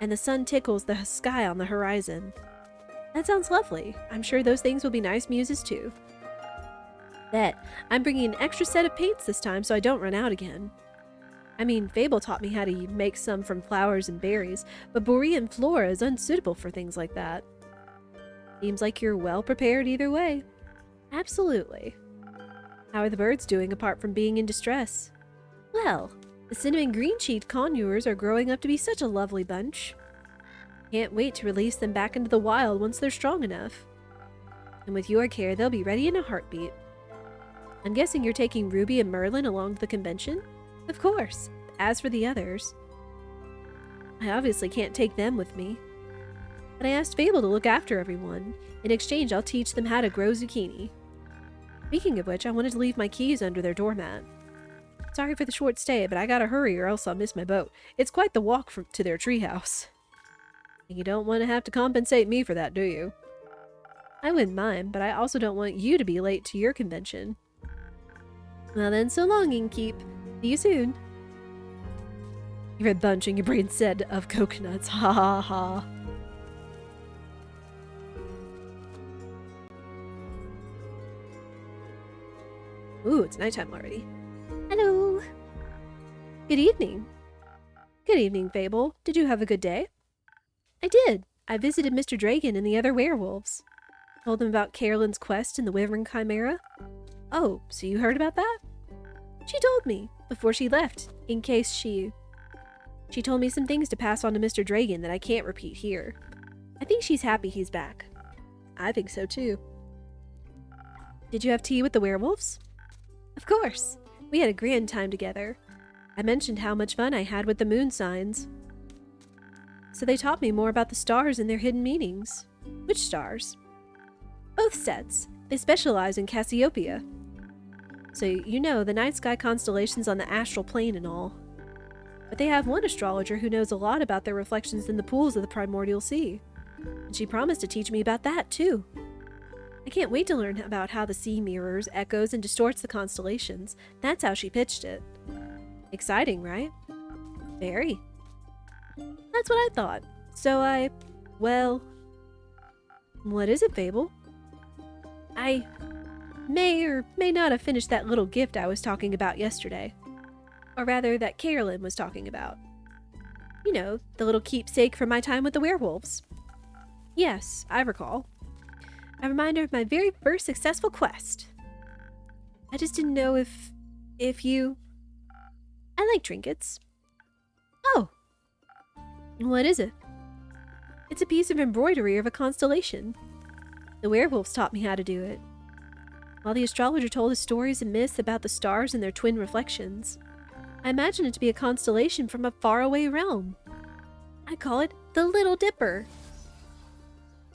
and the sun tickles the sky on the horizon. That sounds lovely. I'm sure those things will be nice muses too. Bet. I'm bringing an extra set of paints this time so I don't run out again. I mean, Fable taught me how to make some from flowers and berries, but Borean flora is unsuitable for things like that. Seems like you're well prepared either way. Absolutely. How are the birds doing apart from being in distress? Well, the cinnamon green-cheeked conures are growing up to be such a lovely bunch. Can't wait to release them back into the wild once they're strong enough. And with your care, they'll be ready in a heartbeat. I'm guessing you're taking Ruby and Merlin along to the convention? Of course. As for the others, I obviously can't take them with me. But I asked Fable to look after everyone. In exchange, I'll teach them how to grow zucchini. Speaking of which, I wanted to leave my keys under their doormat. Sorry for the short stay, but I gotta hurry or else I'll miss my boat. It's quite the walk to their treehouse. You don't want to have to compensate me for that, do you? I wouldn't mind, but I also don't want you to be late to your convention. Well then, so long, Innkeep. See you soon. You're a bunch and your brain said of coconuts. Ha ha ha. Ooh, it's nighttime already. Hello. Good evening. Good evening, Fable. Did you have a good day? I did. I visited Mr. Dragon and the other werewolves. Told them about Carolyn's quest in the Wyvern Chimera. Oh, so you heard about that? She told me, before she left, in case she told me some things to pass on to Mr. Dragon that I can't repeat here. I think she's happy he's back. I think so too. Did you have tea with the werewolves? Of course. We had a grand time together. I mentioned how much fun I had with the moon signs. So they taught me more about the stars and their hidden meanings. Which stars? Both sets. They specialize in Cassiopeia. So you know, the night sky constellations on the astral plane and all. But they have one astrologer who knows a lot about their reflections in the pools of the primordial sea. And she promised to teach me about that too. I can't wait to learn about how the sea mirrors, echoes, and distorts the constellations. That's how she pitched it. Exciting, right? Very. That's what I thought. So well, what is it, Fable? I may or may not have finished that little gift I was talking about yesterday. Or rather, that Carolyn was talking about. You know, the little keepsake from my time with the werewolves. Yes, I recall. A reminder of my very first successful quest. I just didn't know if you... I like trinkets. Oh. What is it? It's a piece of embroidery of a constellation. The werewolves taught me how to do it. While the astrologer told us stories and myths about the stars and their twin reflections, I imagine it to be a constellation from a faraway realm. I call it the Little Dipper.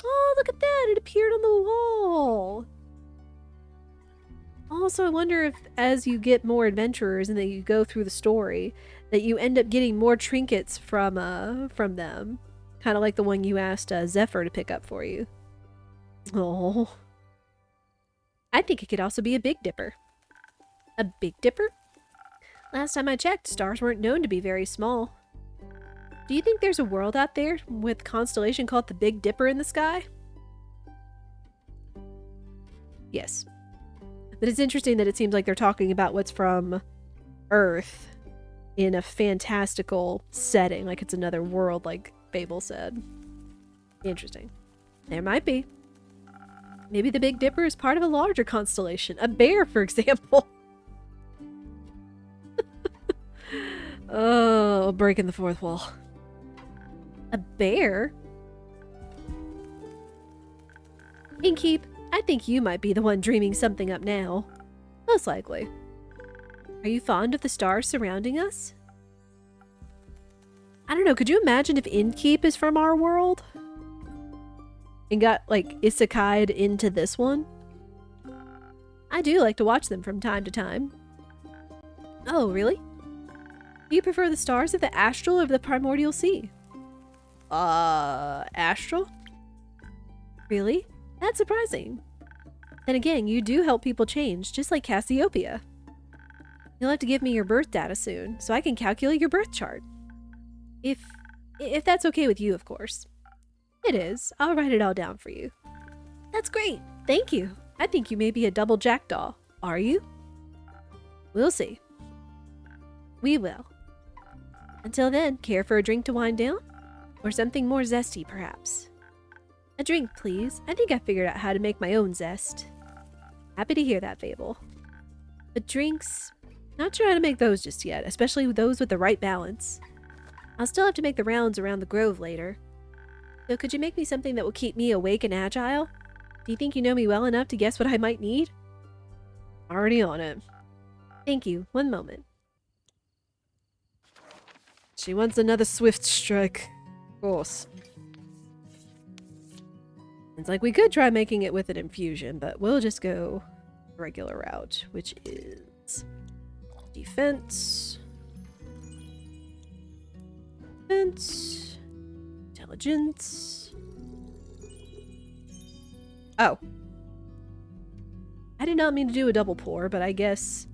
Oh, look at that! It appeared on the wall! Also, I wonder if as you get more adventurers and that you go through the story, that you end up getting more trinkets from them. Kind of like the one you asked Zephyr to pick up for you. Oh. I think it could also be a Big Dipper. A Big Dipper? Last time I checked, stars weren't known to be very small. Do you think there's a world out there with a constellation called the Big Dipper in the sky? Yes. But it's interesting that it seems like they're talking about what's from Earth in a fantastical setting, like it's another world, like Fable said. Interesting. There might be. Maybe the Big Dipper is part of a larger constellation. A bear, for example. Oh, breaking the fourth wall. A bear? Innkeep, I think you might be the one dreaming something up now. Most likely. Are you fond of the stars surrounding us? I don't know, could you imagine if Innkeep is from our world? And got, like, isekai'd into this one? I do like to watch them from time to time. Oh, really? Do you prefer the stars of the astral or the primordial sea? Astral? Really? That's surprising. Then again, you do help people change, just like Cassiopeia. You'll have to give me your birth data soon, so I can calculate your birth chart. If that's okay with you, of course. It is. I'll write it all down for you. That's great. Thank you. I think you may be a double jackdaw. Are you? We'll see. We will. Until then, care for a drink to wind down? Or something more zesty, perhaps? A drink, please. I think I figured out how to make my own zest. Happy to hear that, Fable. But drinks... Not sure how to make those just yet, especially those with the right balance. I'll still have to make the rounds around the grove later. So could you make me something that will keep me awake and agile? Do you think you know me well enough to guess what I might need? Already on it. Thank you. One moment. She wants another swift strike. Of course. It's like we could try making it with an infusion, but we'll just go regular route, which is defense, intelligence. Oh. I did not mean to do a double pour, but I guess,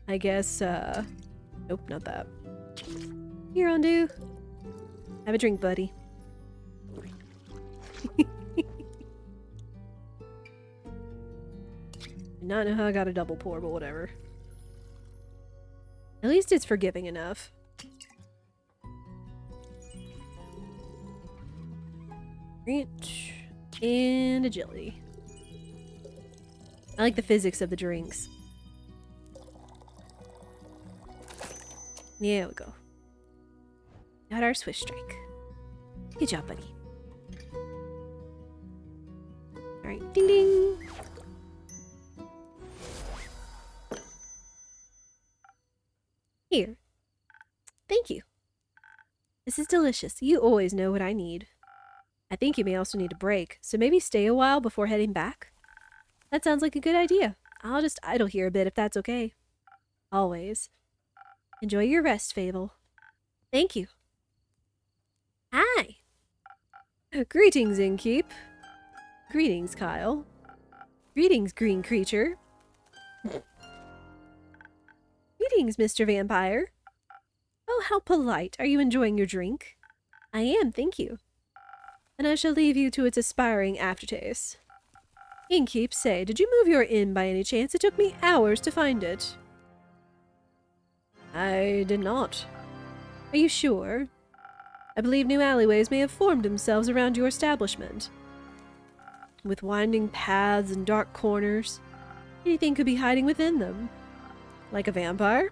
nope, not that. Here, undo. Have a drink, buddy. Not know how I got a double pour, but whatever. At least it's forgiving enough. Reach and agility. I like the physics of the drinks. There we go. Got our swift strike. Good job, buddy. Alright, ding ding! Here. Thank you. This is delicious. You always know what I need. I think you may also need a break, so maybe stay a while before heading back? That sounds like a good idea. I'll just idle here a bit if that's okay. Always. Enjoy your rest, Fable. Thank you. Hi! Greetings, Innkeep. Greetings, Kyle. Greetings, green creature. Greetings, Mr. Vampire. Oh, how polite. Are you enjoying your drink? I am, thank you. And I shall leave you to its aspiring aftertaste. Innkeep, say, did you move your inn by any chance? It took me hours to find it. I did not. Are you sure? I believe new alleyways may have formed themselves around your establishment. With winding paths and dark corners, anything could be hiding within them. Like a vampire?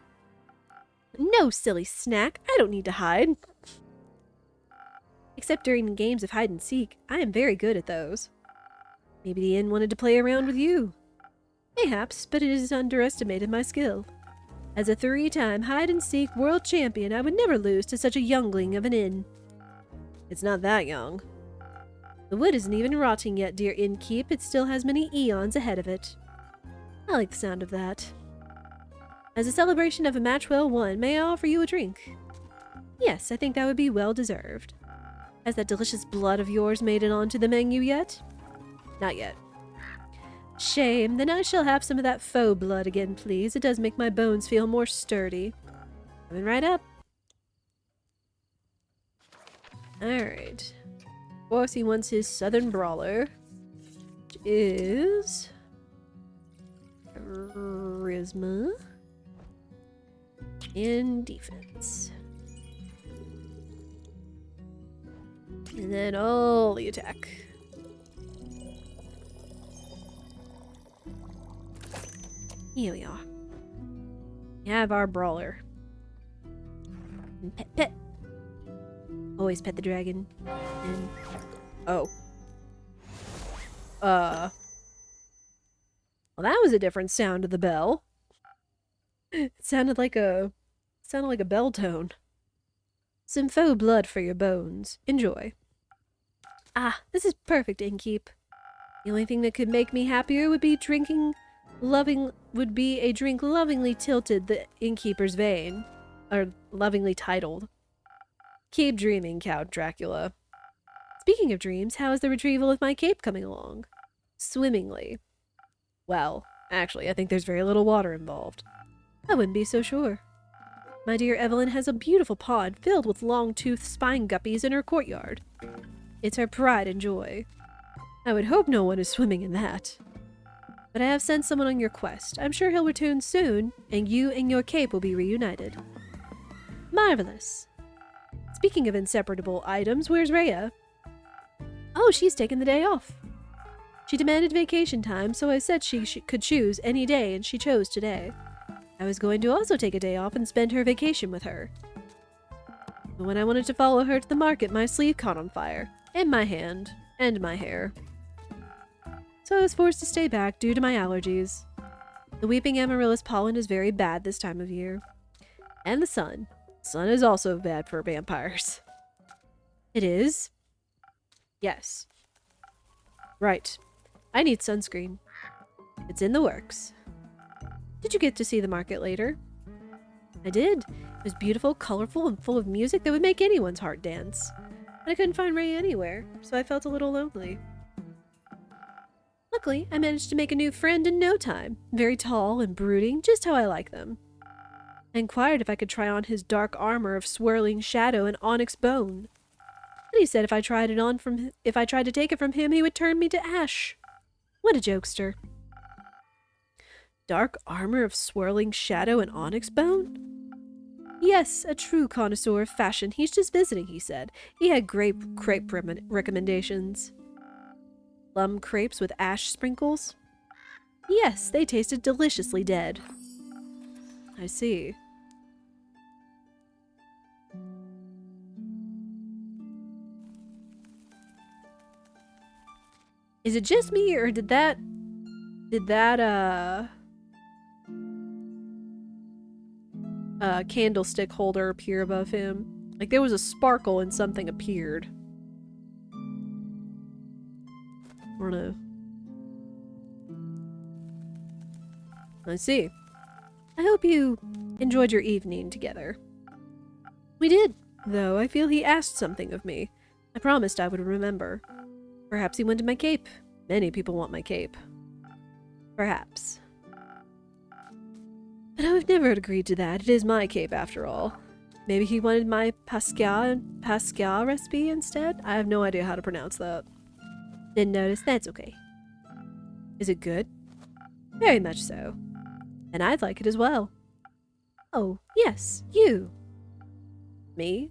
No, silly snack. I don't need to hide. Except during games of hide and seek. I am very good at those. Maybe the inn wanted to play around with you. Mayhaps, but it has underestimated my skill. As a 3-time hide-and-seek world champion, I would never lose to such a youngling of an inn. It's not that young. The wood isn't even rotting yet, dear Innkeep. It still has many eons ahead of it. I like the sound of that. As a celebration of a match well won, may I offer you a drink? Yes, I think that would be well deserved. Has that delicious blood of yours made it onto the menu yet? Not yet. Shame. Then I shall have some of that faux blood again, please. It does make my bones feel more sturdy. Coming right up. Alright. Of course, he wants his Southern Brawler, which is Charisma and Defense. And then all the attack. Here we are. We have our brawler. And pet. Always pet the dragon. And oh. Well, that was a different sound of the bell. It sounded like a bell tone. Some faux blood for your bones. Enjoy. Ah, this is perfect, Innkeep. The only thing that could make me happier would be a drink lovingly tilted the innkeeper's vein, or lovingly titled. Keep dreaming, Count Dracula. It's Speaking of dreams, how is the retrieval of my cape coming along? Swimmingly. Well, actually, I think there's very little water involved. I wouldn't be so sure. My dear Evelyn has a beautiful pond filled with long-toothed spine guppies in her courtyard. It's her pride and joy. I would hope no one is swimming in that. But I have sent someone on your quest. I'm sure he'll return soon, and you and your cape will be reunited. Marvelous. Speaking of inseparable items, where's Rhea? Oh, she's taken the day off. She demanded vacation time, so I said she could choose any day, and she chose today. I was going to also take a day off and spend her vacation with her. But when I wanted to follow her to the market, my sleeve caught on fire, and my hand, and my hair. So I was forced to stay back due to my allergies. The weeping amaryllis pollen is very bad this time of year. And the sun. The sun is also bad for vampires. It is? Yes. Right. I need sunscreen. It's in the works. Did you get to see the market later? I did. It was beautiful, colorful, and full of music that would make anyone's heart dance. But I couldn't find Ray anywhere, so I felt a little lonely. Luckily, I managed to make a new friend in no time. Very tall and brooding, just how I like them. I inquired if I could try on his dark armor of swirling shadow and onyx bone. But he said if I tried to take it from him, he would turn me to ash. What a jokester. Dark armor of swirling shadow and onyx bone? Yes, a true connoisseur of fashion. He's just visiting, he said. He had crepe recommendations. Plum crepes with ash sprinkles? Yes, they tasted deliciously dead. I see. Is it just me, or did that candlestick holder appear above him? Like there was a sparkle and something appeared. I don't know. I see. I hope you enjoyed your evening together. We did, though I feel he asked something of me. I promised I would remember. Perhaps he wanted my cape. Many people want my cape. Perhaps. But I would never agreed to that. It is my cape, after all. Maybe he wanted my Pascal recipe instead? I have no idea how to pronounce that. Didn't notice. That's okay. Is it good? Very much so. And I'd like it as well. Oh, yes, you. Me?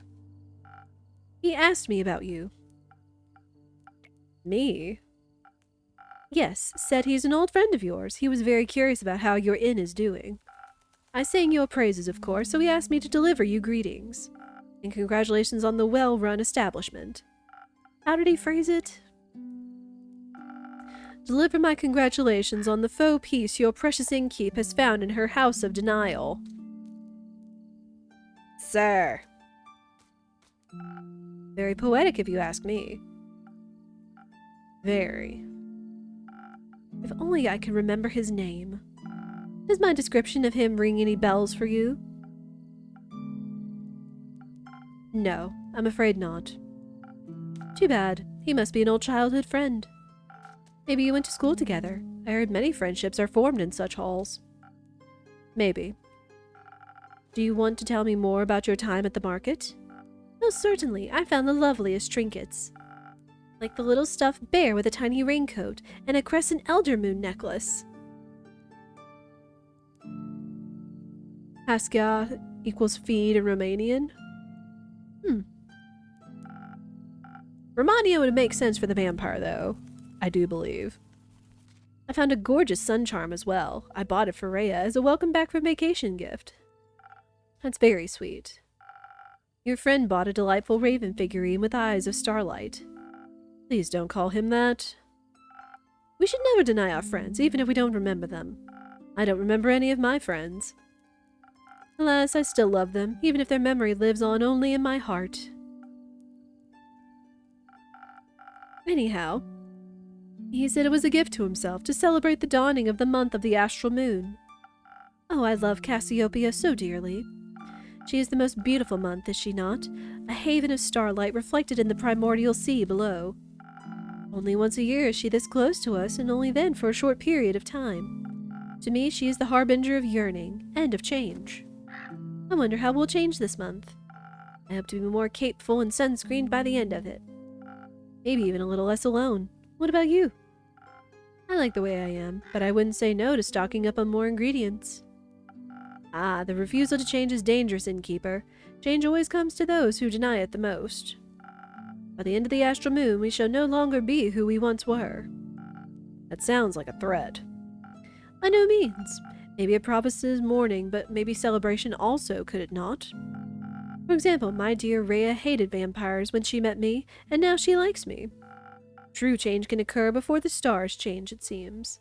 He asked me about you. Me? Yes, said he's an old friend of yours. He was very curious about how your inn is doing. I sang your praises, of course, so he asked me to deliver you greetings. And congratulations on the well-run establishment. How did he phrase it? Deliver my congratulations on the faux peace your precious Innkeep has found in her house of denial. Sir. Very poetic, if you ask me. Very. If only I could remember his name. Does my description of him ring any bells for you? No, I'm afraid not. Too bad. He must be an old childhood friend. Maybe you went to school together. I heard many friendships are formed in such halls. Maybe. Do you want to tell me more about your time at the market? Oh, certainly. I found the loveliest trinkets. Like the little stuffed bear with a tiny raincoat and a crescent elder moon necklace. Pasca equals feed in Romanian? Romania would make sense for the vampire, though. I do believe. I found a gorgeous sun charm as well. I bought it for Rhea as a welcome back from vacation gift. That's very sweet. Your friend bought a delightful raven figurine with eyes of starlight. Please don't call him that. We should never deny our friends, even if we don't remember them. I don't remember any of my friends. Alas, I still love them, even if their memory lives on only in my heart. Anyhow, he said it was a gift to himself to celebrate the dawning of the month of the astral moon. Oh, I love Cassiopeia so dearly. She is the most beautiful month, is she not? a haven of starlight reflected in the primordial sea below. Only once a year is she this close to us, and only then for a short period of time. To me, she is the harbinger of yearning, and of change. I wonder how we'll change this month. I hope to be more capeful and sunscreened by the end of it. Maybe even a little less alone. What about you? I like the way I am, but I wouldn't say no to stocking up on more ingredients. Ah, the refusal to change is dangerous, Innkeeper. Change always comes to those who deny it the most. By the end of the astral moon, we shall no longer be who we once were. That sounds like a threat. By no means. Maybe it promises mourning, but maybe celebration also, could it not? For example, my dear Rhea hated vampires when she met me, and now she likes me. True change can occur before the stars change, it seems.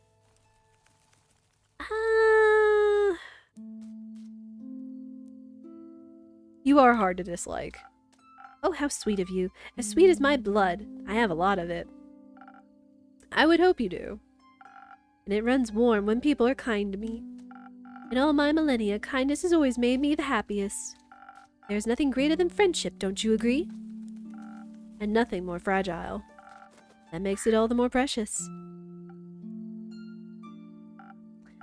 You are hard to dislike. Oh, how sweet of you. As sweet as my blood. I have a lot of it. I would hope you do. And it runs warm when people are kind to me. In all my millennia, kindness has always made me the happiest. There's nothing greater than friendship, don't you agree? And nothing more fragile. That makes it all the more precious.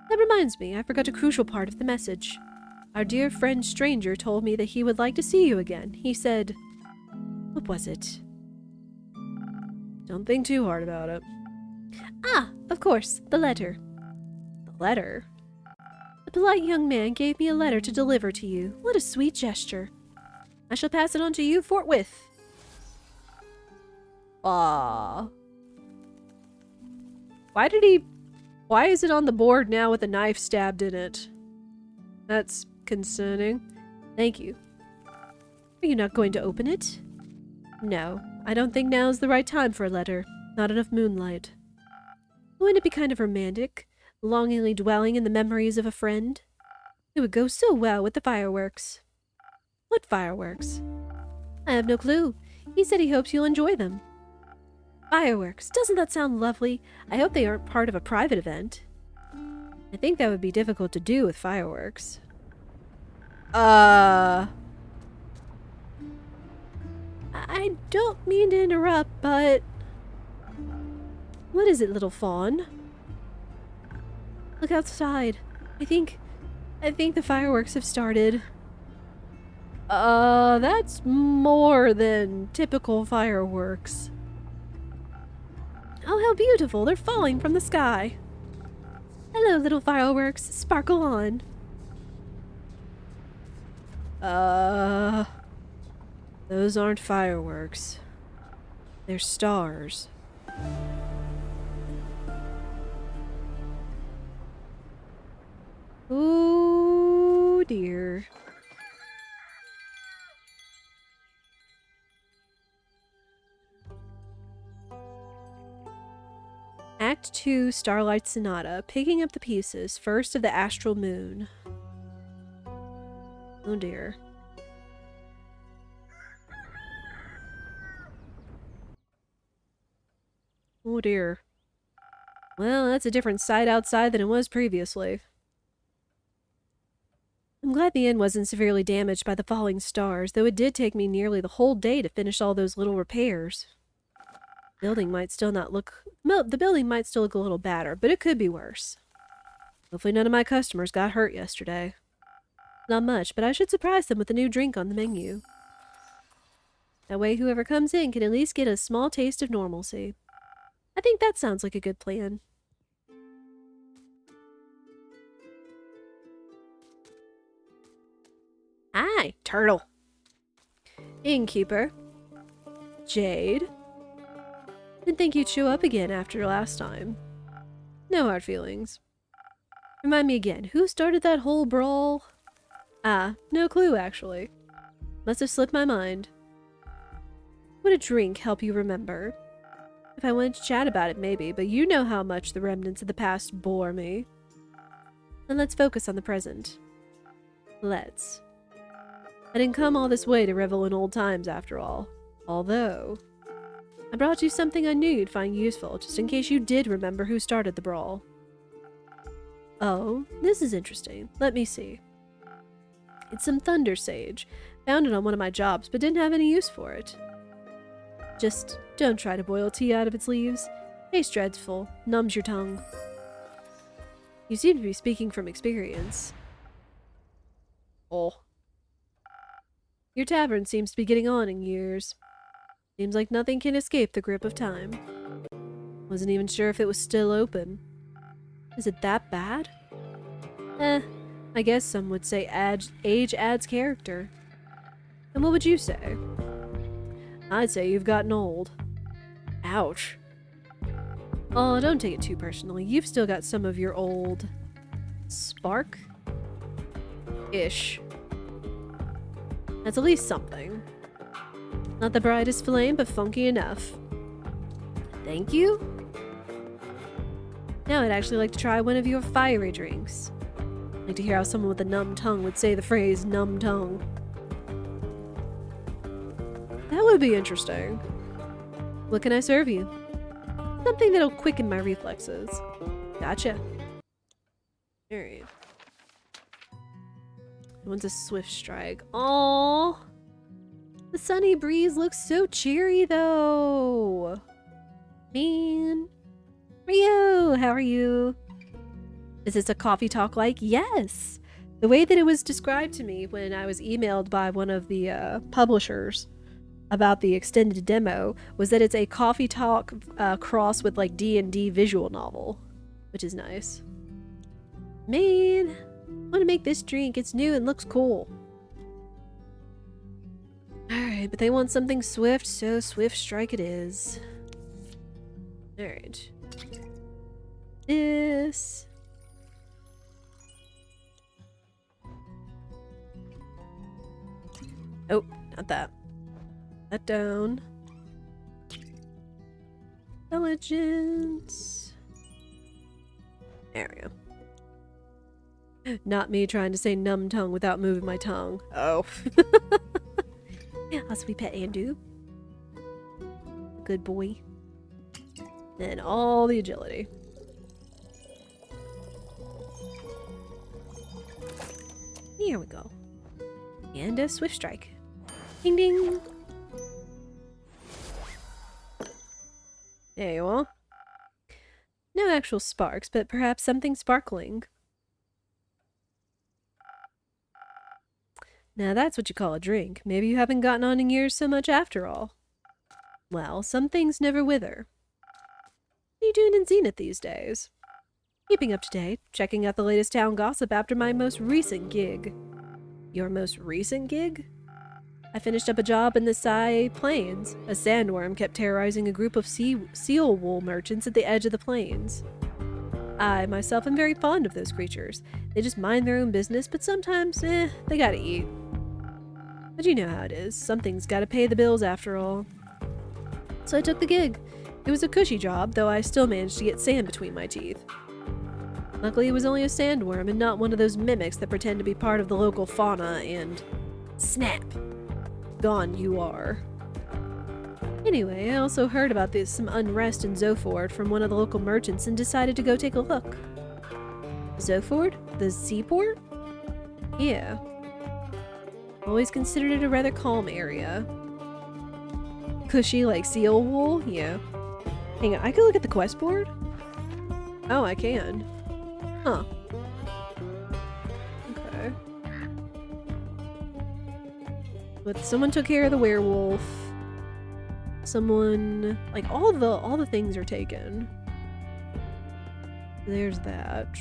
That reminds me, I forgot a crucial part of the message. Our dear friend Stranger told me that he would like to see you again. He said... What was it? Don't think too hard about it. Ah, of course, the letter. The letter? The polite young man gave me a letter to deliver to you. What a sweet gesture. I shall pass it on to you forthwith. Ah. Why is it on the board now with a knife stabbed in it? That's concerning. Thank you. Are you not going to open it? No, I don't think now is the right time for a letter. Not enough moonlight. Wouldn't it be kind of romantic, longingly dwelling in the memories of a friend? It would go so well with the fireworks. What fireworks? I have no clue. He said he hopes you'll enjoy them. Fireworks. Doesn't that sound lovely? I hope they aren't part of a private event. I think that would be difficult to do with fireworks. I don't mean to interrupt, but... What is it, little fawn? Look outside. I think the fireworks have started. That's more than typical fireworks. Oh, how beautiful. They're falling from the sky. Hello, little fireworks. Sparkle on. Those aren't fireworks. They're stars. Oh dear. Act 2, Starlight Sonata, picking up the pieces, first of the astral moon. Oh dear. Oh dear. Well, that's a different sight outside than it was previously. I'm glad the inn wasn't severely damaged by the falling stars, though it did take me nearly the whole day to finish all those little repairs. The building might still look a little battered, but it could be worse. Hopefully none of my customers got hurt yesterday. Not much, but I should surprise them with a new drink on the menu. That way whoever comes in can at least get a small taste of normalcy. I think that sounds like a good plan. Hi, Turtle. Innkeeper. Jade. Didn't think you'd show up again after last time. No hard feelings. Remind me again, who started that whole brawl? Ah, no clue actually. Must have slipped my mind. Would a drink help you remember? If I wanted to chat about it, maybe, but you know how much the remnants of the past bore me. Then let's focus on the present. Let's. I didn't come all this way to revel in old times after all. Although, I brought you something I knew you'd find useful, just in case you did remember who started the brawl. Oh, this is interesting. Let me see. It's some thunder sage, Found it on one of my jobs, but didn't have any use for it. Just don't try to boil tea out of its leaves. Tastes dreadful, numbs your tongue. You seem to be speaking from experience. Oh. Your tavern seems to be getting on in years. Seems like nothing can escape the grip of time. Wasn't even sure if it was still open. Is it that bad? I guess some would say age adds character. And what would you say? I'd say you've gotten old. Ouch. Oh, don't take it too personally. You've still got some of your old... spark? Ish. That's at least something. Not the brightest flame, but funky enough. Thank you? Now I'd actually like to try one of your fiery drinks. I'd like to hear how someone with a numb tongue would say the phrase numb tongue. That would be interesting. What can I serve you? Something that'll quicken my reflexes. Gotcha. Alright. One's a swift strike. Aww. The sunny breeze looks so cheery though. Man. Rio, how are you? Is this a coffee talk like? Yes. The way that it was described to me when I was emailed by one of the publishers about the extended demo was that it's a coffee talk cross with like D&D visual novel, which is nice. Man, I want to make this drink. It's new and looks cool. Alright, but they want something swift, so swift strike it is. Alright. This. Oh, not that. That down. Intelligence. There we go. Not me trying to say numb tongue without moving my tongue. Oh. I'll sweet pet Andu. Good boy. And all the agility. Here we go. And a swift strike. Ding ding. There you are. No actual sparks, but perhaps something sparkling. Now that's what you call a drink. Maybe you haven't gotten on in years so much after all. Well, some things never wither. What are you doing in Zenith these days? Keeping up to date, checking out the latest town gossip after my most recent gig. Your most recent gig? I finished up a job in the Sai Plains. A sandworm kept terrorizing a group of seal wool merchants at the edge of the plains. I, myself, am very fond of those creatures. They just mind their own business, but sometimes, they gotta eat. But you know how it is. Something's gotta pay the bills after all. So I took the gig. It was a cushy job, though I still managed to get sand between my teeth. Luckily, it was only a sandworm and not one of those mimics that pretend to be part of the local fauna and... snap! Gone you are. Anyway, I also heard about some unrest in Zoford from one of the local merchants and decided to go take a look. Zoford? The seaport? Yeah. Always considered it a rather calm area. Cushy like seal wool? Yeah. Hang on, I can look at the quest board? Oh, I can. Huh. Okay. But someone took care of the werewolf. Someone... like, all the things are taken. There's that.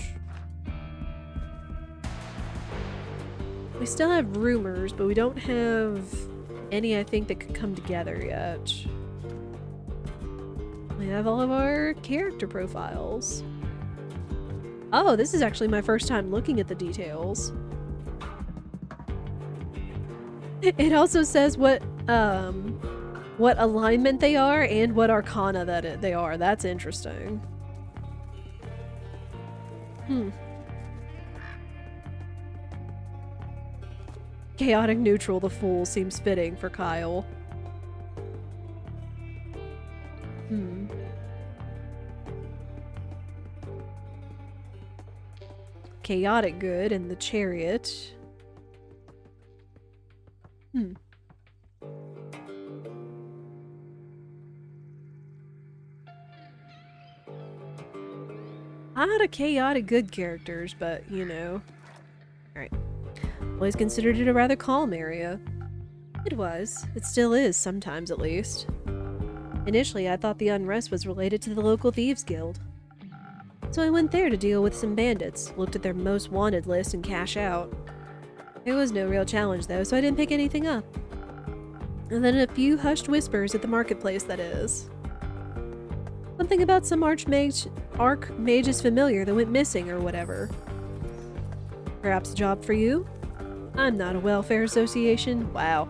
We still have rumors, but we don't have any, I think, that could come together yet. We have all of our character profiles. Oh, this is actually my first time looking at the details. It also says what alignment they are and what arcana they are. That's interesting. Chaotic neutral, the fool, seems fitting for Kyle. Chaotic good and the chariot. Hmm. A lot of chaotic good characters, but, you know. Alright. Always considered it a rather calm area. It was. It still is, sometimes at least. Initially, I thought the unrest was related to the local thieves guild. So I went there to deal with some bandits, looked at their most wanted list and cash out. There was no real challenge though, so I didn't pick anything up. And then a few hushed whispers at the marketplace, that is. Something about some archmage's familiar that went missing or whatever. Perhaps a job for you? I'm not a welfare association. Wow.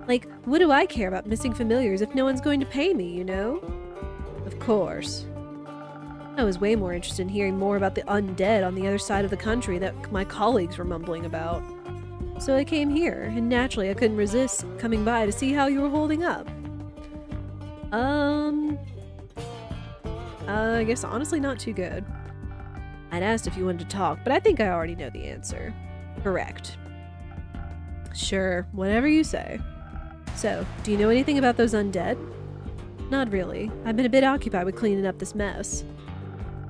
Like, what do I care about missing familiars if no one's going to pay me, you know? Of course. I was way more interested in hearing more about the undead on the other side of the country that my colleagues were mumbling about. So I came here, and naturally I couldn't resist coming by to see how you were holding up. I guess honestly not too good. I'd asked if you wanted to talk, but I think I already know the answer. Correct. Sure, whatever you say. So, do you know anything about those undead? Not really. I've been a bit occupied with cleaning up this mess.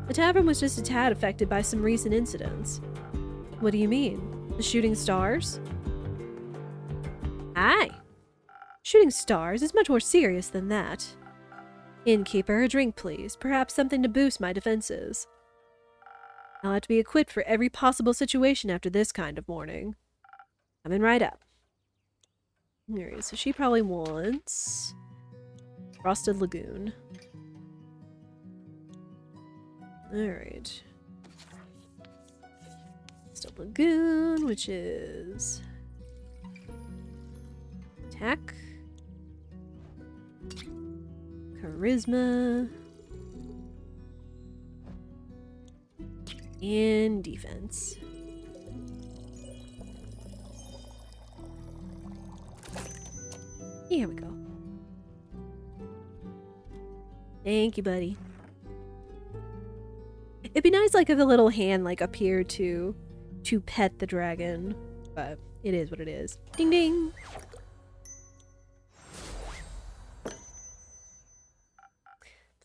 The tavern was just a tad affected by some recent incidents. What do you mean? The shooting stars? Aye. Shooting stars is much more serious than that. Innkeeper, a drink please. Perhaps something to boost my defenses. I'll have to be equipped for every possible situation after this kind of morning. Coming right up. Alright, so she probably wants Frosted Lagoon. Alright. Frosted Lagoon, which is attack, charisma, and defense. Here we go. Thank you, buddy. It'd be nice, like, if a little hand, like, appeared to pet the dragon, but it is what it is. Ding ding!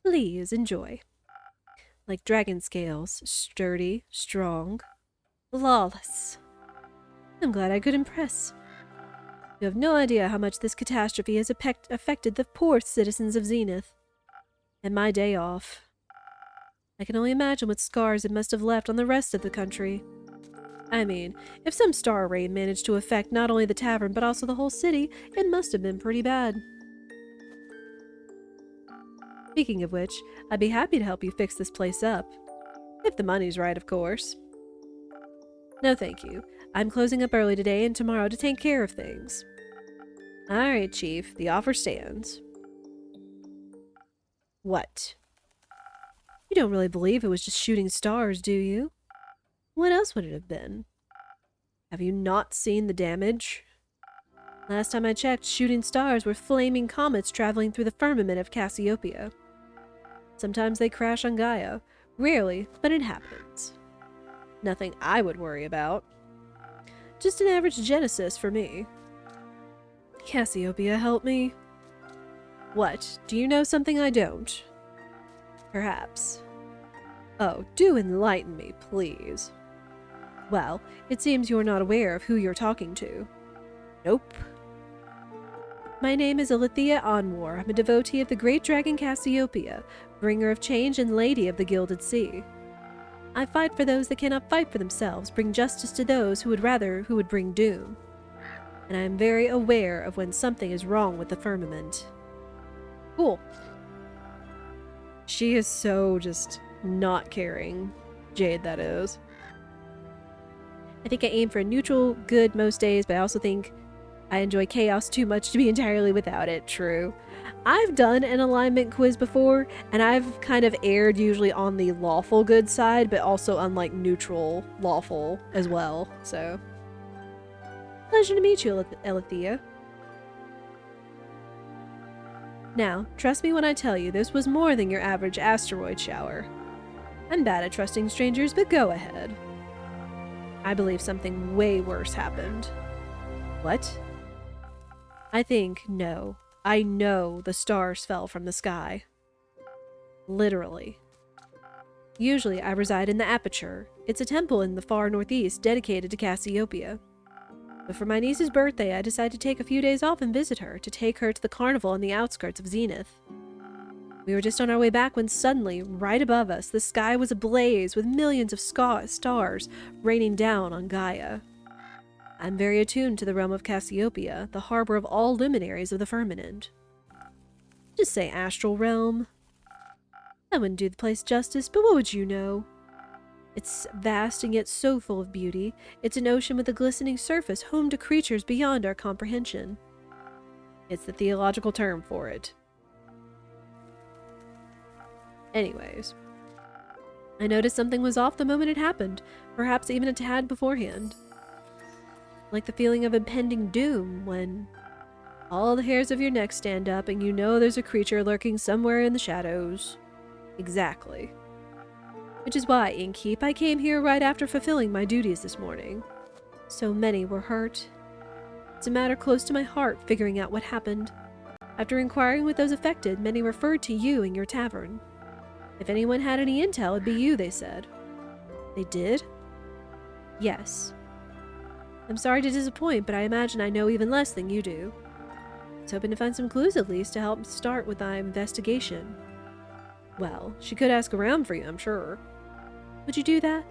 Please enjoy. Like dragon scales, sturdy, strong, flawless. I'm glad I could impress. You have no idea how much this catastrophe has affected the poor citizens of Zenith. And my day off. I can only imagine what scars it must have left on the rest of the country. I mean, if some star rain managed to affect not only the tavern but also the whole city, it must have been pretty bad. Speaking of which, I'd be happy to help you fix this place up. If the money's right, of course. No thank you. I'm closing up early today and tomorrow to take care of things. Alright, Chief. The offer stands. What? You don't really believe it was just shooting stars, do you? What else would it have been? Have you not seen the damage? Last time I checked, shooting stars were flaming comets traveling through the firmament of Cassiopeia. Sometimes they crash on Gaia. Rarely, but it happens. Nothing I would worry about. Just an average Genesis for me. Cassiopeia, help me. What? Do you know something I don't? Perhaps. Oh, do enlighten me, please. Well, it seems you're not aware of who you're talking to. Nope. My name is Alethea Anwar. I'm a devotee of the great dragon Cassiopeia, bringer of change and lady of the Gilded Sea. I fight for those that cannot fight for themselves, bring justice to those who would bring doom. And I am very aware of when something is wrong with the firmament. Cool. She is so just not caring. Jade, that is. I think I aim for a neutral good most days, but I also think I enjoy chaos too much to be entirely without it. True. I've done an alignment quiz before, and I've kind of erred usually on the lawful good side, but also on like neutral lawful as well, so. Pleasure to meet you, Alethea. Now, trust me when I tell you this was more than your average asteroid shower. I'm bad at trusting strangers, but go ahead. I believe something way worse happened. What? No. I know the stars fell from the sky. Literally. Usually I reside in the Aperture. It's a temple in the far northeast dedicated to Cassiopeia. But for my niece's birthday, I decided to take a few days off and visit her, to take her to the carnival on the outskirts of Zenith. We were just on our way back when suddenly, right above us, the sky was ablaze with millions of stars raining down on Gaia. I'm very attuned to the realm of Cassiopeia, the harbor of all luminaries of the firmament. Just say astral realm. I wouldn't do the place justice, but what would you know? It's vast and yet so full of beauty. It's an ocean with a glistening surface home to creatures beyond our comprehension. It's the theological term for it. Anyways, I noticed something was off the moment it happened, perhaps even a tad beforehand. Like the feeling of impending doom when all the hairs of your neck stand up and you know there's a creature lurking somewhere in the shadows. Exactly. Which is why, Innkeep, I came here right after fulfilling my duties this morning. So many were hurt. It's a matter close to my heart figuring out what happened. After inquiring with those affected, many referred to you and your tavern. If anyone had any intel, it'd be you, they said. They did? Yes. I'm sorry to disappoint, but I imagine I know even less than you do. I was hoping to find some clues at least to help start with my investigation. Well, she could ask around for you, I'm sure. Would you do that?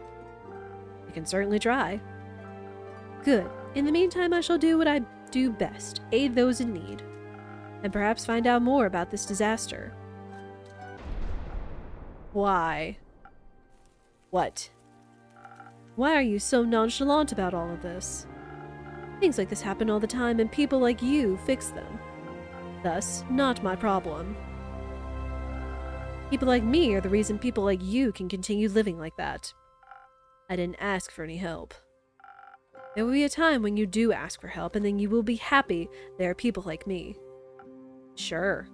You can certainly try. Good. In the meantime, I shall do what I do best, aid those in need, and perhaps find out more about this disaster. Why? What? Why are you so nonchalant about all of this? Things like this happen all the time, and people like you fix them. Thus, not my problem. People like me are the reason people like you can continue living like that. I didn't ask for any help. There will be a time when you do ask for help, and then you will be happy there are people like me. Sure.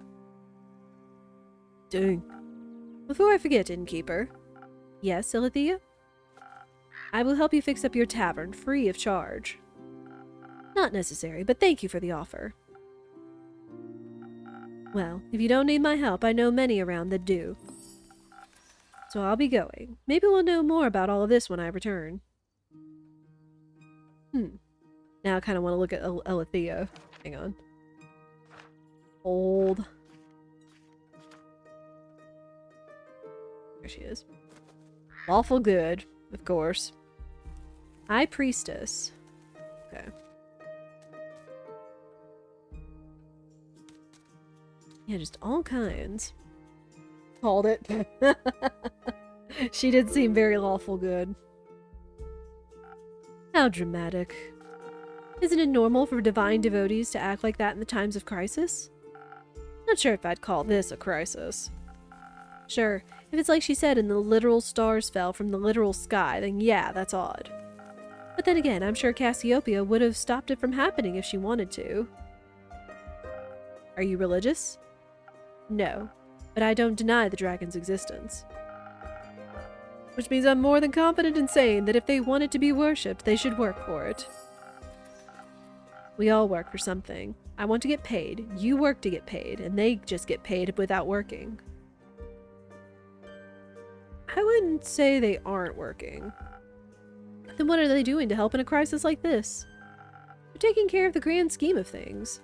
Dang. Before I forget, Innkeeper. Yes, Alethea? I will help you fix up your tavern, free of charge. Not necessary, but thank you for the offer. Well, if you don't need my help, I know many around that do. So I'll be going. Maybe we'll know more about all of this when I return. Now I kind of want to look at Alethea. Hang on. Old. There she is. Lawful good, of course. High Priestess. Okay. Yeah, just all kinds. Called it. She did seem very lawful good. How dramatic. Isn't it normal for divine devotees to act like that in the times of crisis? Not sure if I'd call this a crisis. Sure, if it's like she said and the literal stars fell from the literal sky, then yeah, that's odd. But then again, I'm sure Cassiopeia would have stopped it from happening if she wanted to. Are you religious? No, but I don't deny the dragon's existence. Which means I'm more than confident in saying that if they wanted to be worshipped, they should work for it. We all work for something. I want to get paid, you work to get paid, and they just get paid without working. I wouldn't say they aren't working. Then what are they doing to help in a crisis like this? They're taking care of the grand scheme of things.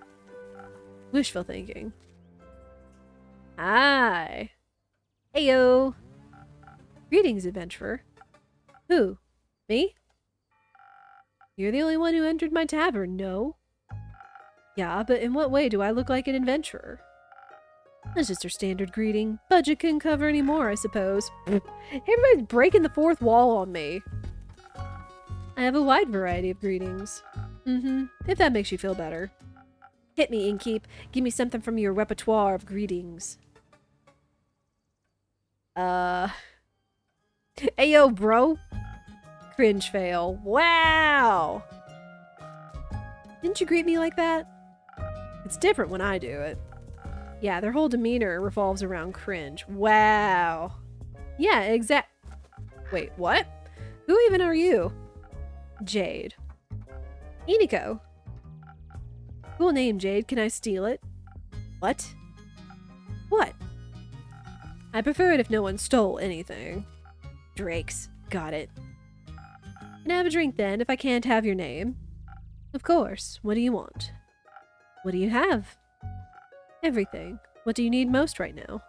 Wishful thinking. Hi. Heyo. Greetings, adventurer. Who? Me? You're the only one who entered my tavern, no? Yeah, but in what way do I look like an adventurer? That's just her standard greeting. Budget couldn't cover any more, I suppose. Everybody's breaking the fourth wall on me. I have a wide variety of greetings. If that makes you feel better. Hit me, Innkeep. Give me something from your repertoire of greetings. Ayo, bro. Cringe fail. Wow! Didn't you greet me like that? It's different when I do it. Yeah, their whole demeanor revolves around cringe. Wow. Yeah, Wait, what? Who even are you? Jade. Iniko. Cool name, Jade. Can I steal it? What? What? I prefer it if no one stole anything. Drakes. Got it. Can I have a drink then, if I can't have your name? Of course. What do you want? What do you have? Everything. What do you need most right now?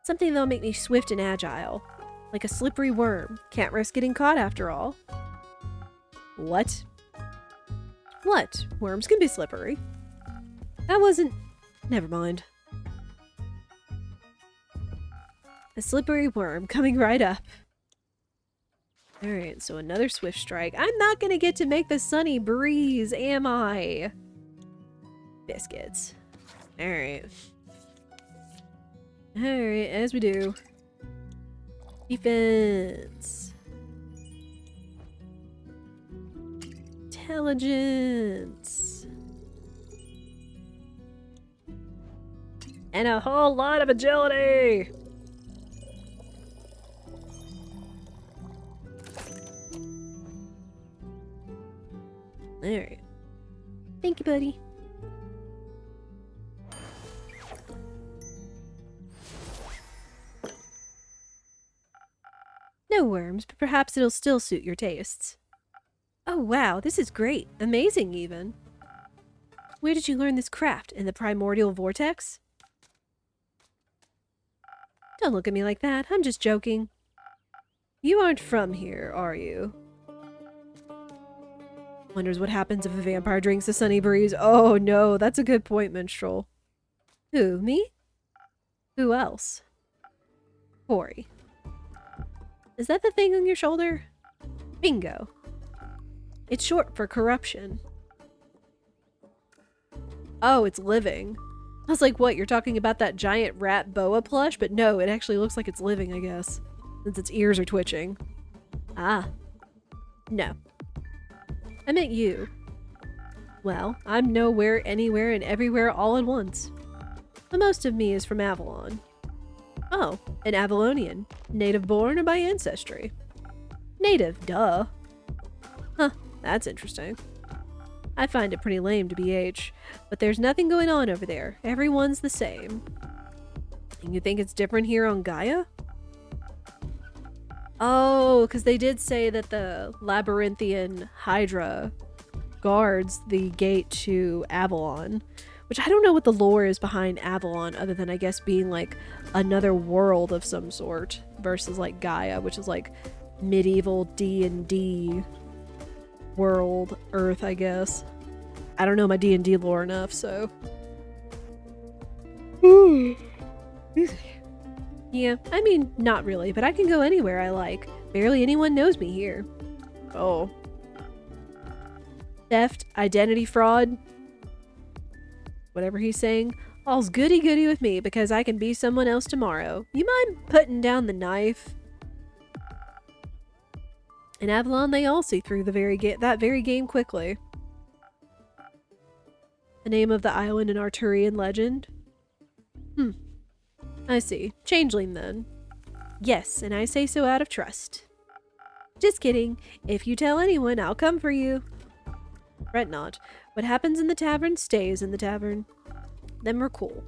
Something that'll make me swift and agile. Like a slippery worm. Can't risk getting caught after all. What? What? Worms can be slippery. That wasn't... Never mind. A slippery worm coming right up. Alright, so another swift strike. I'm not gonna get to make the sunny breeze, am I? Biscuits. Alright. Alright, as we do. Defense. Intelligence. And a whole lot of agility! Alright. Thank you, buddy. No worms, but perhaps it'll still suit your tastes. Oh wow, this is great. Amazing, even. Where did you learn this craft? In the primordial vortex? Don't look at me like that. I'm just joking. You aren't from here, are you? Wonders what happens if a vampire drinks the sunny breeze. Oh no, that's a good point, minstrel. Who, me? Who else? Corey. Is that the thing on your shoulder? Bingo. It's short for corruption. Oh, it's living. I was like, what, you're talking about that giant rat boa plush? But no, it actually looks like it's living, I guess. Since its ears are twitching. Ah. No. I meant you. Well, I'm nowhere, anywhere, and everywhere all at once. But most of me is from Avalon. Oh, an Avalonian. Native born or by ancestry? Native, duh. Huh, that's interesting. I find it pretty lame to BH, but there's nothing going on over there. Everyone's the same. And you think it's different here on Gaia? Oh, because they did say that the labyrinthian Hydra guards the gate to Avalon, which I don't know what the lore is behind Avalon other than I guess being like another world of some sort versus like Gaia, which is like medieval D&D world, Earth, I guess. I don't know my D&D lore enough, so. Yeah, I mean, not really, but I can go anywhere I like. Barely anyone knows me here. Oh. Theft, identity fraud, whatever he's saying. All's goody-goody with me because I can be someone else tomorrow. You mind putting down the knife? In Avalon, they all see through that very game quickly. The name of the island in Arturian legend? I see. Changeling, then. Yes, and I say so out of trust. Just kidding. If you tell anyone, I'll come for you. Fret not. What happens in the tavern stays in the tavern. Then we're cool.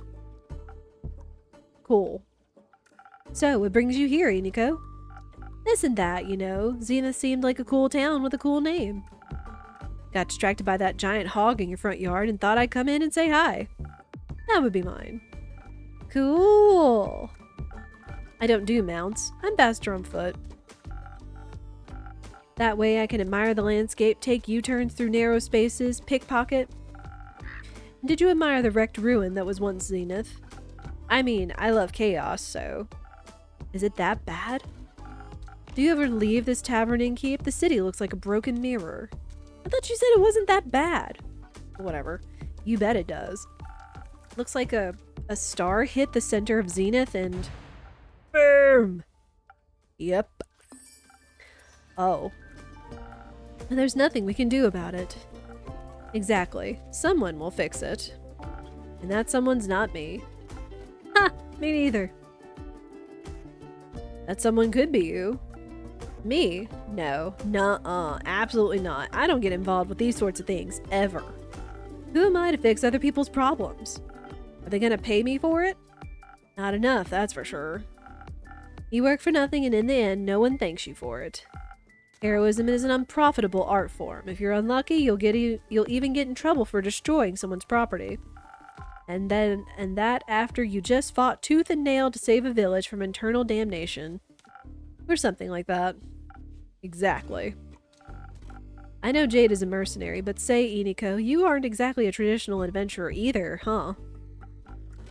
Cool. So, what brings you here, Iniko? This and that, you know. Zenith seemed like a cool town with a cool name. Got distracted by that giant hog in your front yard and thought I'd come in and say hi. That would be mine. Cool. I don't do mounts. I'm faster on foot. That way I can admire the landscape, take U-turns through narrow spaces, pickpocket. Did you admire the wrecked ruin that was once Zenith? I mean, I love chaos, so... Is it that bad? Do you ever leave this tavern, Innkeep? The city looks like a broken mirror. I thought you said it wasn't that bad. Whatever. You bet it does. Looks like a star hit the center of Zenith and... Boom! Yep. Oh. And there's nothing we can do about it. Exactly. Someone will fix it. And that someone's not me. Ha! Me neither. That someone could be you. Me? No. Nuh-uh. Absolutely not. I don't get involved with these sorts of things. Ever. Who am I to fix other people's problems? Are they gonna pay me for it? Not enough, that's for sure. You work for nothing, and in the end, no one thanks you for it. Heroism is an unprofitable art form. If you're unlucky, you'll even get in trouble for destroying someone's property. And that after you just fought tooth and nail to save a village from eternal damnation. Or something like that. Exactly. I know Jade is a mercenary, but say, Iniko, you aren't exactly a traditional adventurer either, huh?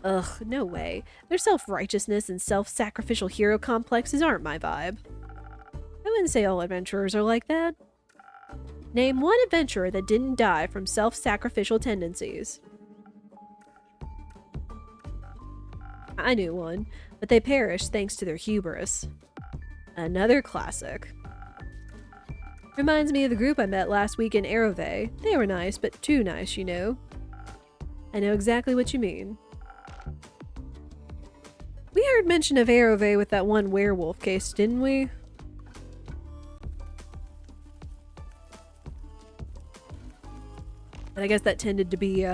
Ugh, no way. Their self-righteousness and self-sacrificial hero complexes aren't my vibe. I wouldn't say all adventurers are like that. Name one adventurer that didn't die from self-sacrificial tendencies. I knew one, but they perished thanks to their hubris. Another classic. Reminds me of the group I met last week in Arrowvay. They were nice, but too nice, you know. I know exactly what you mean. We heard mention of Arrowvay with that one werewolf case, didn't we? But I guess that tended to be,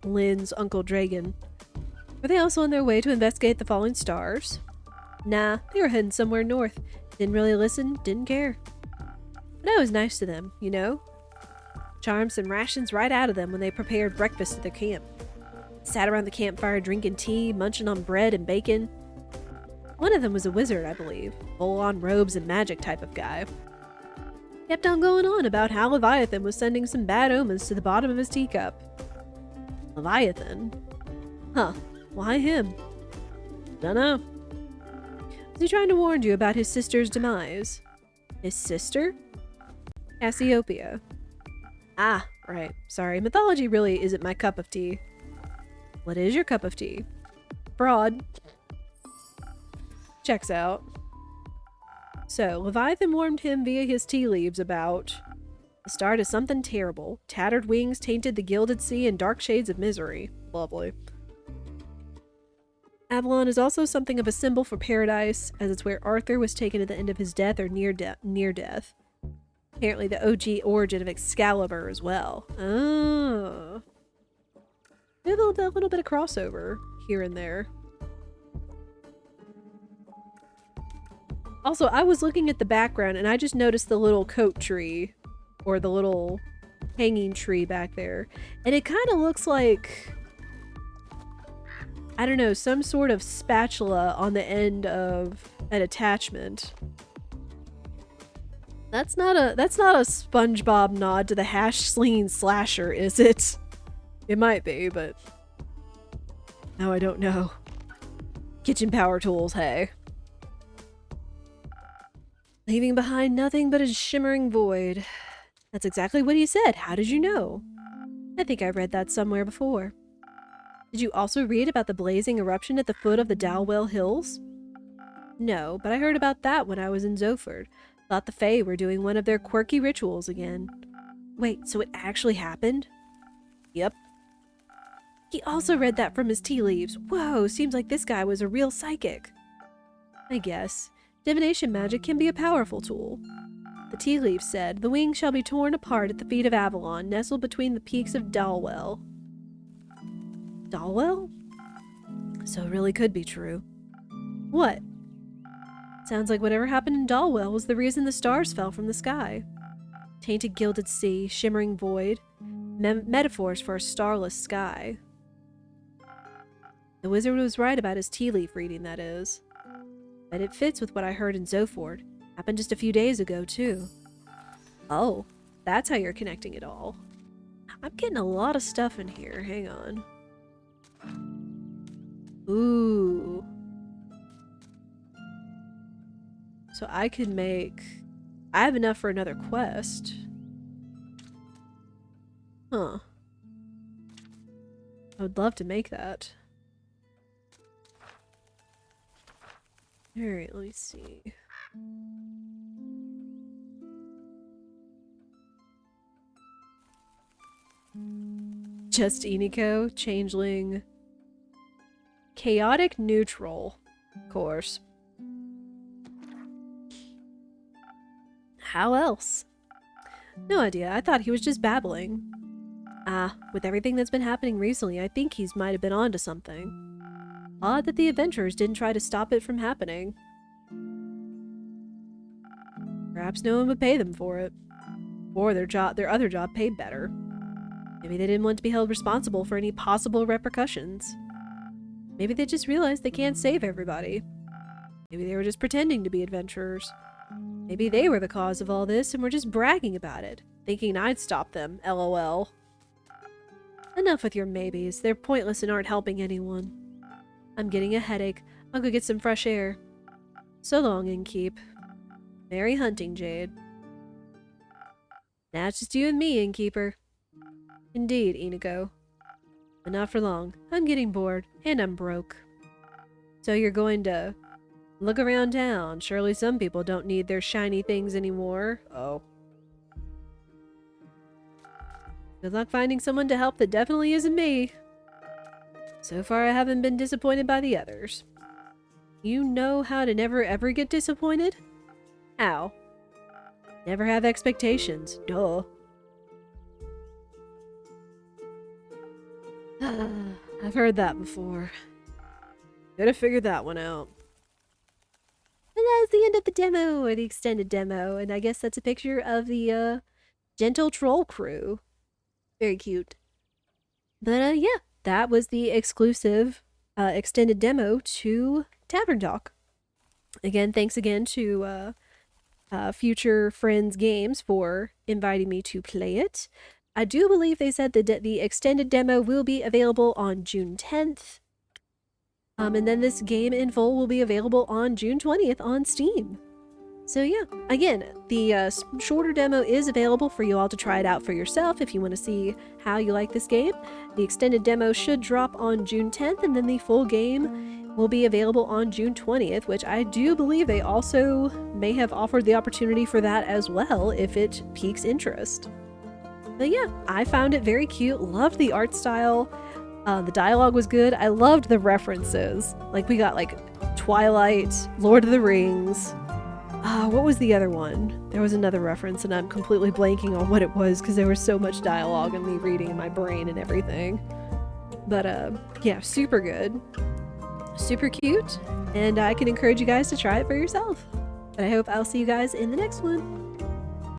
Lynn's Uncle Dragon. Were they also on their way to investigate the falling stars? Nah, they were heading somewhere north. Didn't really listen, didn't care. But I was nice to them, you know? Charmed some rations right out of them when they prepared breakfast at their camp. Sat around the campfire drinking tea, munching on bread and bacon. One of them was a wizard, I believe. Full-on robes and magic type of guy. Kept on going on about how Leviathan was sending some bad omens to the bottom of his teacup. Leviathan? Huh. Why him? Dunno. Was he trying to warn you about his sister's demise? His sister? Cassiopeia. Ah, right. Sorry, mythology really isn't my cup of tea. What is your cup of tea? Fraud. Checks out. So, Leviathan warned him via his tea leaves about the start of something terrible. Tattered wings tainted the gilded sea and dark shades of misery. Lovely. Avalon is also something of a symbol for paradise, as it's where Arthur was taken at the end of his death or near death. Apparently the OG origin of Excalibur as well. Oh. A little bit of crossover here and there. Also, I was looking at the background and I just noticed the little coat tree, or the little hanging tree back there. And it kind of looks like, I don't know, some sort of spatula on the end of an attachment. That's not a SpongeBob nod to the hash slinging slasher, is it? It might be, but now I don't know. Kitchen power tools, hey. Leaving behind nothing but a shimmering void. That's exactly what he said. How did you know? I think I read that somewhere before. Did you also read about the blazing eruption at the foot of the Dalwell Hills? No, but I heard about that when I was in Zoford. Thought the Fae were doing one of their quirky rituals again. Wait, so it actually happened? Yep. He also read that from his tea leaves. Whoa, seems like this guy was a real psychic. I guess. Divination magic can be a powerful tool. The tea leaves said, the wings shall be torn apart at the feet of Avalon, nestled between the peaks of Dalwell. Dalwell? So it really could be true. What? Sounds like whatever happened in Dalwell was the reason the stars fell from the sky. Tainted gilded sea, shimmering void, metaphors for a starless sky. The wizard was right about his tea leaf reading, that is. But it fits with what I heard in Zoford. Happened just a few days ago, too. Oh, that's how you're connecting it all. I'm getting a lot of stuff in here. Hang on. Ooh. So I could make... I have enough for another quest. Huh. I would love to make that. Alright, let me see. Just Iniko, changeling. Chaotic neutral. Of course. How else? No idea, I thought he was just babbling. With everything that's been happening recently, I think he's might have been onto something. Odd that the adventurers didn't try to stop it from happening. Perhaps no one would pay them for it. Or their other job paid better. Maybe they didn't want to be held responsible for any possible repercussions. Maybe they just realized they can't save everybody. Maybe they were just pretending to be adventurers. Maybe they were the cause of all this and were just bragging about it, thinking I'd stop them, LOL. Enough with your maybes. They're pointless and aren't helping anyone. I'm getting a headache. I'll go get some fresh air. So long, Innkeep. Merry hunting, Jade. Now it's just you and me, Innkeeper. Indeed, Inigo. But not for long. I'm getting bored, and I'm broke. So you're going to look around town. Surely some people don't need their shiny things anymore. Oh. Good luck finding someone to help that definitely isn't me. So far I haven't been disappointed by the others. You know how to never ever get disappointed? How? Never have expectations. Duh. I've heard that before. Gotta figure that one out. And that's the end of the demo, or the extended demo, and I guess that's a picture of the, Gentle Troll crew. Very cute. But, yeah, that was the exclusive, extended demo to Tavern Talk. Again, thanks again to, Future Friends Games for inviting me to play it. I do believe they said that the extended demo will be available on June 10th. And then this game in full will be available on June 20th on Steam. So yeah, again, the shorter demo is available for you all to try it out for yourself if you want to see how you like this game. The extended demo should drop on June 10th, and then the full game will be available on June 20th, which I do believe they also may have offered the opportunity for that as well if it piques interest. But yeah, I found it very cute, loved the art style, the dialogue was good, I loved the references. Like, we got, like, Twilight, Lord of the Rings, what was the other one? There was another reference and I'm completely blanking on what it was because there was so much dialogue and me reading in my brain and everything. But, yeah, super good. Super cute, and I can encourage you guys to try it for yourself. But I hope I'll see you guys in the next one.